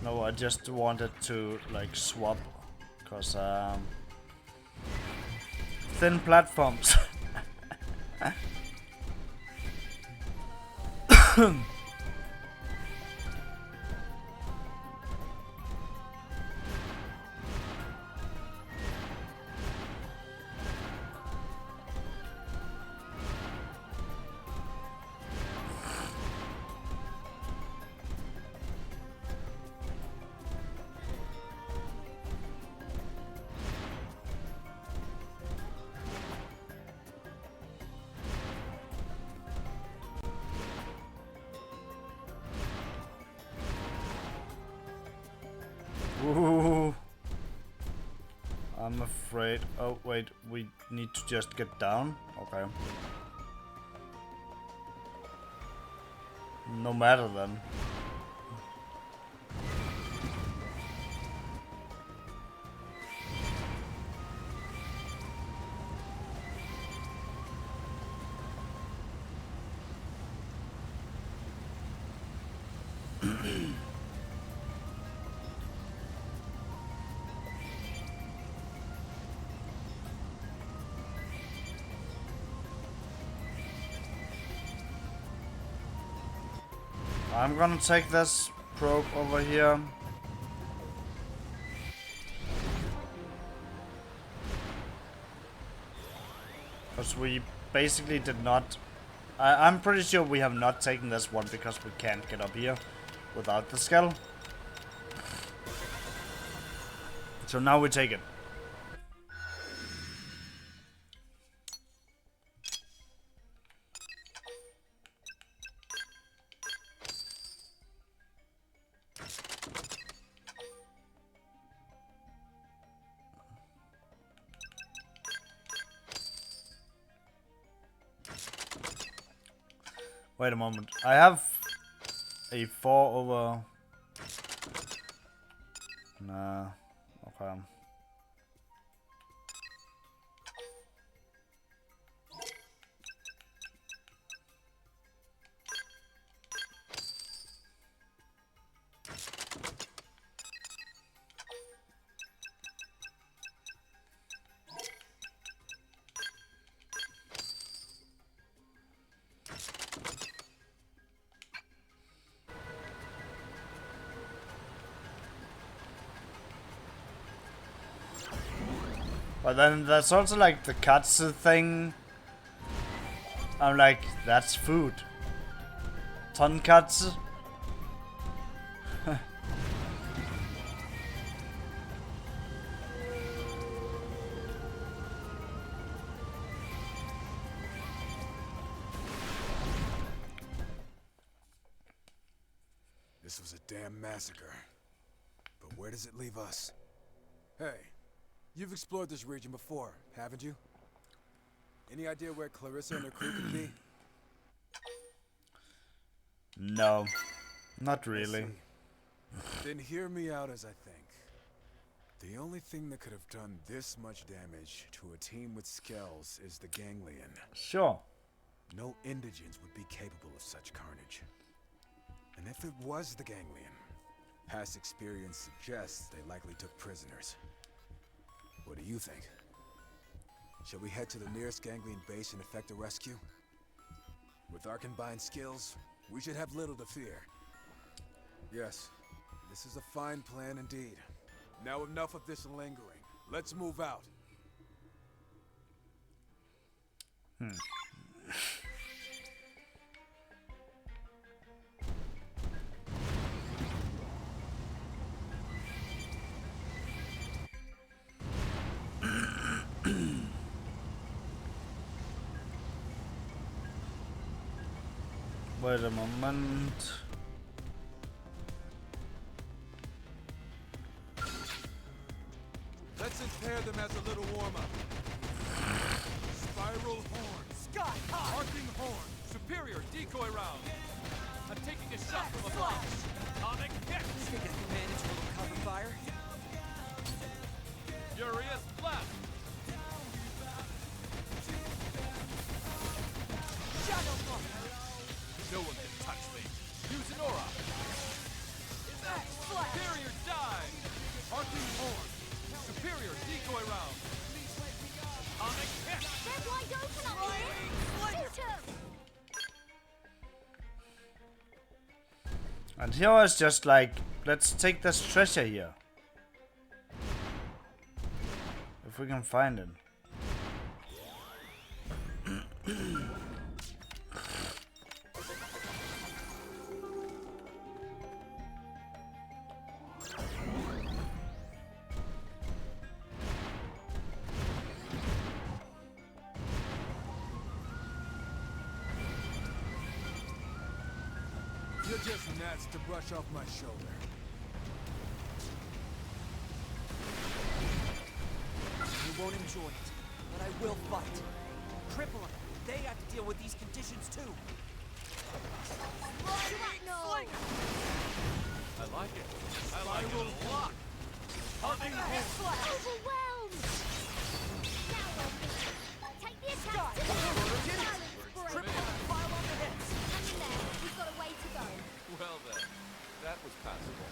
No, I just wanted to like swap, cause thin platforms. Ooh. I'm afraid. Oh, wait. We need to just get down. Okay. No matter then. I'm gonna take this probe over here. Because we basically did not... I'm pretty sure we have not taken this one because we can't get up here without the skull. So now we take it. Wait a moment. I have a 4 over... Nah. Okay. But then there's also like the katsu thing. I'm like, that's food. Tonkatsu. This was a damn massacre. But where does it leave us? Hey, you've explored this region before, haven't you? Any idea where Clarissa and her crew could be? No, not really. Then hear me out as I think. The only thing that could have done this much damage to a team with scales is the ganglion. Sure. No indigents would be capable of such carnage. And if it was the ganglion, past experience suggests they likely took prisoners. What do you think? Shall we head to the nearest ganglion base and effect a rescue? With our combined skills, we should have little to fear. Yes, this is a fine plan indeed. Now enough of this lingering. Let's move out. Wait a moment. Let's impair them as a little warm-up. Spiral horn. Sky high! Arcing horn. Superior decoy round. I'm taking a shot from a flash. Atomic kick. This could get command into a little cover fire. Furious blast. Shadow block! No one can touch me. Use an aura. Superior dive. Arcing horn. Superior decoy round. Atomic kick. They're wide open up here! Shoot 'em! And here I was just like, let's take this treasure here. If we can find it. You're just gnats to brush off my shoulder. They won't enjoy it, but I will fight. Cripple them. They have to deal with these conditions too. Lightning Slinger! I like it. I like Spiral it. block! Overwhelmed! Now we'll see. Take the attack to the Cripple and pile on the hits! Hang in there. We've got a way to go. Well then, that was passable.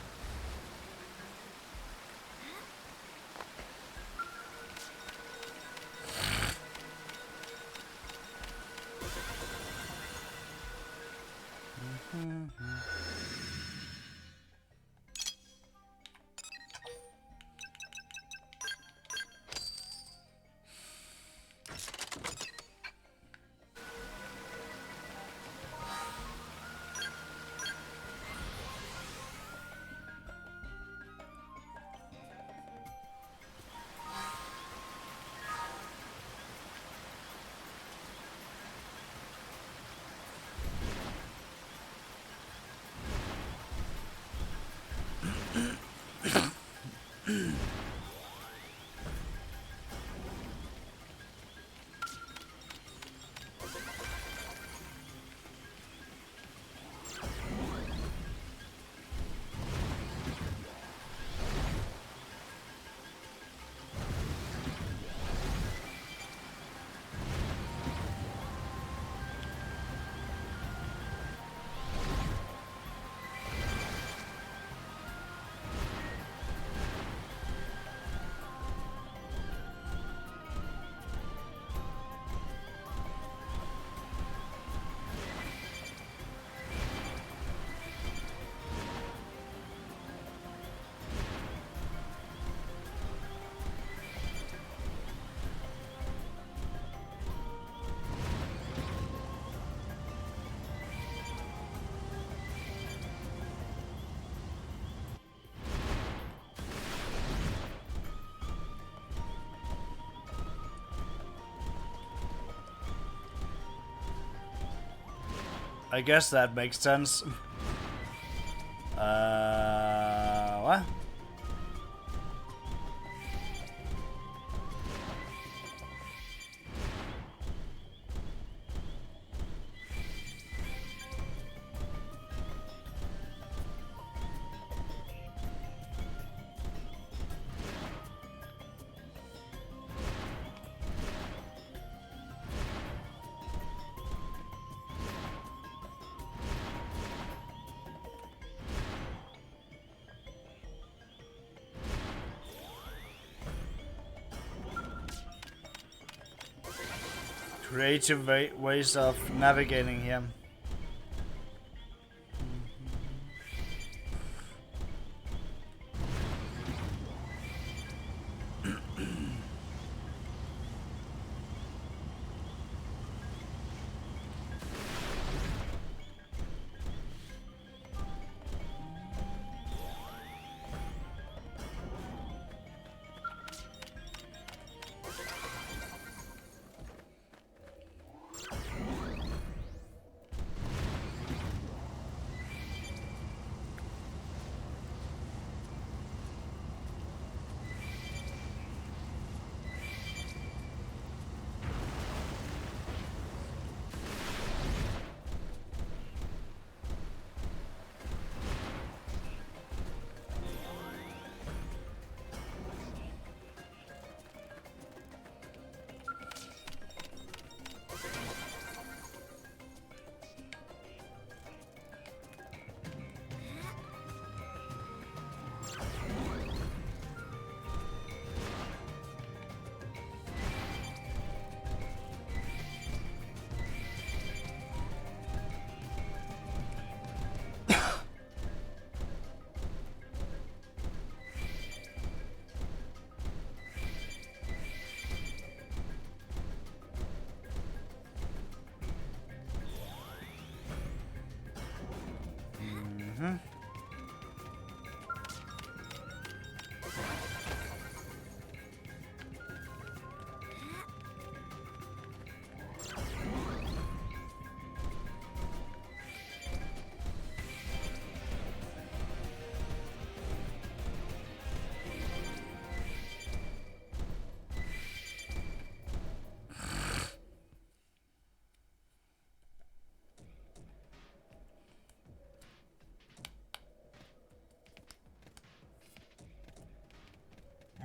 I guess that makes sense. What? Creative ways of navigating here.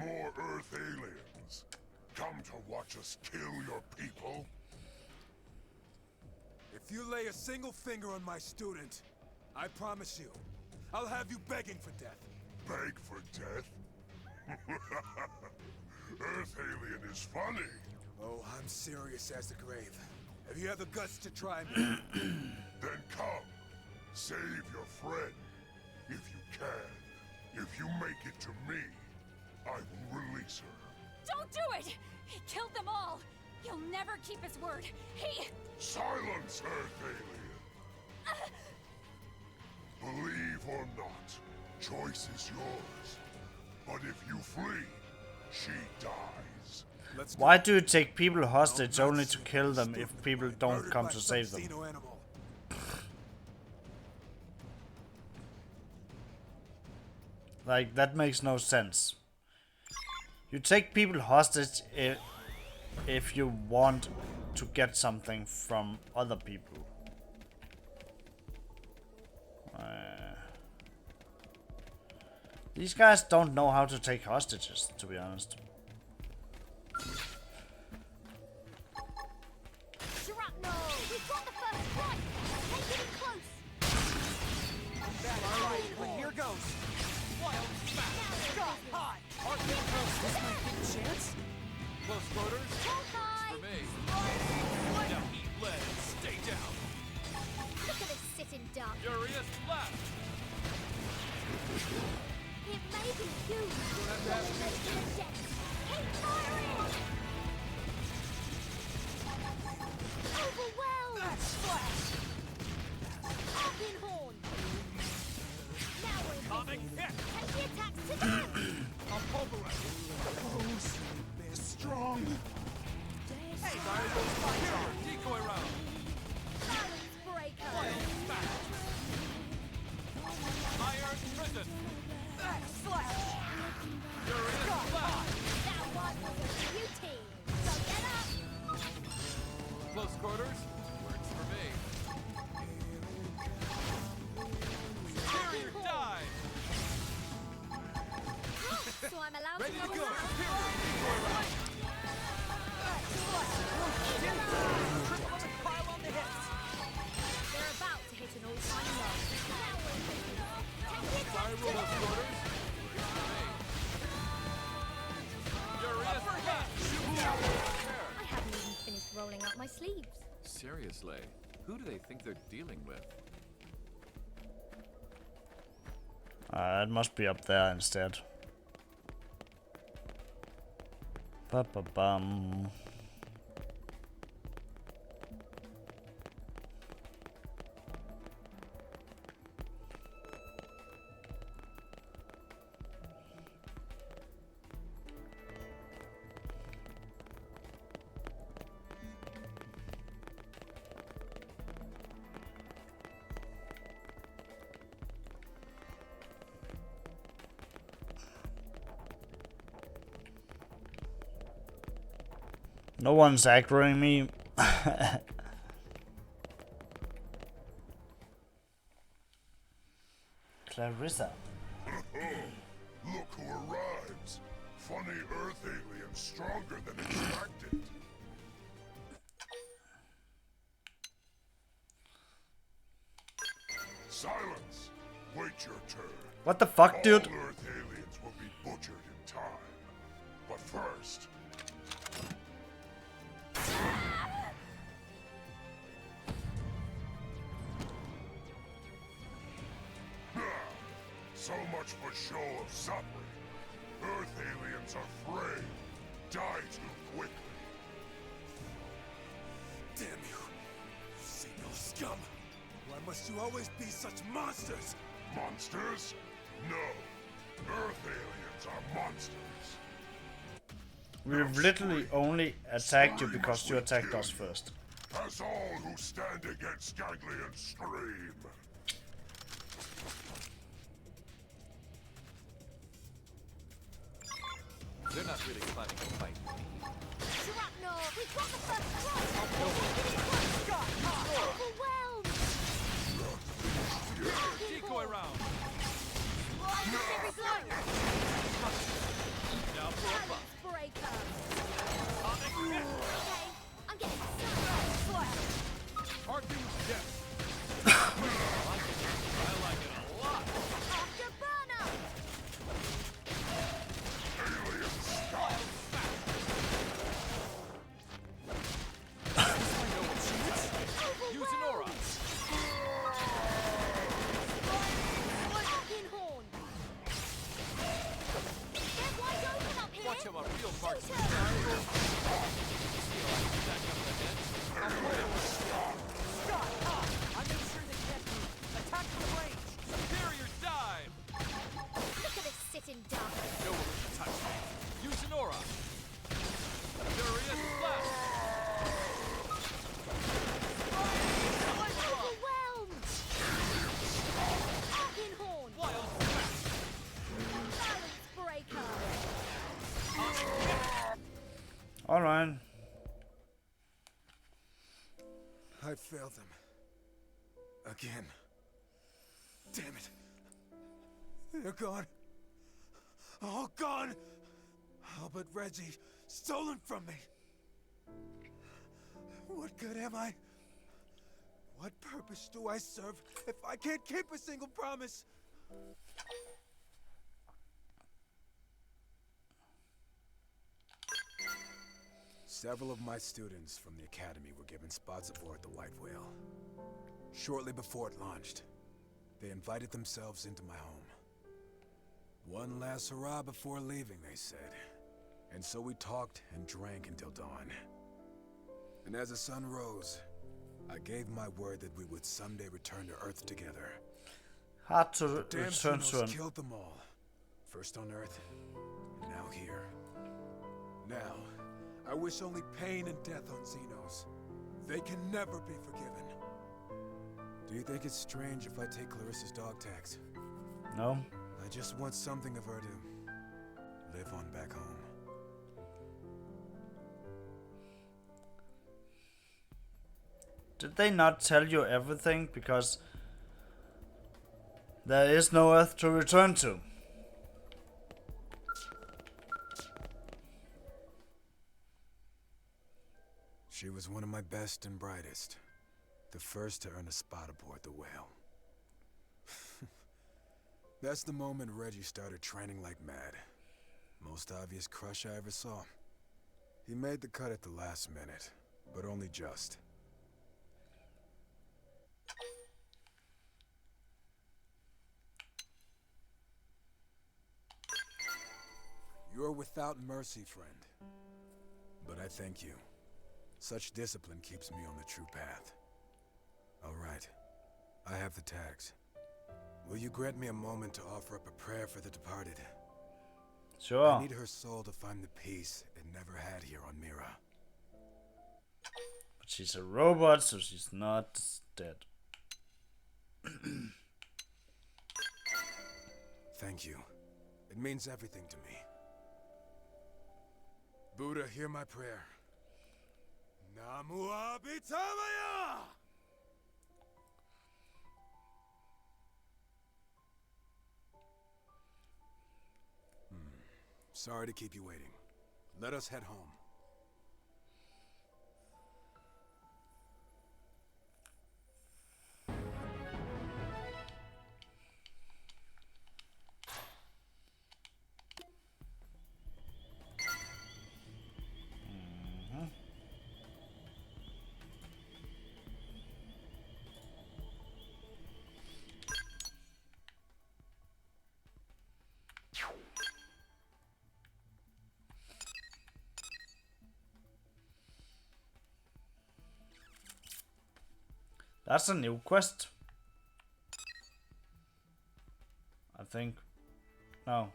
More Earth aliens. Come to watch us kill your people? If you lay a single finger on my student, I promise you, I'll have you begging for death. Beg for death? Earth alien is funny. Oh, I'm serious as the grave. Have you had the guts to try me? Then come. Save your friend. If you can. If you make it to me, I will release her. Don't do it! He killed them all! He'll never keep his word. He... Silence, Earth alien! Believe or not, choice is yours. But if you flee, she dies. Why do you take people hostage only to kill them if people don't come to save them? Like, that makes no sense. You take people hostage if you want to get something from other people. These guys don't know how to take hostages, to be honest. Shrapnel! We've got the first strike! Take it in close! That's right, but here goes. Wild smash! Got high! Is this my big chance? Close quarters? Hold high! For me. Now eat lead and stay down. Look at this sitting duck. Furious left. It may be huge, but it makes it a jet. Keep firing! Overwhelmed! That's flash! Up in horn! Now we're in Comic business. hit. Take the attacks to them! I'll pulverize. Close. They're strong. Hey, Fire. Decoy round. Silence breaker! Wild smash. Iron prison. that's flash! Furious left. That one was a beauty! So get up! Close quarters? Works for me. Superior dive. So I'm allowed Ready to to go go. now? Superior decoy round. Crippling pile on the hits! They're about to hit an all-time low. Now we're in business. Take the Fire attacks to roll them! quarters. Works for me. Furious left. I haven't even finished rolling up my sleeves. Seriously, who do they think they're dealing with? It must be up there instead. Ba-ba-bum. No one's aggroing me. Clarissa. Look who arrives. Funny Earth alien stronger than expected. Silence. Wait your turn. What the fuck, dude? All Earth aliens will be butchered in time. But first... So much for show of suffering. Earth aliens are frail. Die too quickly. Damn you. Signal scum. Why must you always be such monsters? Monsters? No. Earth aliens are monsters. We've literally only attacked you because you attacked us first. As all who stand against Ganglion scream. They're not really planning to fight me. Shrapnel! We've got the first strike! Overwhelmed! Decoy round. Every blow! Now Alright. I failed them. Again. Damn it. They're gone. All gone. All but Reggie. Stolen from me. What good am I? What purpose do I serve if I can't keep a single promise? Several of my students from the academy were given spots aboard the White Whale. Shortly before it launched, they invited themselves into my home. One last hurrah before leaving, they said. And so we talked and drank until dawn. And as the sun rose, I gave my word that we would someday return to Earth together. Hard to The damn return to Xenos an... killed them all. First on Earth, and now here. Now, I wish only pain and death on Xenos. They can never be forgiven. Do you think it's strange if I take Clarissa's dog tags? No. I just want something of her to live on back home. Did they not tell you everything? Because there is no Earth to return to. She was one of my best and brightest. The first to earn a spot aboard the Whale. That's the moment Reggie started training like mad. Most obvious crush I ever saw. He made the cut at the last minute, but only just. You're without mercy, friend. But I thank you. Such discipline keeps me on the true path. All right. I have the tags. Will you grant me a moment to offer up a prayer for the departed? Sure. I need her soul to find the peace it never had here on Mira. But she's a robot, so she's not dead. Thank you. It means everything to me. Buddha, hear my prayer. Namu Abitamaya! Sorry to keep you waiting. Let us head home. That's a new quest. I think. No.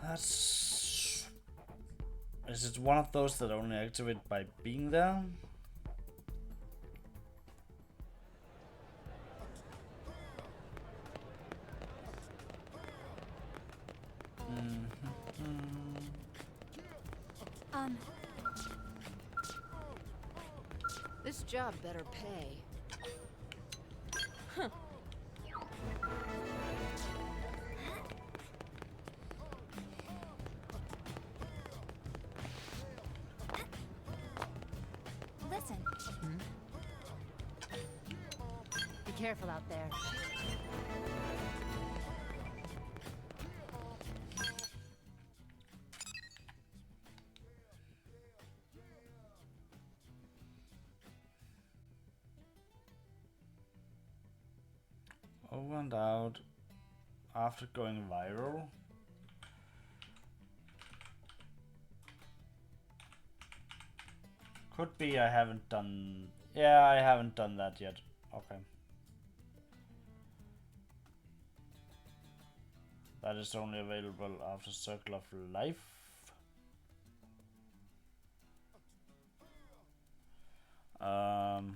That's... Is it one of those that only activate by being there? This job better pay. Huh. Listen. Be careful out there. Over and out after going viral. Could be I haven't done... Yeah, I haven't done that yet. Okay. That is only available after Circle of Life. Um,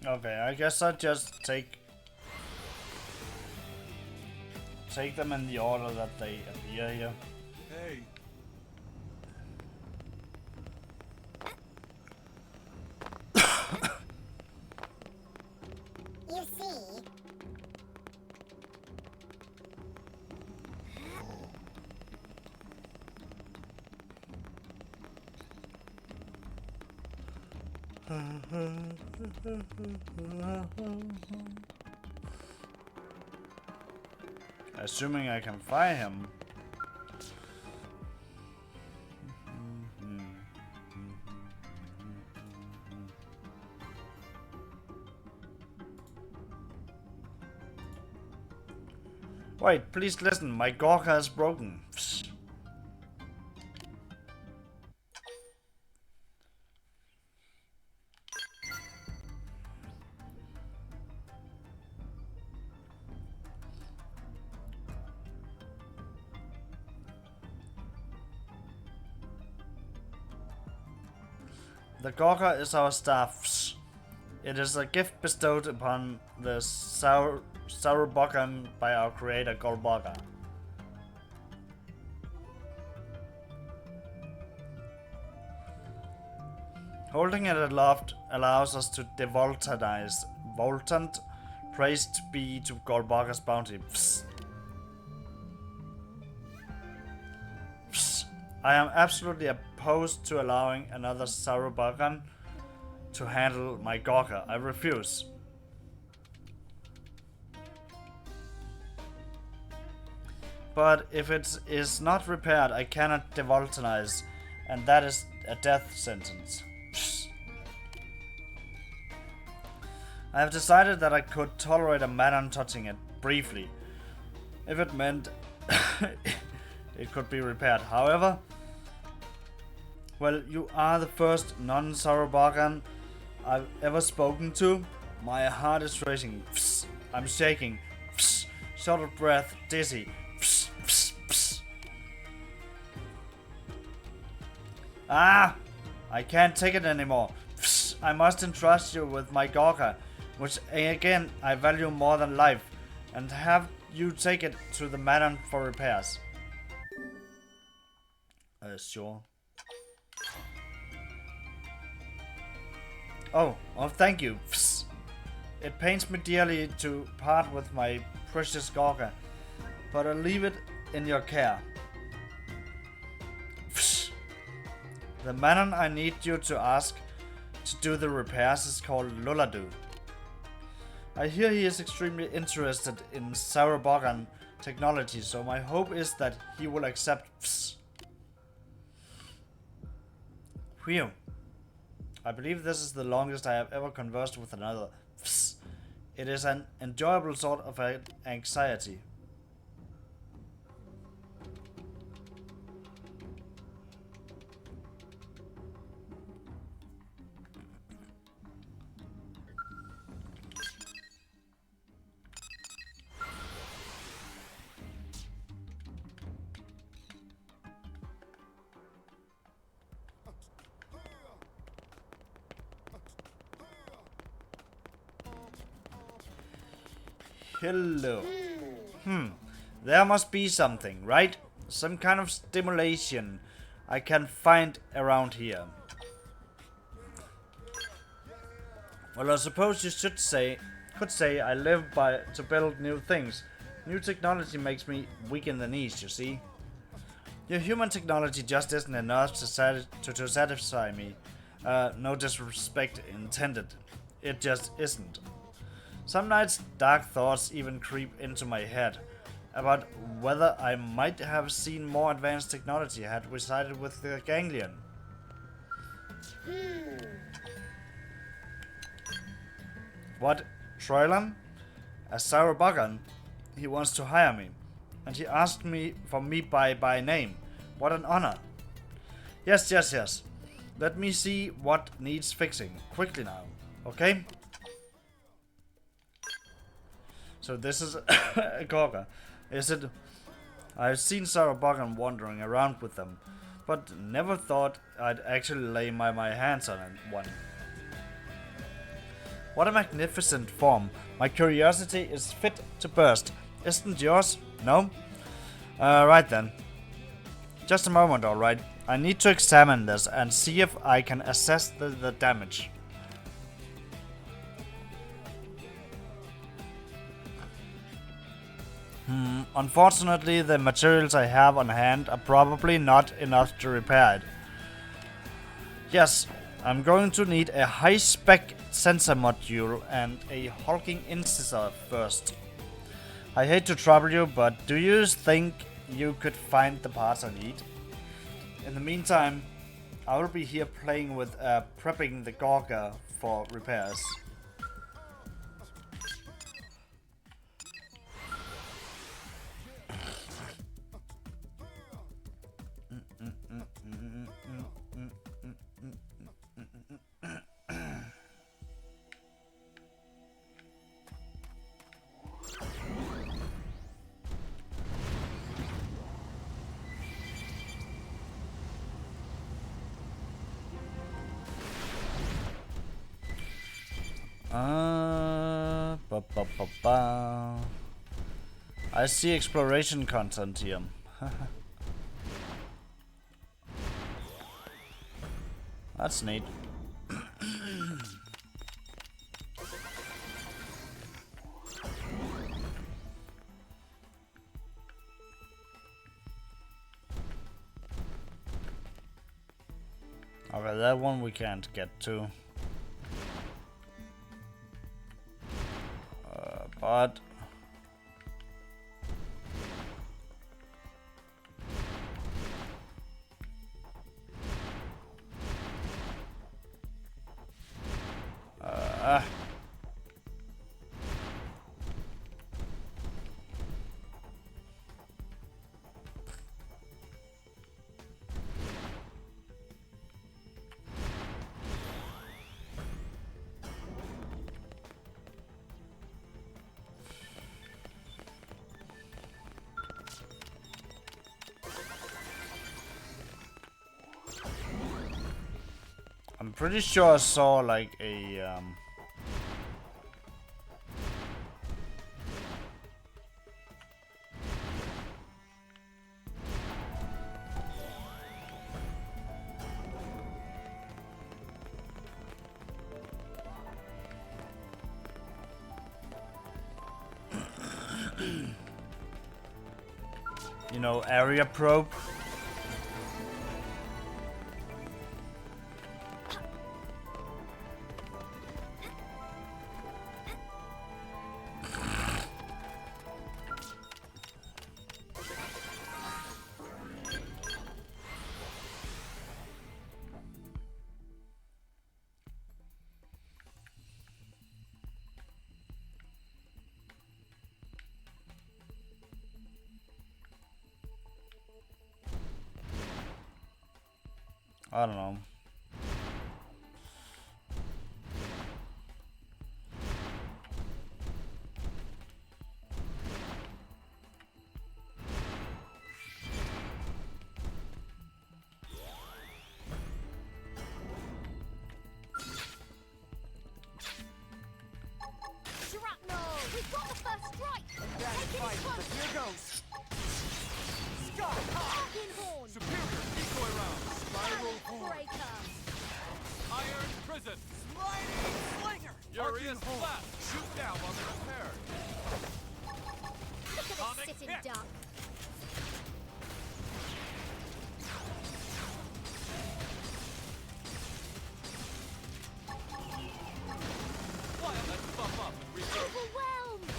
okay, I guess I just take them in the order that they appear here. Hey. You see, Assuming I can find him. Wait, please listen, my Gorka is broken. The Gorka is our staff. It is a gift bestowed upon the Saurobogan by our creator Golboga. Holding it aloft allows us to devoltanize. Voltant, praised be to Golboga's bounty. I am absolutely opposed to allowing another Saurobogan to handle my Gorka. I refuse. But if it is not repaired, I cannot devoltanize, and that is a death sentence. I have decided that I could tolerate a man touching it briefly, if it meant it could be repaired. However, well, you are the first non-Saurobogan I've ever spoken to. My heart is racing. I'm shaking. Short of breath, dizzy. Ah! I can't take it anymore. I must entrust you with my Gorka, which again I value more than life, and have you take it to the Manon for repairs. Sure. Oh, thank you. It pains me dearly to part with my precious Gorka, but I'll leave it in your care. The Manon I need you to ask to do the repairs is called Luladu. I hear he is extremely interested in Saurobogan technology, so my hope is that he will accept. Phew. I believe this is the longest I have ever conversed with another. It is an enjoyable sort of anxiety. Hello. There must be something, right? Some kind of stimulation I can find around here. Well, I suppose you could say I live to build new things. New technology makes me weak in the knees, you see. Your human technology just isn't enough to satisfy me. No disrespect intended. It just isn't. Some nights dark thoughts even creep into my head, about whether I might have seen more advanced technology had resided with the ganglion. What? Troilan? A Saurobogan? He wants to hire me. And he asked me for me by name. What an honor. Yes. Let me see what needs fixing. Quickly now. Okay? So this is a Gorga. Is it? I've seen Saurobogan wandering around with them, but never thought I'd actually lay my hands on one. What a magnificent form. My curiosity is fit to burst. Isn't yours? No? Right then. Just a moment, alright. I need to examine this and see if I can assess the damage. Unfortunately, the materials I have on hand are probably not enough to repair it. Yes, I'm going to need a high-spec sensor module and a hulking incisor first. I hate to trouble you, but do you think you could find the parts I need? In the meantime, I will be here playing with prepping the Gorga for repairs. I see exploration content here. That's neat. Okay, that one we can't get to. But I'm pretty sure I saw like a you know, area probe. I don't know. Shrapnel! We've got the first strike! Bad fight, but here goes. Arcane Horn! Superior decoy round. Spiral Breaker! Iron prison. Sliding slinger. Furious blast. Shoot down while they're repaired. Look at Atomic this sitting hit. duck! Let's buff up and regroup. Overwhelmed!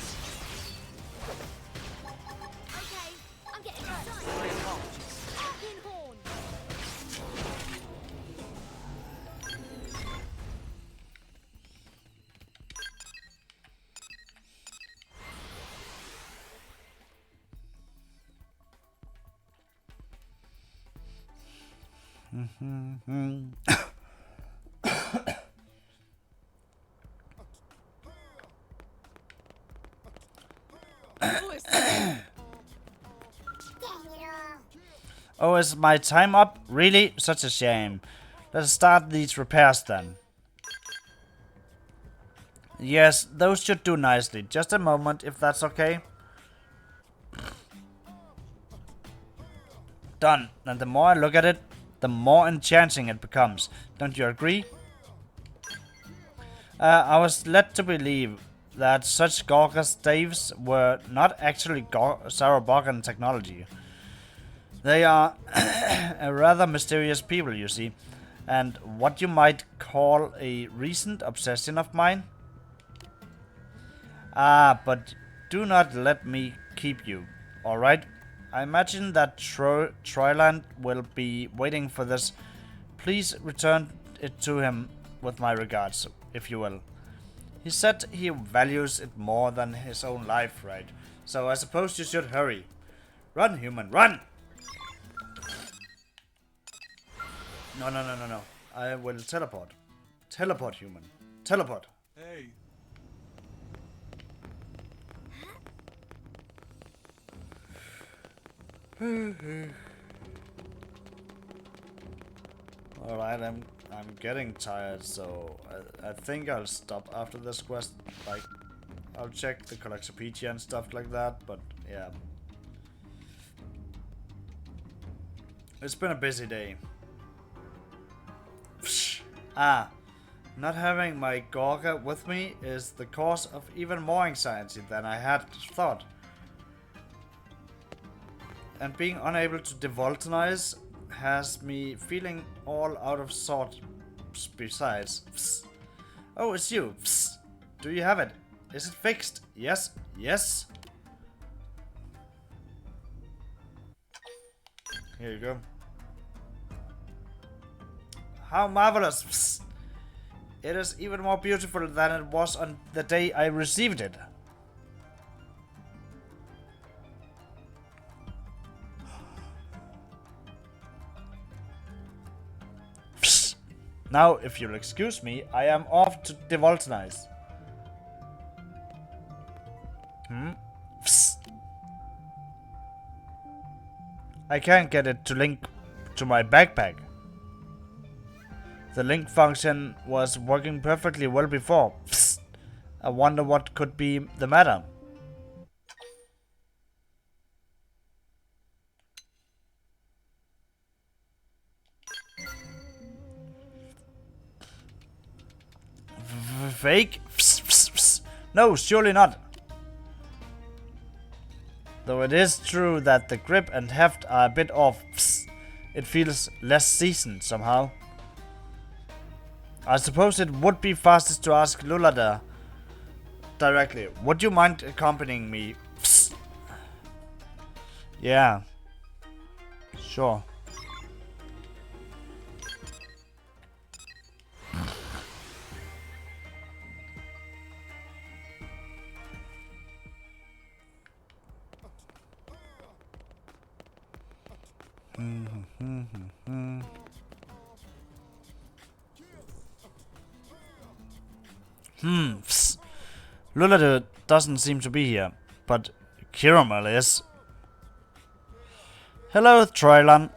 Oh, is my time up? Really? Such a shame. Let's start these repairs then. Yes, those should do nicely. Just a moment, if that's okay. Done. And the more I look at it, the more enchanting it becomes. Don't you agree? I was led to believe that such Gorka staves were not actually Sarabogan technology. They are a rather mysterious people, you see, and what you might call a recent obsession of mine. Ah, but do not let me keep you, alright? I imagine that Troyland will be waiting for this. Please return it to him with my regards, if you will. He said he values it more than his own life, right? So I suppose you should hurry. Run, human, run! No. I will teleport. Teleport, human. Teleport. Hey. Alright, I'm getting tired, so I think I'll stop after this quest. Like, I'll check the Collectopedia and stuff like that, but yeah. It's been a busy day. Not having my Gorka with me is the cause of even more anxiety than I had thought. And being unable to devoltanize has me feeling all out of sorts besides. Psst. Oh, it's you. Psst. Do you have it? Is it fixed? Yes. Yes. Here you go. How marvelous. Psst. It is even more beautiful than it was on the day I received it. Now, if you'll excuse me, I am off to devoltanize. I can't get it to link to my backpack. The link function was working perfectly well before. I wonder what could be the matter. Fake? No, surely not. Though it is true that the grip and heft are a bit off, it feels less seasoned somehow. I suppose it would be fastest to ask Lulada directly. Would you mind accompanying me? Yeah. Sure. Lulade doesn't seem to be here, but Kiramel is. Hello, Troylan.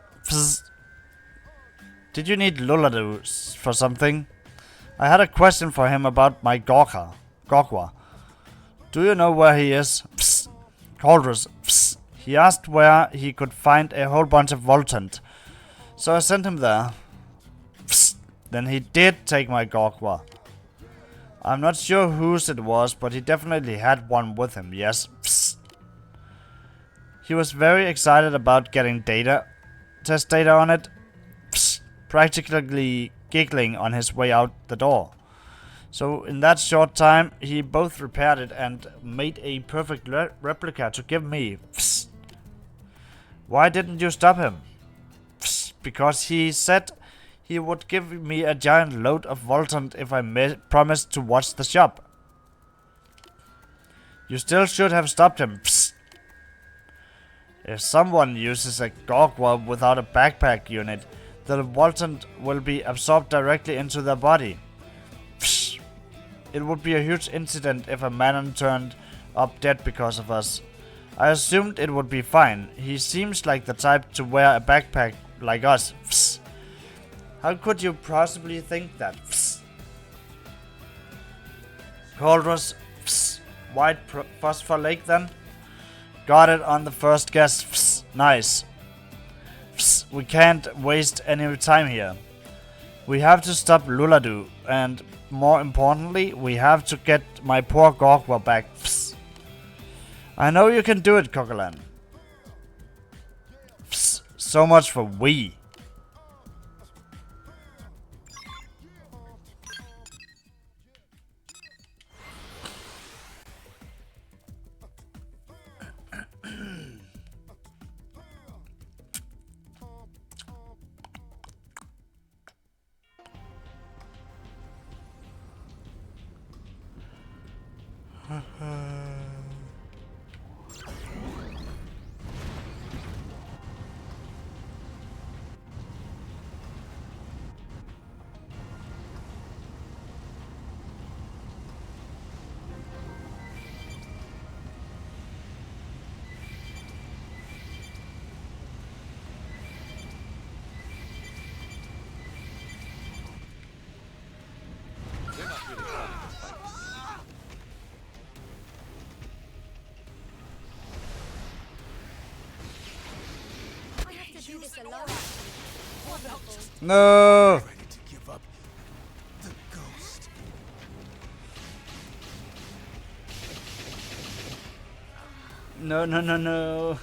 Did you need Lulade for something? I had a question for him about my Gorka. Do you know where he is? Cauldrus. He asked where he could find a whole bunch of Voltant, so I sent him there. Then he did take my Gorka. I'm not sure whose it was, but he definitely had one with him, yes. He was very excited about getting test data on it, practically giggling on his way out the door. So in that short time, he both repaired it and made a perfect replica to give me. Why didn't you stop him? Because he said he would give me a giant load of Voltant if I promised to watch the shop. You still should have stopped him. If someone uses a Gorgwa without a backpack unit, the voltant will be absorbed directly into their body. Psh. It would be a huge incident if a man turned up dead because of us. I assumed it would be fine. He seems like the type to wear a backpack like us. Psh. How could you possibly think that? Psh. Cauldrus. Psh. White phosphor lake then? Got it on the first guess. Psh. Nice. Psh. We can't waste any time here. We have to stop Luladu, and more importantly, we have to get my poor Gorgwa back. Psst. I know you can do it, Coquelin. Psst. So much for we. No. Ready to give up the ghost. No, no, no, no.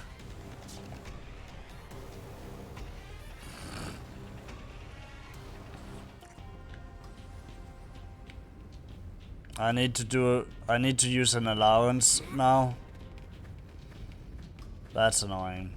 I need to use an allowance now. That's annoying.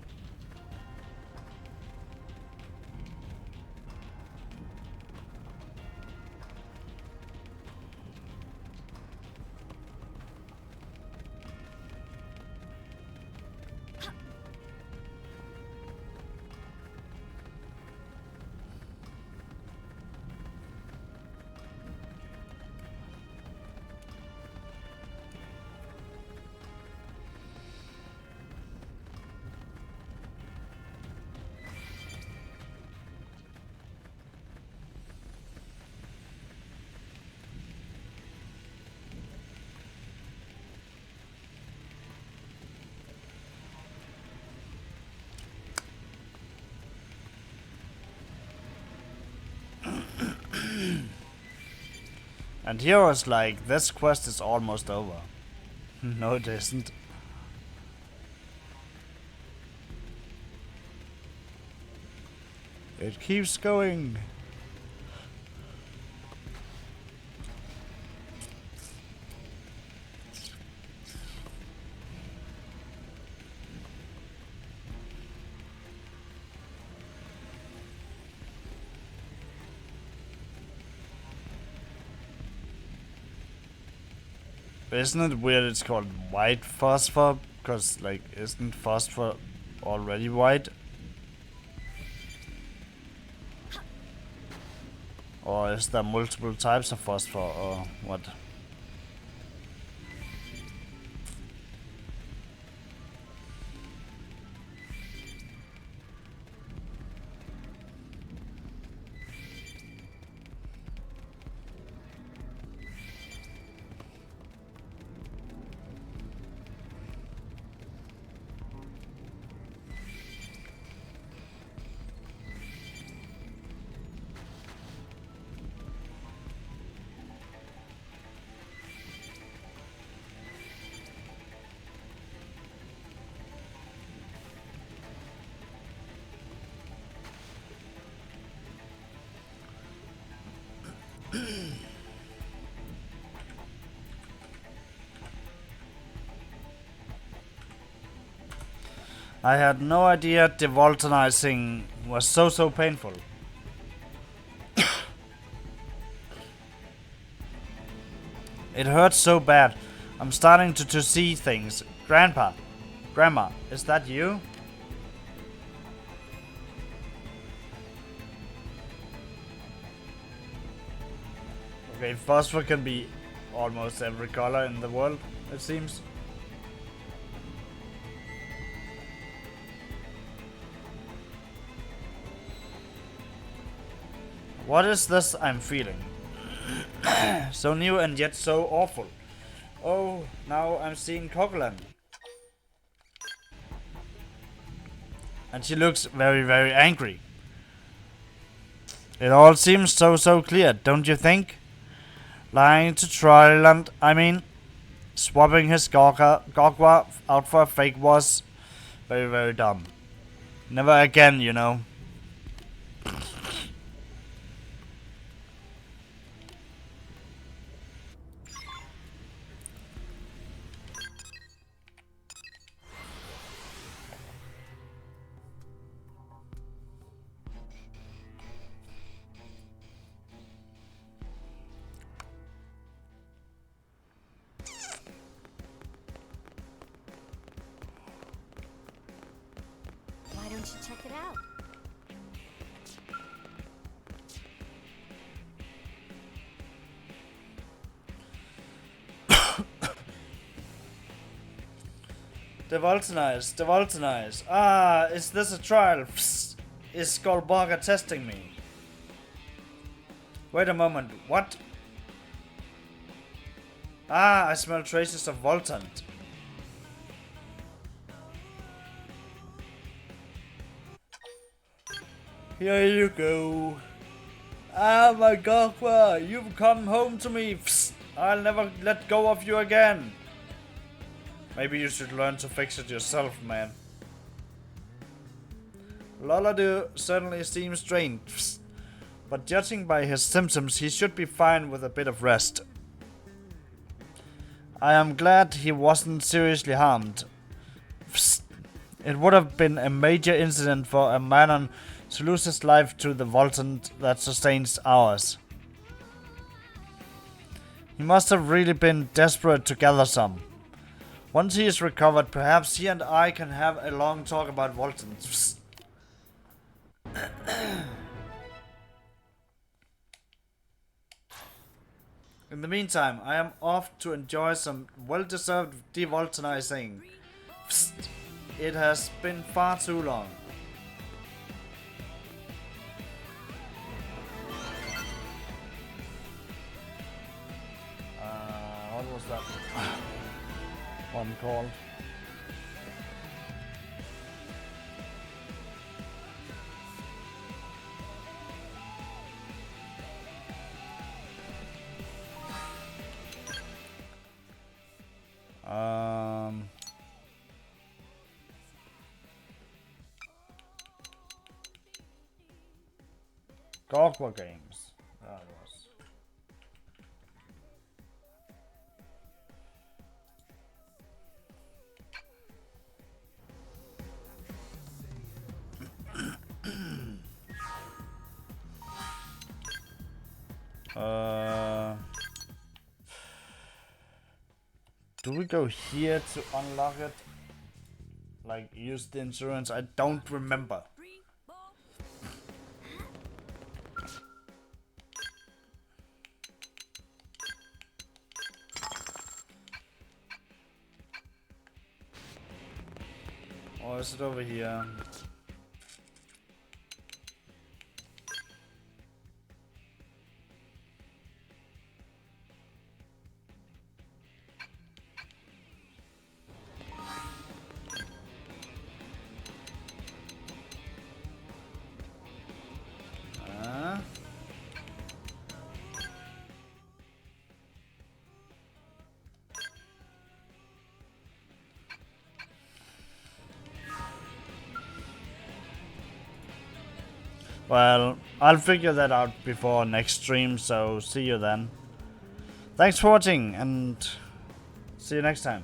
And here was like, this quest is almost over. No, it isn't. It keeps going. Isn't it weird it's called white phosphor? Because, like, isn't phosphor already white? Or is there multiple types of phosphor, or what? I had no idea devoltanizing was so painful. It hurts so bad. I'm starting to see things. Grandpa, Grandma, is that you? Okay, phosphor can be almost every color in the world, it seems. What is this I'm feeling? So new and yet so awful. Oh, now I'm seeing Coquelan. And she looks very, very angry. It all seems so clear, don't you think? Lying to Troyland, I mean. Swapping his Gogwa out for a fake was very, very dumb. Never again, you know. Why don't you check it out? The Voltanize. Ah, is this a trial? Psst. Is Skullbarker testing me? Wait a moment, what? Ah, I smell traces of Voltant. Here you go. Ah, my Gogwa, you've come home to me. Psst. I'll never let go of you again. Maybe you should learn to fix it yourself, man. Loladu certainly seems strained, psst. But judging by his symptoms, he should be fine with a bit of rest. I am glad he wasn't seriously harmed. Psst. It would have been a major incident for a Manon to lose his life to the Voltant that sustains ours. He must have really been desperate to gather some. Once he is recovered, perhaps he and I can have a long talk about Voltants. In the meantime, I am off to enjoy some well-deserved devoltanizing. Psst. It has been far too long. What was that one called? Gogwa games. That was. Do we go here to unlock it? Like, use the insurance? I don't remember. Or is it over here? Well, I'll figure that out before next stream, so see you then. Thanks for watching, and see you next time.